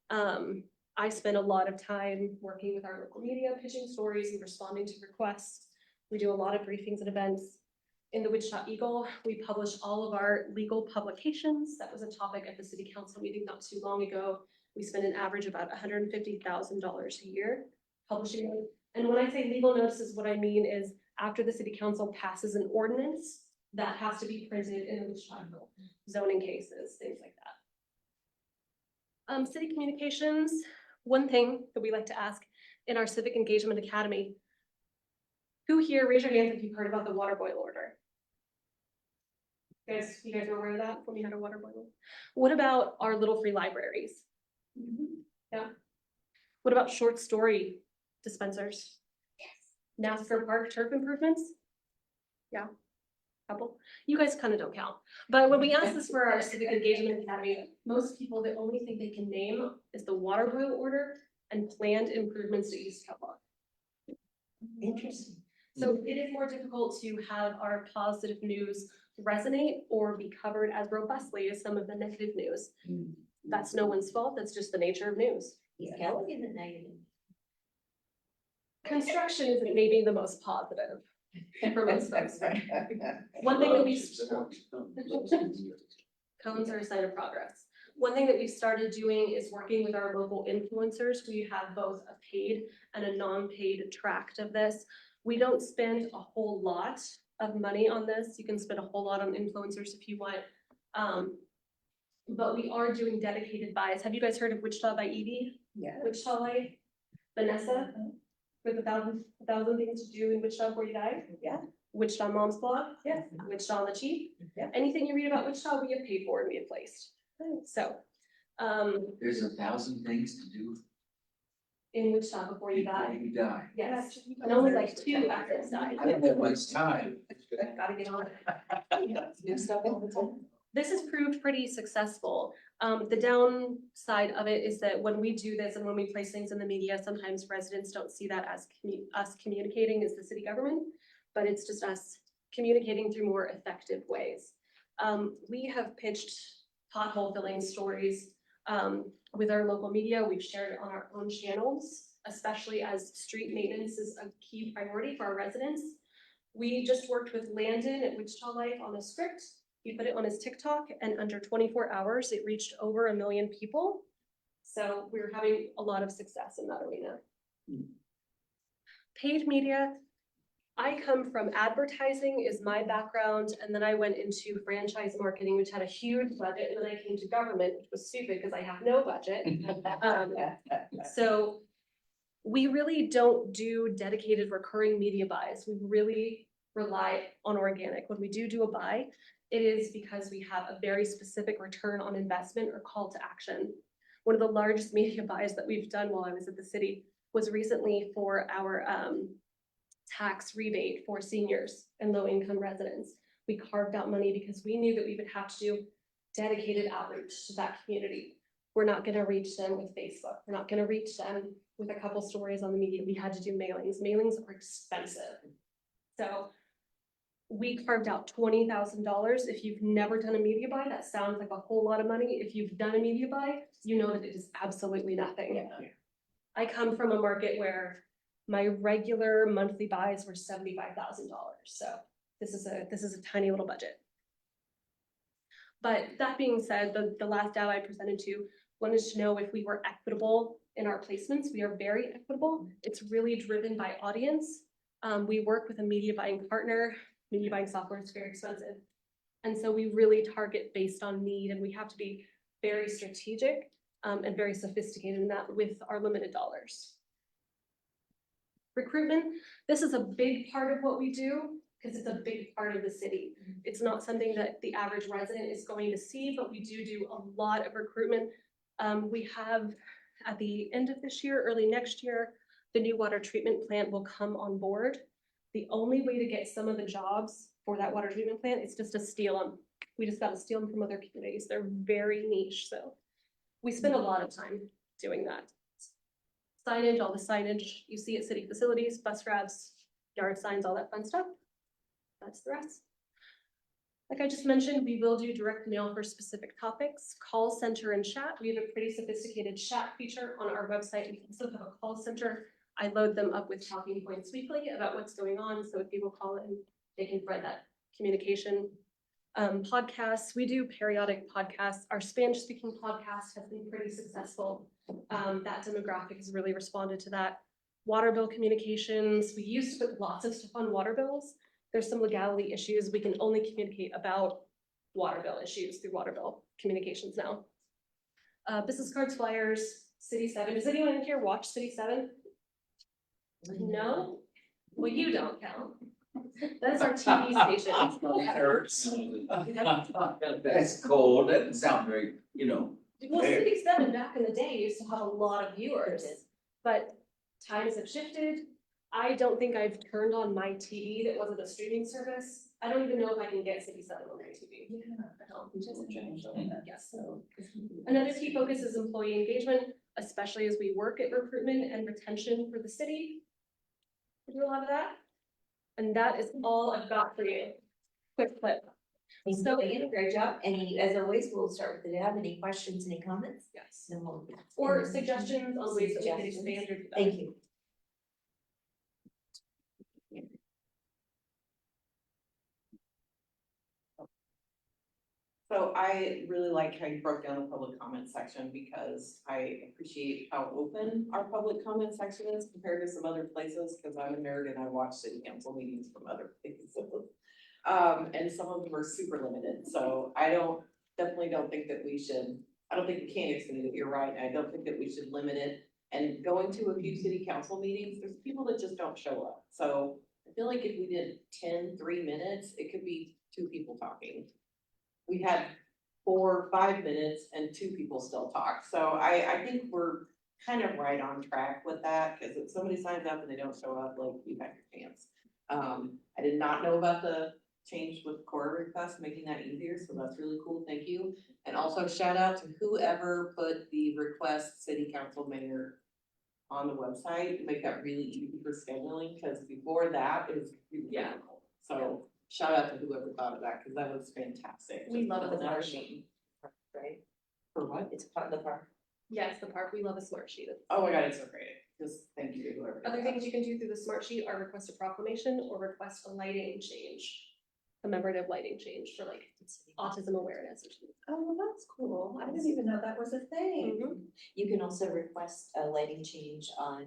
I spend a lot of time working with our local media, pitching stories and responding to requests. We do a lot of briefings and events. in the Wichita Eagle, we publish all of our legal publications. That was a topic at the city council meeting not too long ago. We spend an average about $150,000 a year publishing them. And when I say legal notices, what I mean is after the city council passes an ordinance, that has to be printed in the Wichita Eagle, zoning cases, things like that. City communications, one thing that we like to ask in our Civic Engagement Academy, who here, raise your hands if you've heard about the water boil order? You guys are aware of that when we had a water boil? What about our little free libraries? Yeah. What about short story dispensers? Yes. NASCAR park turf improvements? Yeah. Couple. You guys kind of don't count. But when we ask this for our Civic Engagement Academy, most people, the only thing they can name is the water boil order and planned improvements to East Kellogg. Interesting. So it is more difficult to have our positive news resonate or be covered as robustly as some of the negative news. That's no one's fault. That's just the nature of news. East Kellogg isn't negative. Construction isn't maybe the most positive for most folks. One thing that we cones are a sign of progress. One thing that we've started doing is working with our local influencers. We have both a paid and a non-paid tract of this. We don't spend a whole lot of money on this. You can spend a whole lot on influencers if you want. But we are doing dedicated buys. Have you guys heard of Wichita by Edie? Yeah. Wichita Life? Vanessa? With a thousand things to do in Wichita before you die? Yeah. Wichita Mom's Blog? Yes. Wichita on the Cheap? Yeah. Anything you read about Wichita, we have paid for and we have placed. So, There's 1,000 things to do in Wichita before you before die. you die. Yes, and only like 2 assets died. I don't have much time. Gotta get on it. This has proved pretty successful. The downside of it is that when we do this and when we place things in the media, sometimes residents don't see that as us communicating as the city government, but it's just us communicating through more effective ways. We have pitched pothole filling stories with our local media. We've shared it on our own channels, especially as street maintenance is a key priority for our residents. We just worked with Landon at Wichita Life on a script. He put it on his TikTok and under 24 hours, it reached over 1 million people. So we're having a lot of success in that arena. Paid media. I come from advertising is my background, and then I went into franchise marketing, which had a huge budget, and then I came to government, which was stupid because I have no budget. So we really don't do dedicated recurring media buys. We really rely on organic. When we do a buy, it is because we have a very specific return on investment or call to action. One of the largest media buys that we've done while I was at the city was recently for our tax rebate for seniors and low-income residents. We carved out money because we knew that we would have to do dedicated outreach to that community. We're not going to reach them with Facebook. We're not going to reach them with a couple stories on the media. We had to do mailings. Mailings are expensive. So we carved out $20,000. If you've never done a media buy, that sounds like a whole lot of money. If you've done a media buy, you know that it is absolutely nothing. Yeah. I come from a market where my regular monthly buys were $75,000. So this is a tiny little budget. But that being said, the last data I presented to you wanted to know if we were equitable in our placements. We are very equitable. It's really driven by audience. We work with a media buying partner. Media buying software is very expensive. And so we really target based on need, and we have to be very strategic and very sophisticated in that with our limited dollars. Recruitment, this is a big part of what we do because it's a big part of the city. It's not something that the average resident is going to see, but we do a lot of recruitment. We have at the end of this year, early next year, the new water treatment plant will come on board. The only way to get some of the jobs for that water treatment plant is just to steal them. We just got to steal them from other communities. They're very niche. So we spend a lot of time doing that. Signage, all the signage you see at city facilities, bus routes, yard signs, all that fun stuff. That's the rest. Like I just mentioned, we will do direct mail for specific topics, call center and chat. We have a pretty sophisticated chat feature on our website. We also have a call center. I load them up with talking points weekly about what's going on. So if people call in, they can spread that communication. Podcasts, we do periodic podcasts. Our Spanish speaking podcast has been pretty successful. That demographic has really responded to that. Water bill communications, we used to put lots of stuff on water bills. There's some legality issues. We can only communicate about water bill issues through water bill communications now. Business cards, flyers, City 7. Does anyone in here watch City 7? No? Well, you don't count. That's our TV station. That hurts. That's cold. That doesn't sound very, Well, City 7 back in the day used to have a lot of viewers, but times have shifted. I don't think I've turned on my TV that wasn't a streaming service. I don't even know if I can get City 7 on my TV. Yes. Another key focus is employee engagement, especially as we work at recruitment and retention for the city. We do a lot of that. And that is all I've got for you. Quick clip. So, great job. And as always, we'll start with the dab. Any questions, any comments? Yes. Then we'll- Or suggestions on ways that we can expand or do better. Thank you. So I really like how you broke down the public comment section because I appreciate how open our public comment section is compared to some other places, because I'm a nerd and I watch city council meetings from other places. And some of them are super limited, so definitely don't think that we should, I don't think we can extend it, you're right, I don't think that we should limit it. And going to a few city council meetings, there's people that just don't show up, so I feel like if we did 3 minutes, it could be 2 people talking. We had 4 or 5 minutes and 2 people still talk. So I think we're kind of right on track with that, because if somebody signs up and they don't show up, like, you have your chance. I did not know about the change with core requests, making that easier, so that's really cool, thank you. And also shout out to whoever put the request city council mayor on the website to make that really easy for scheduling, because before that, it was really difficult. So shout out to whoever thought of that, because that was fantastic. We love the Just smart another sheet, right? For what? It's part of the park. Yes, the park, we love a smart sheet. Oh my god, it's so great, just thank you to whoever. did Other that. things you can do through the smart sheet are request a proclamation or request a lighting change. Commemorative lighting change for like autism awareness or something. Oh, well, that's cool. I didn't even know that was a thing. You can also request a lighting change on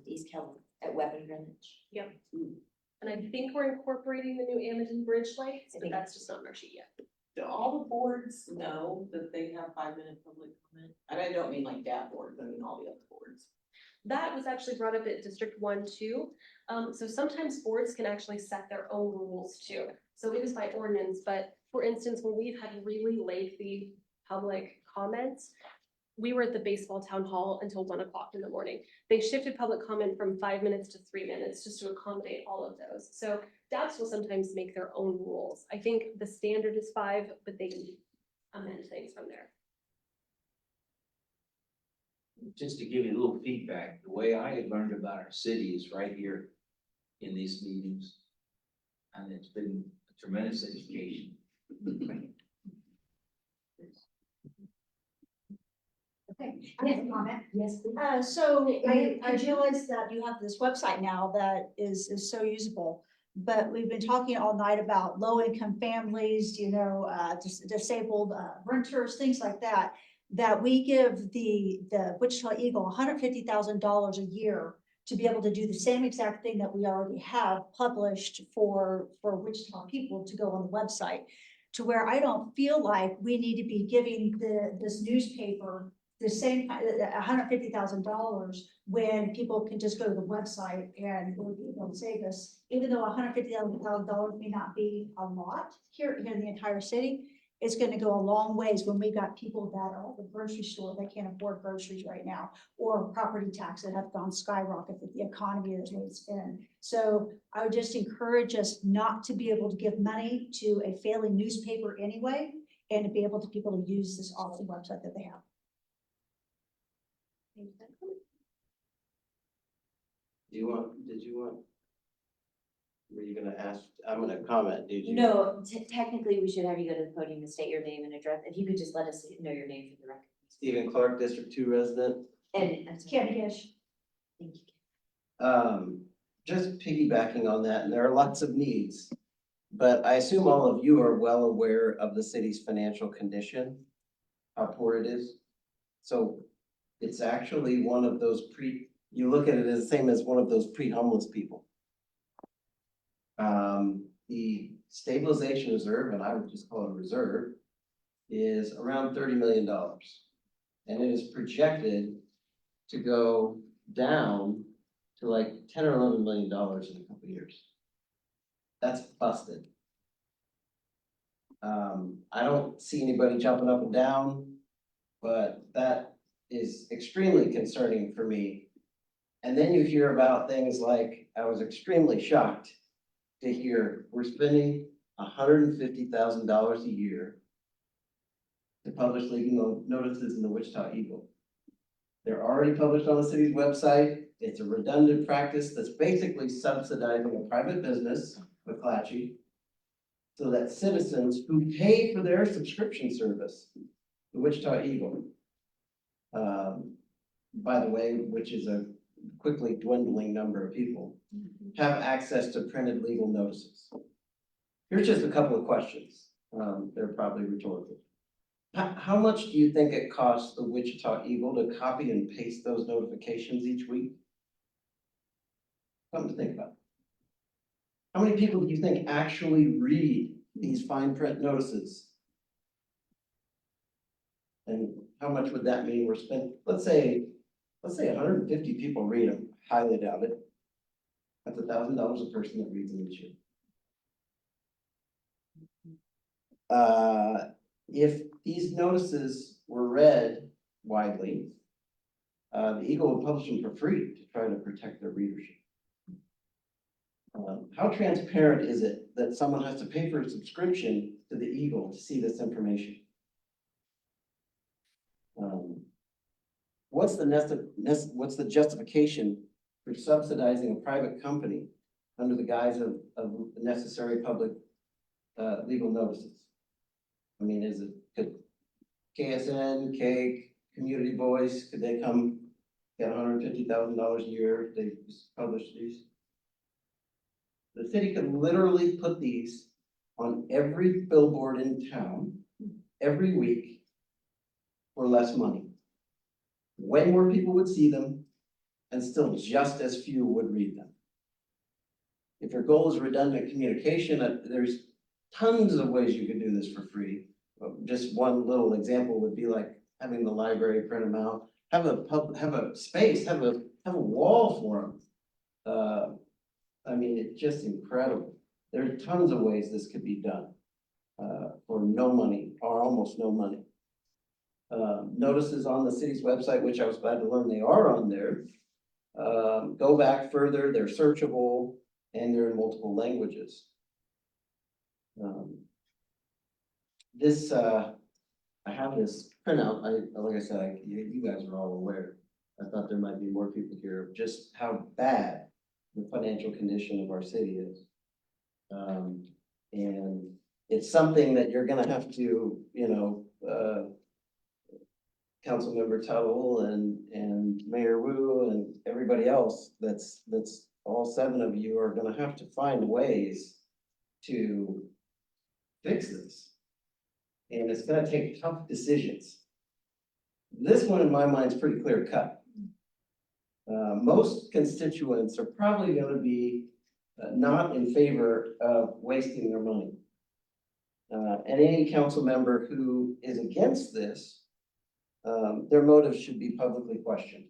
East Kelly at Weapon Greenwich. Yep. And I think we're incorporating the new Amazon Bridge lights, but that's just not in our sheet yet. Do all the boards know that they have 5-minute public comment? And I don't mean like DAB boards, I mean all the other boards. That was actually brought up at District 1 too. So sometimes boards can actually set their own rules too. So it is by ordinance, but for instance, when we've had really lengthy public comments, we were at the baseball town hall until 1 o'clock in the morning. They shifted public comment from 5 minutes to 3 minutes just to accommodate all of those. So DAPs will sometimes make their own rules. I think the standard is 5, but they can amend things from there. Just to give you a little feedback, the way I had learned about our city is right here in these meetings. And it's been a tremendous education. Okay, I have a comment. Yes, please. So I realize that you have this website now that is so usable. But we've been talking all night about low-income families, disabled renters, things like that. That we give the Wichita Eagle $150,000 a year to be able to do the same exact thing that we already have published for Wichita people to go on the website. To where I don't feel like we need to be giving this newspaper the same $150,000 when people can just go to the website and it'll save us. Even though $150,000 may not be a lot here in the entire city, it's going to go a long ways when we got people that are at the grocery store that can't afford groceries right now, or property taxes that have gone skyrocket with the economy that's what it's been. So I would just encourage us not to be able to give money to a failing newspaper anyway, and to be able to people to use this awesome website that they have. Were you gonna ask, I'm gonna comment, did you? No, technically, we should have you go to the podium and state your name and address. If you could just let us know your name for the record. Stephen Clark, District 2 resident. And Candy Gish. Thank you. Just piggybacking on that, and there are lots of needs. But I assume all of you are well aware of the city's financial condition, how poor it is. So it's actually one of those you look at it as the same as one of those pre-homeless people. The stabilization reserve, and I would just call it a reserve, is around $30 million. And it is projected to go down to like $10 or $11 million in a couple of years. That's busted. I don't see anybody jumping up and down, but that is extremely concerning for me. And then you hear about things like, I was extremely shocked to hear we're spending $150,000 a year to publish legal notices in the Wichita Eagle. They're already published on the city's website. It's a redundant practice that's basically subsidizing a private business, McClatchy, so that citizens who pay for their subscription service, the Wichita Eagle, by the way, which is a quickly dwindling number of people, have access to printed legal notices. Here's just a couple of questions. They're probably rhetorical. How much do you think it costs the Wichita Eagle to copy and paste those notifications each week? Something to think about. How many people do you think actually read these fine print notices? And how much would that mean we're spending? Let's say 150 people read them. Highly doubt it. That's $1,000 a person that reads them each year. If these notices were read widely, the Eagle would publish them for free to try to protect their readership. How transparent is it that someone has to pay for a subscription to the Eagle to see this information? What's the justification for subsidizing a private company under the guise of necessary public legal notices? I mean, could KSN, Cake, Community Voice, could they come get $150,000 a year if they just publish these? The city could literally put these on every billboard in town every week for less money. Way more people would see them and still just as few would read them. If your goal is redundant communication, there's tons of ways you could do this for free. Just one little example would be like having the library print them out, have a space, have a wall for them. I mean, it's just incredible. There are tons of ways this could be done for no money or almost no money. Notices on the city's website, which I was glad to learn they are on there. Go back further, they're searchable and they're in multiple languages. I have this printout. Like I said, you guys are all aware. I thought there might be more people here of just how bad the financial condition of our city is. And it's something that you're gonna have to, Councilmember Tuttle and Mayor Wu and everybody else, that's all 7 of you are gonna have to find ways to fix this. And it's gonna take tough decisions. This one in my mind is pretty clear cut. Most constituents are probably gonna be not in favor of wasting their money. And any council member who is against this, their motives should be publicly questioned.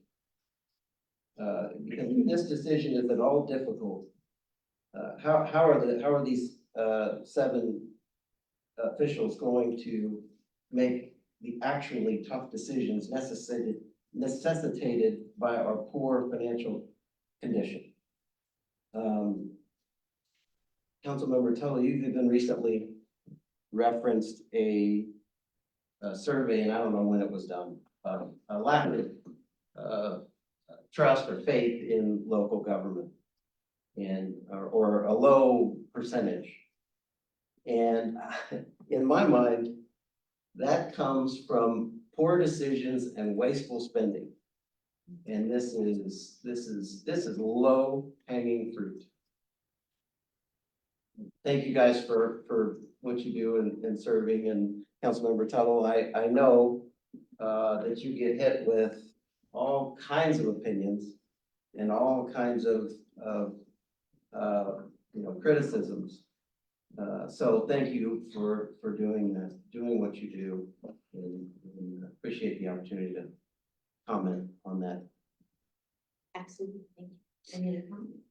Because if this decision is at all difficult, how are these 7 officials going to make the actually tough decisions necessitated by our poor financial condition? Councilmember Tully, you've even recently referenced a survey, and I don't know when it was done, a lack of trust or faith in local government, and or a low percentage. And in my mind, that comes from poor decisions and wasteful spending. And this is low hanging fruit. thank you guys for what you do in serving, and Councilmember Tuttle, I know that you get hit with all kinds of opinions and all kinds of criticisms. So thank you for doing that, doing what you do, and appreciate the opportunity to comment on that. Absolutely, thank you. Any other comments?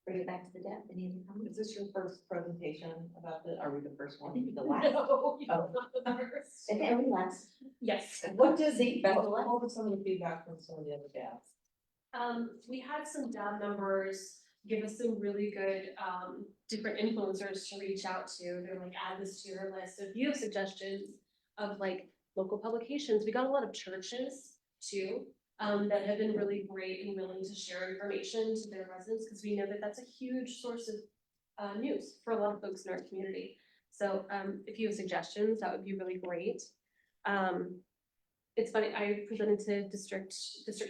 Bring it back to the deck, any other comments? Is this your first presentation about the, are we the first one? The last. No, you're Oh. not the first. And every last. Yes. What does the, What was some of the feedback from some of the other dabs? We had some DAB members give us some really good, different influencers to reach out to. They're like, add this to your list. So if you have suggestions of like local publications, we got a lot of churches too, that have been really great and willing to share information to their residents, because we know that that's a huge source of news for a lot of folks in our community. So if you have suggestions, that would be really great. It's funny, I presented to District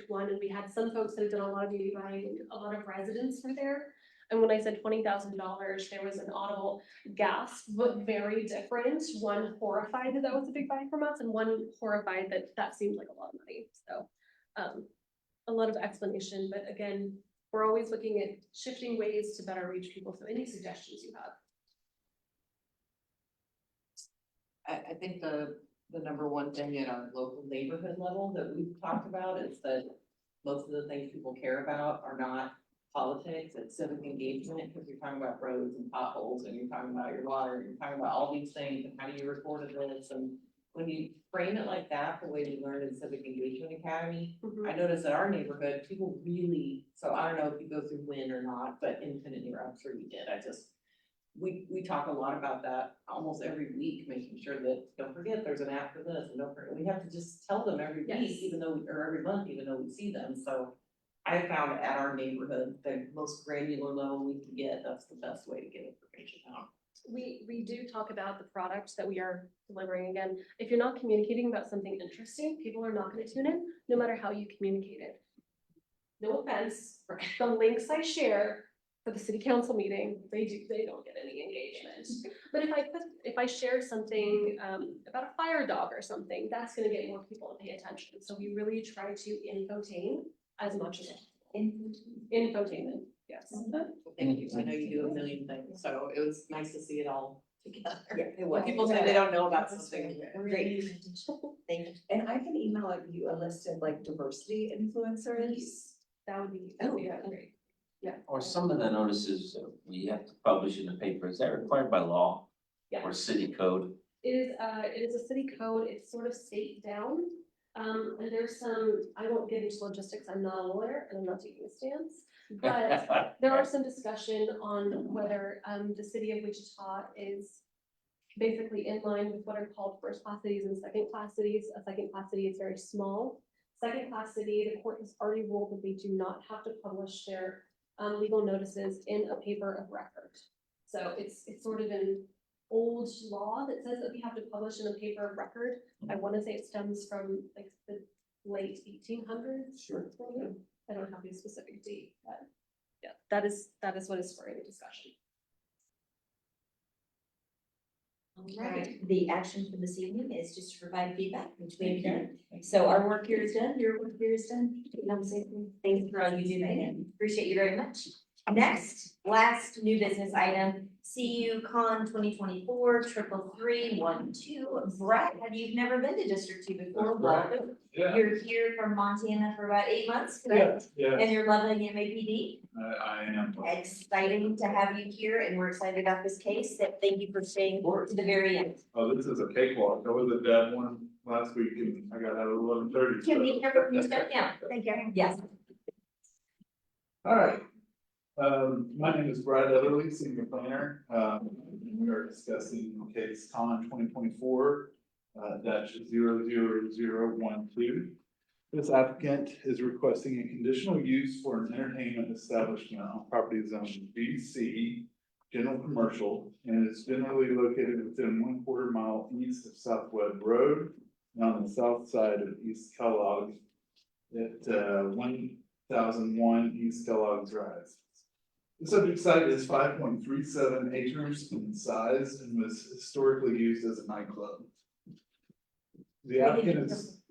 1, and we had some folks that had done a lot of media buying, a lot of residents were there. And when I said $20,000, there was an audible gasp, but very different. One horrified that was a big buy from us, and one horrified that seemed like a lot of money. So a lot of explanation, but again, we're always looking at shifting ways to better reach people. So any suggestions you have? I think the number one thing at our local neighborhood level that we've talked about is that most of the things people care about are not politics, it's civic engagement, because you're talking about roads and potholes, and you're talking about your water, and you're talking about all these things, and how do you report this, and when you frame it like that, the way we learned in Civic Engagement Academy, I noticed that our neighborhood, people really, so I don't know if you go through WIN or not, but Independent Year, I'm sure you did, we talk a lot about that almost every week, making sure that, don't forget, there's an app for this, and don't forget, we have to just tell them every week, even though, or every month, even though we see them, so I found at our neighborhood, the most granular level we can get, that's the best way to get information out. We do talk about the product that we are delivering. Again, if you're not communicating about something interesting, people are not going to tune in, no matter how you communicate it. No offense, the links I share for the city council meeting, they don't get any engagement. But if I share something about a fire dog or something, that's going to get more people to pay attention. So we really try to infotain as much as infotainment. Yes. Thank you. I know you do a million things, so it was nice to see it all together. Yeah, it When was. people say they don't know about something, Great. Thank you. And I can email you a list of like diversity influencers. That would be great. Yeah. Or some of the notices that we have to publish in the paper, is that required by law? Yeah. Or city code? It is a city code. It's sort of state down. And there's some, I won't get into logistics. I'm not a lawyer and I'm not taking a stance. But there are some discussion on whether the city of Wichita is basically in line with what are called first class cities and second class cities. A second class city is very small. Second class city, the court has already ruled that they do not have to publish their legal notices in a paper of record. So it's sort of an old law that says that we have to publish in a paper of record. I want to say it stems from like the late 1800s. Sure. I don't have the specific date, but yeah, that is what is spurring the discussion. Right, the action for this evening is just to provide feedback, which we've done. So our work here is done, your work here is done. Thanks for all you do, Megan. Appreciate you very much. Next, last new business item, CU Con 2024 33312. Brett, you've never been to District 2 before, welcome. Yeah. You're here from Montana for about 8 months, correct? Yeah. And you're loving MAPD? I am. Exciting to have you here, and we're excited about this case. Thank you for staying to the very end. Oh, this is a cakewalk. I was at that one last week and I got out at 11:30. Can we hear from you step down? Thank you. Yes. All right. My name is Brad Etherly, senior planner. We are discussing case Con 2024 -00012. This applicant is requesting a conditional use for an entertainment establishment on property zone BC, general commercial, and is generally located within 1/4 mile east of Southwood Road and on the south side of East Kellogg at 1001 East Kellogg Drive. The subject site is 5.37 acres in size and was historically used as a nightclub. The applicant is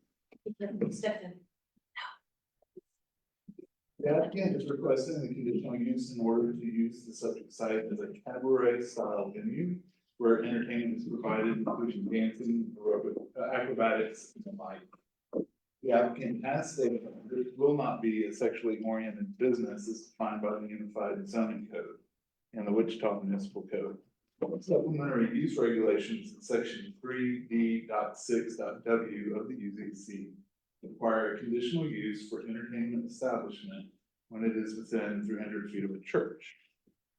requesting the conditional use in order to use the subject site as a cabaret style venue where entertainment is provided, including dancing, acrobatics, and the like. The applicant has stated that it will not be a sexually oriented business as defined by the Unified Zoning Code and the Wichita Municipal Code. Supplementary use regulations in section 3D.6.w of the UZC require a conditional use for entertainment establishment when it is within 300 feet of a church.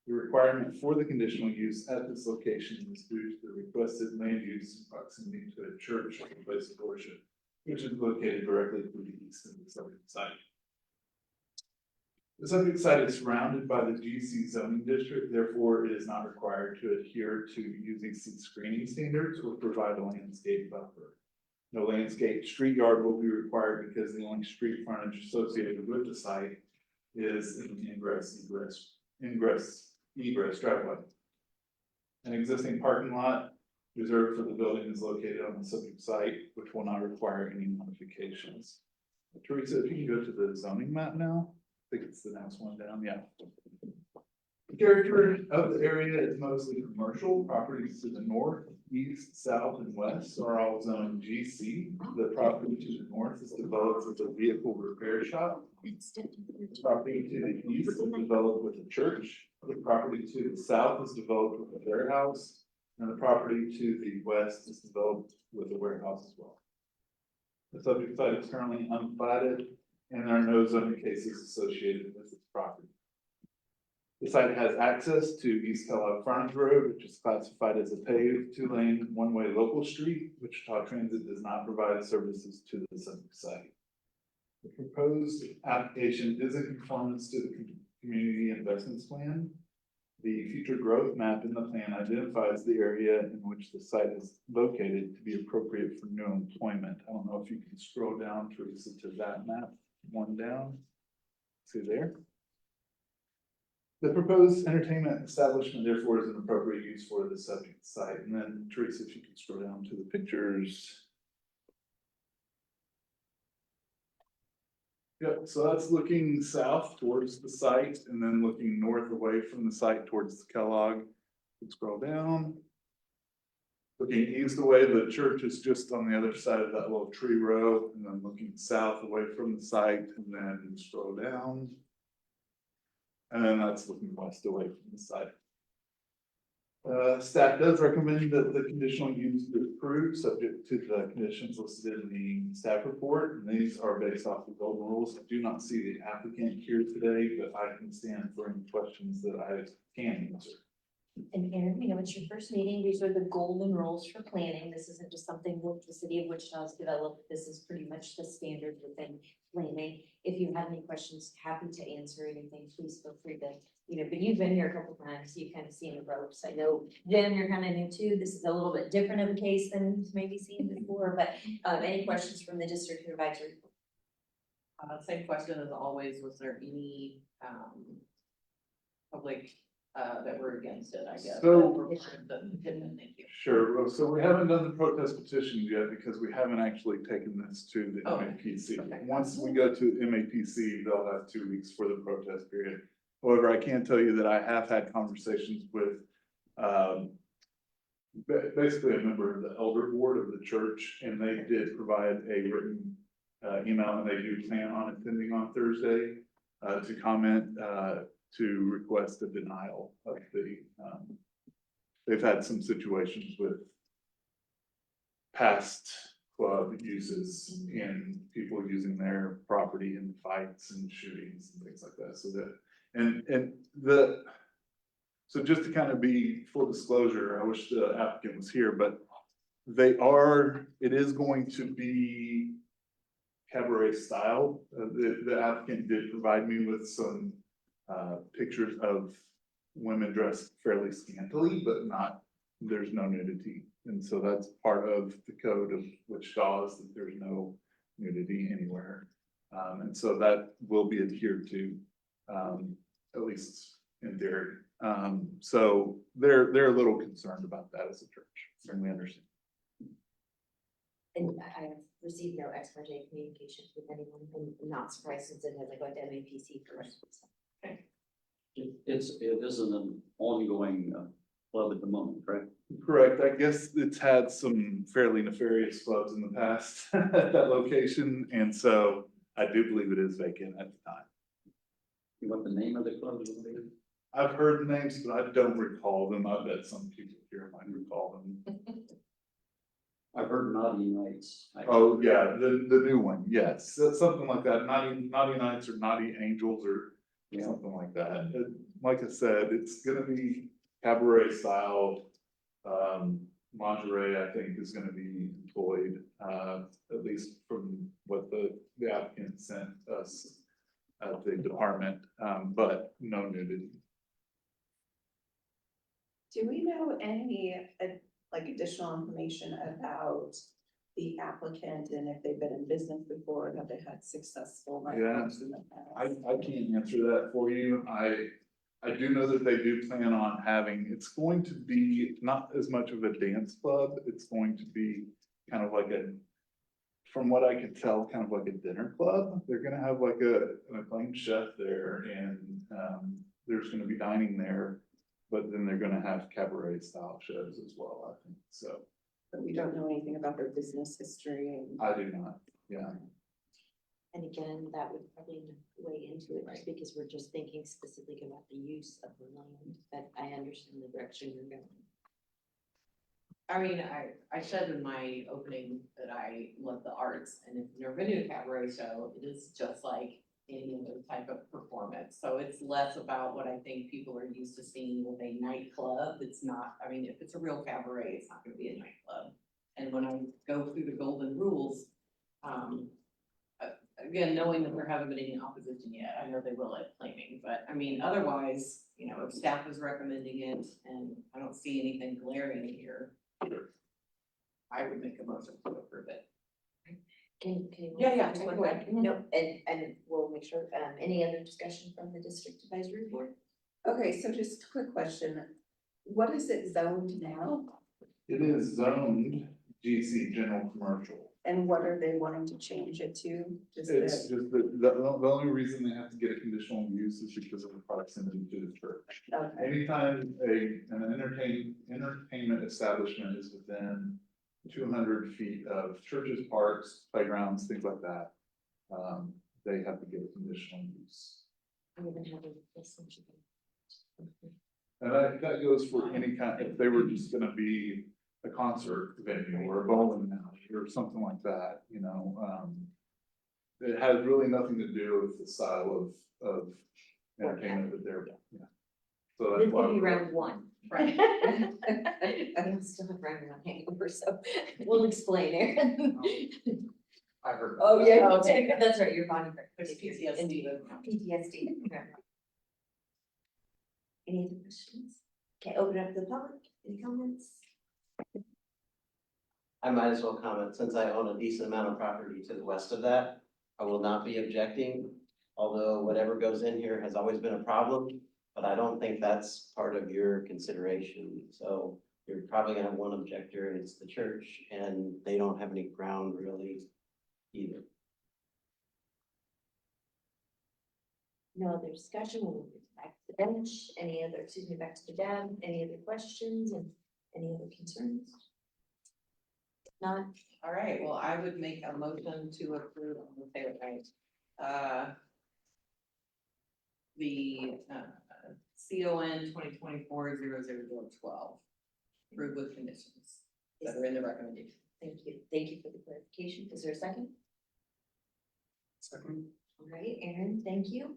The requirement for the conditional use at this location is due to the requested land use in proximity to a church or place of worship, which is located directly to the east of the subject site. The subject site is surrounded by the GC zoning district, therefore it is not required to adhere to UZC screening standards or provide a landscape buffer. No landscape street yard will be required because the only street frontage associated with the site is an egress driveway. An existing parking lot reserved for the building is located on the subject site, which will not require any modifications. Teresa, if you can go to the zoning map now, I think it's the next one down, yeah. The character of the area is mostly commercial. Properties to the north, east, south, and west are all zoned GC. The property to the north is developed with a vehicle repair shop. The property to the east is developed with a church. The property to the south is developed with a warehouse. And the property to the west is developed with a warehouse as well. The subject site is currently unplatted and there are no zoning cases associated with its property. The site has access to East Kellogg Frontage Road, which is classified as a paved 2-lane, 1-way local street. Wichita Transit does not provide services to the subject site. The proposed application is in conformance to the community investments plan. The future growth map in the plan identifies the area in which the site is located to be appropriate for new employment. I don't know if you can scroll down, Teresa, to that map, one down. See there? The proposed entertainment establishment therefore is an appropriate use for the subject site. And then Teresa, if you can scroll down to the pictures. Yep, so that's looking south towards the site and then looking north away from the site towards the Kellogg. Let's scroll down. Looking east away, the church is just on the other side of that little tree row, and then looking south away from the site, and then scroll down. And then that's looking west away from the site. Staff does recommend that the conditional use be approved, subject to the conditions listed in the staff report. And these are based off the golden rules. I do not see the applicant here today, but I can stand for any questions that I can answer. And Aaron, we know it's your first meeting. These are the golden rules for planning. This isn't just something that the city of Wichita has developed. This is pretty much the standard within planning. If you have any questions, happy to answer anything. Please feel free to, but you've been here a couple times, so you've kind of seen the ropes. I know, Jim, you're kind of new too. This is a little bit different of a case than you've maybe seen before, but any questions from the district advisory? Same question as always. Was there any public that were against it, I guess? So, Thank you. sure. So we haven't done the protest petition yet because we haven't actually taken this to the MAPC. Okay. Once we go to MAPC, they'll have 2 weeks for the protest period. However, I can tell you that I have had conversations with basically a member of the elder board of the church, and they did provide a written email, and they do plan on attending on Thursday to comment to request a denial of the, they've had some situations with past club uses and people using their property in fights and shootings and things like that. So that, so just to kind of be full disclosure, I wish the applicant was here, but it is going to be cabaret style. The applicant did provide me with some pictures of women dressed fairly scantily, but there's no nudity. And so that's part of the code of Wichita is that there's no nudity anywhere. And so that will be adhered to, at least in theory. So they're a little concerned about that as a church, certainly understand. And I have received no ex parte communications with anyone, and not surprised since it has like went to MAPC first. It isn't an ongoing club at the moment, correct? Correct. I guess it's had some fairly nefarious clubs in the past at that location, and so I do believe it is vacant at the time. You want the name of the club? I've heard the names, but I don't recall them. I bet some people here might recall them. I've heard Naughty Nights. Oh, yeah, the new one, yes, that's something like that, Naughty Nights or Naughty Angels or something like that. Like I said, it's gonna be cabaret style. Lingerie, I think, is gonna be employed, at least from what the applicant sent us at the department, but no nudity. Do we know any, like additional information about the applicant and if they've been in business before, have they had successful nightclubs in the past? I can't answer that for you. I do know that they do plan on having, it's going to be not as much of a dance club. It's going to be kind of like from what I can tell, kind of like a dinner club. They're gonna have like an acclaimed chef there, and there's gonna be dining there. But then they're gonna have cabaret style shows as well, I think, so. But we don't know anything about their business history and. I do not, yeah. And again, that would probably weigh into it, just because we're just thinking specifically about the use of the land, but I understand the direction you're going. I mean, I said in my opening that I love the arts, and if you've never been to a cabaret show, it is just like any other type of performance. So it's less about what I think people are used to seeing with a nightclub. It's not, I mean, if it's a real cabaret, it's not gonna be a nightclub. And when I go through the golden rules, again, knowing that there haven't been any opposition yet, I know they will at planning, but I mean, otherwise, you know, if staff is recommending it and I don't see anything glaring here, I would make a motion to approve it. Can you? Yeah, Take it away. No, and we'll make sure, any other discussion from the district advisory board? Okay, so just a quick question. What is it zoned now? It is zoned GC, general commercial. And what are they wanting to change it to? Just It's the- just the only reason they have to get a conditional use is because of the proximity to the church. Okay. Anytime an entertainment establishment is within 200 feet of churches, parks, playgrounds, things like that, they have to get a conditional use. I'm gonna have a essentially. And that goes for any kind, if they were just gonna be a concert venue or a bowling alley or something like that, you know, it has really nothing to do with the style of entertainment that they're, yeah. So that's This why. will be we're- round one. Right. I still have round one hangover, so we'll explain, Aaron. I heard. Oh, yeah, okay, that's right, you're Bonnie. There's PTSD. PTSD. Okay. Any other questions? Okay, open up to the public, any comments? I might as well comment, since I own a decent amount of property to the west of that, I will not be objecting. Although whatever goes in here has always been a problem, but I don't think that's part of your consideration. So you're probably gonna have one objector, and it's the church, and they don't have any ground really either. No other discussion, we'll move back to the bench, back to the dam, any other questions and any other concerns? Not, All right, well, I would make a motion to approve, I'm gonna say it right. The CON 2024-00012, approved with conditions that are in the recommendation. thank you for the clarification, is there a second? Second. All right, Aaron, thank you.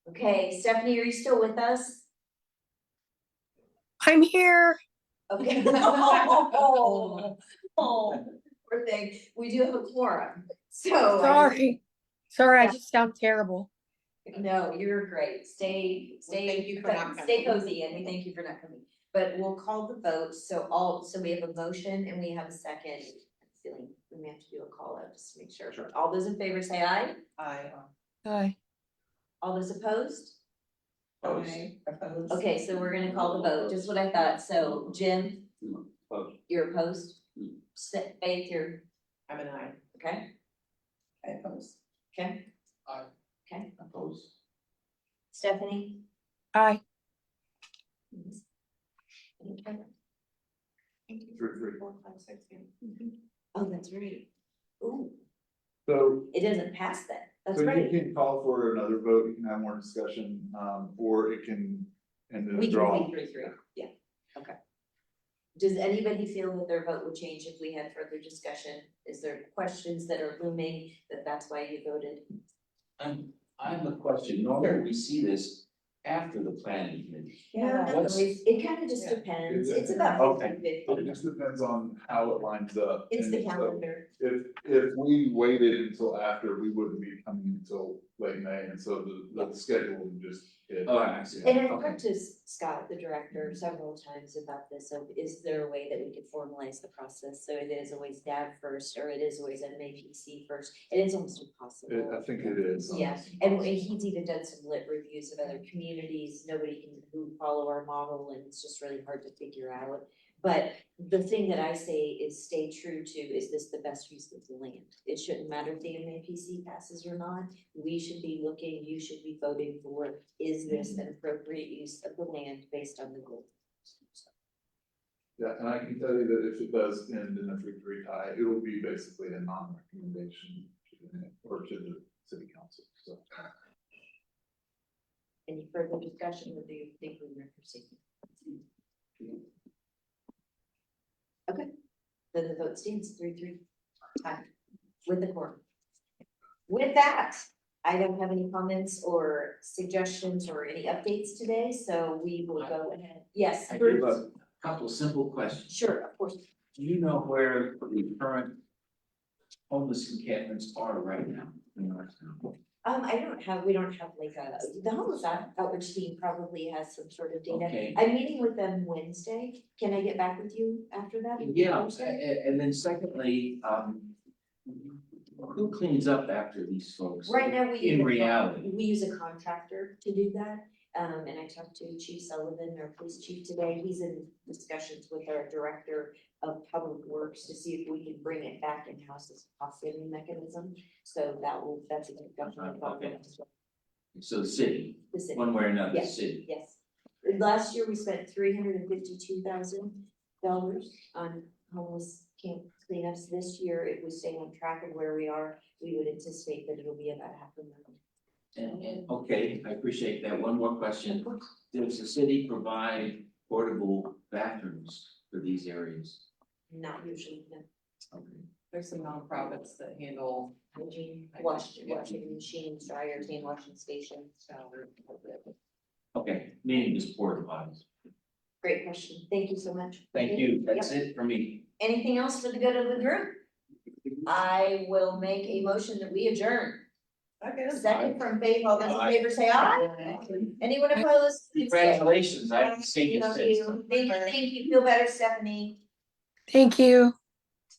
Okay, Stephanie, are you still with us? I'm here. Okay. Oh, poor thing, we do have a quorum, so. Sorry, I just sound terrible. No, you're great, stay, thank you for not stay coming. cozy, and we thank you for not coming. But we'll call the vote, so we have a motion and we have a second. I'm feeling we may have to do a call out just to make sure. All those in favor say aye. Aye. Hi. All those opposed? I oppose. Okay, so we're gonna call the vote, just what I thought. So Jim, Opposed. you're opposed? Faith, you're, I'm an aye. okay, I oppose. okay, Aye. okay. Opposed. Stephanie? Aye. Okay. 3-3. 4, 5, 6, yeah. Oh, that's right. Ooh, So, it doesn't pass then. That's so you right. can call for another vote, you can have more discussion, or it can end in We a can draw. say 3-3, yeah, okay. Does anybody feel that their vote would change if we had further discussion? Is there questions that are looming that's why you voted? I have a question. Normally we see this after the planning committee. Yeah, What's- it kind of just depends. It's about Okay. 50-50. It just depends on how it lines up. It's the And so calendar. If we waited until after, we wouldn't be coming until late May, and so the schedule would just hit. Oh, I see. And I've Okay. talked to Scott, the director, several times about this, of is there a way that we could formalize the process? So it is always DAB first, or it is always MAPC first, and it's almost impossible. I think it is. Yeah, and he's even done some lit reviews of other communities, nobody can who follow our model, and it's just really hard to figure out. But the thing that I say is stay true to, is this the best use of the land? It shouldn't matter if the MAPC passes or not, we should be looking, you should be voting for, is this an appropriate use of the land based on the goal? Yeah, and I can tell you that if it does end in a 3-3 tie, it will be basically a non-recommendation to the city council, so. Any further discussion, or do you think we're proceeding? Okay, then the vote stands 3-3, tie, with the quorum. With that, I don't have any comments or suggestions or any updates today, so we will go ahead. Yes, I do Bruce? have a couple simple questions. Sure, of course. Do you know where the current homeless encampments are right now in Norristown? We don't have like the homeless outreach team probably has some sort of data. Okay. I'm meeting with them Wednesday. Can I get back with you after that? Yeah, Thursday? and then secondly, who cleans up after these folks? Right now, In reality, we use a contractor to do that. And I talked to Chief Sullivan, our police chief today. He's in discussions with our director of public works to see if we can bring it back in-house as a cost-saving mechanism. So that's a discussion. Okay. So the city, The city. one way or another, the Yes, city. yes. Last year, we spent $352,000 on homeless camp cleanups. This year, if we stay on track of where we are, we would anticipate that it'll be about $500,000. And, okay, I appreciate that. One more question. Does the city provide portable bathrooms for these areas? Not usually, no. Okay. There's some nonprofits that handle. Hygiene, washing machines, dryers, hand washing stations. Okay, meaning just porta potties. Great question. Thank you so much. Thank you. Yep. That's it for me. Anything else for the good of the group? I will make a motion that we adjourn. Second from Faith, all those in favor say aye. Anyone opposed? please say. Congratulations. I haven't seen you Love since. you. Thank you, feel better, Stephanie. Thank you.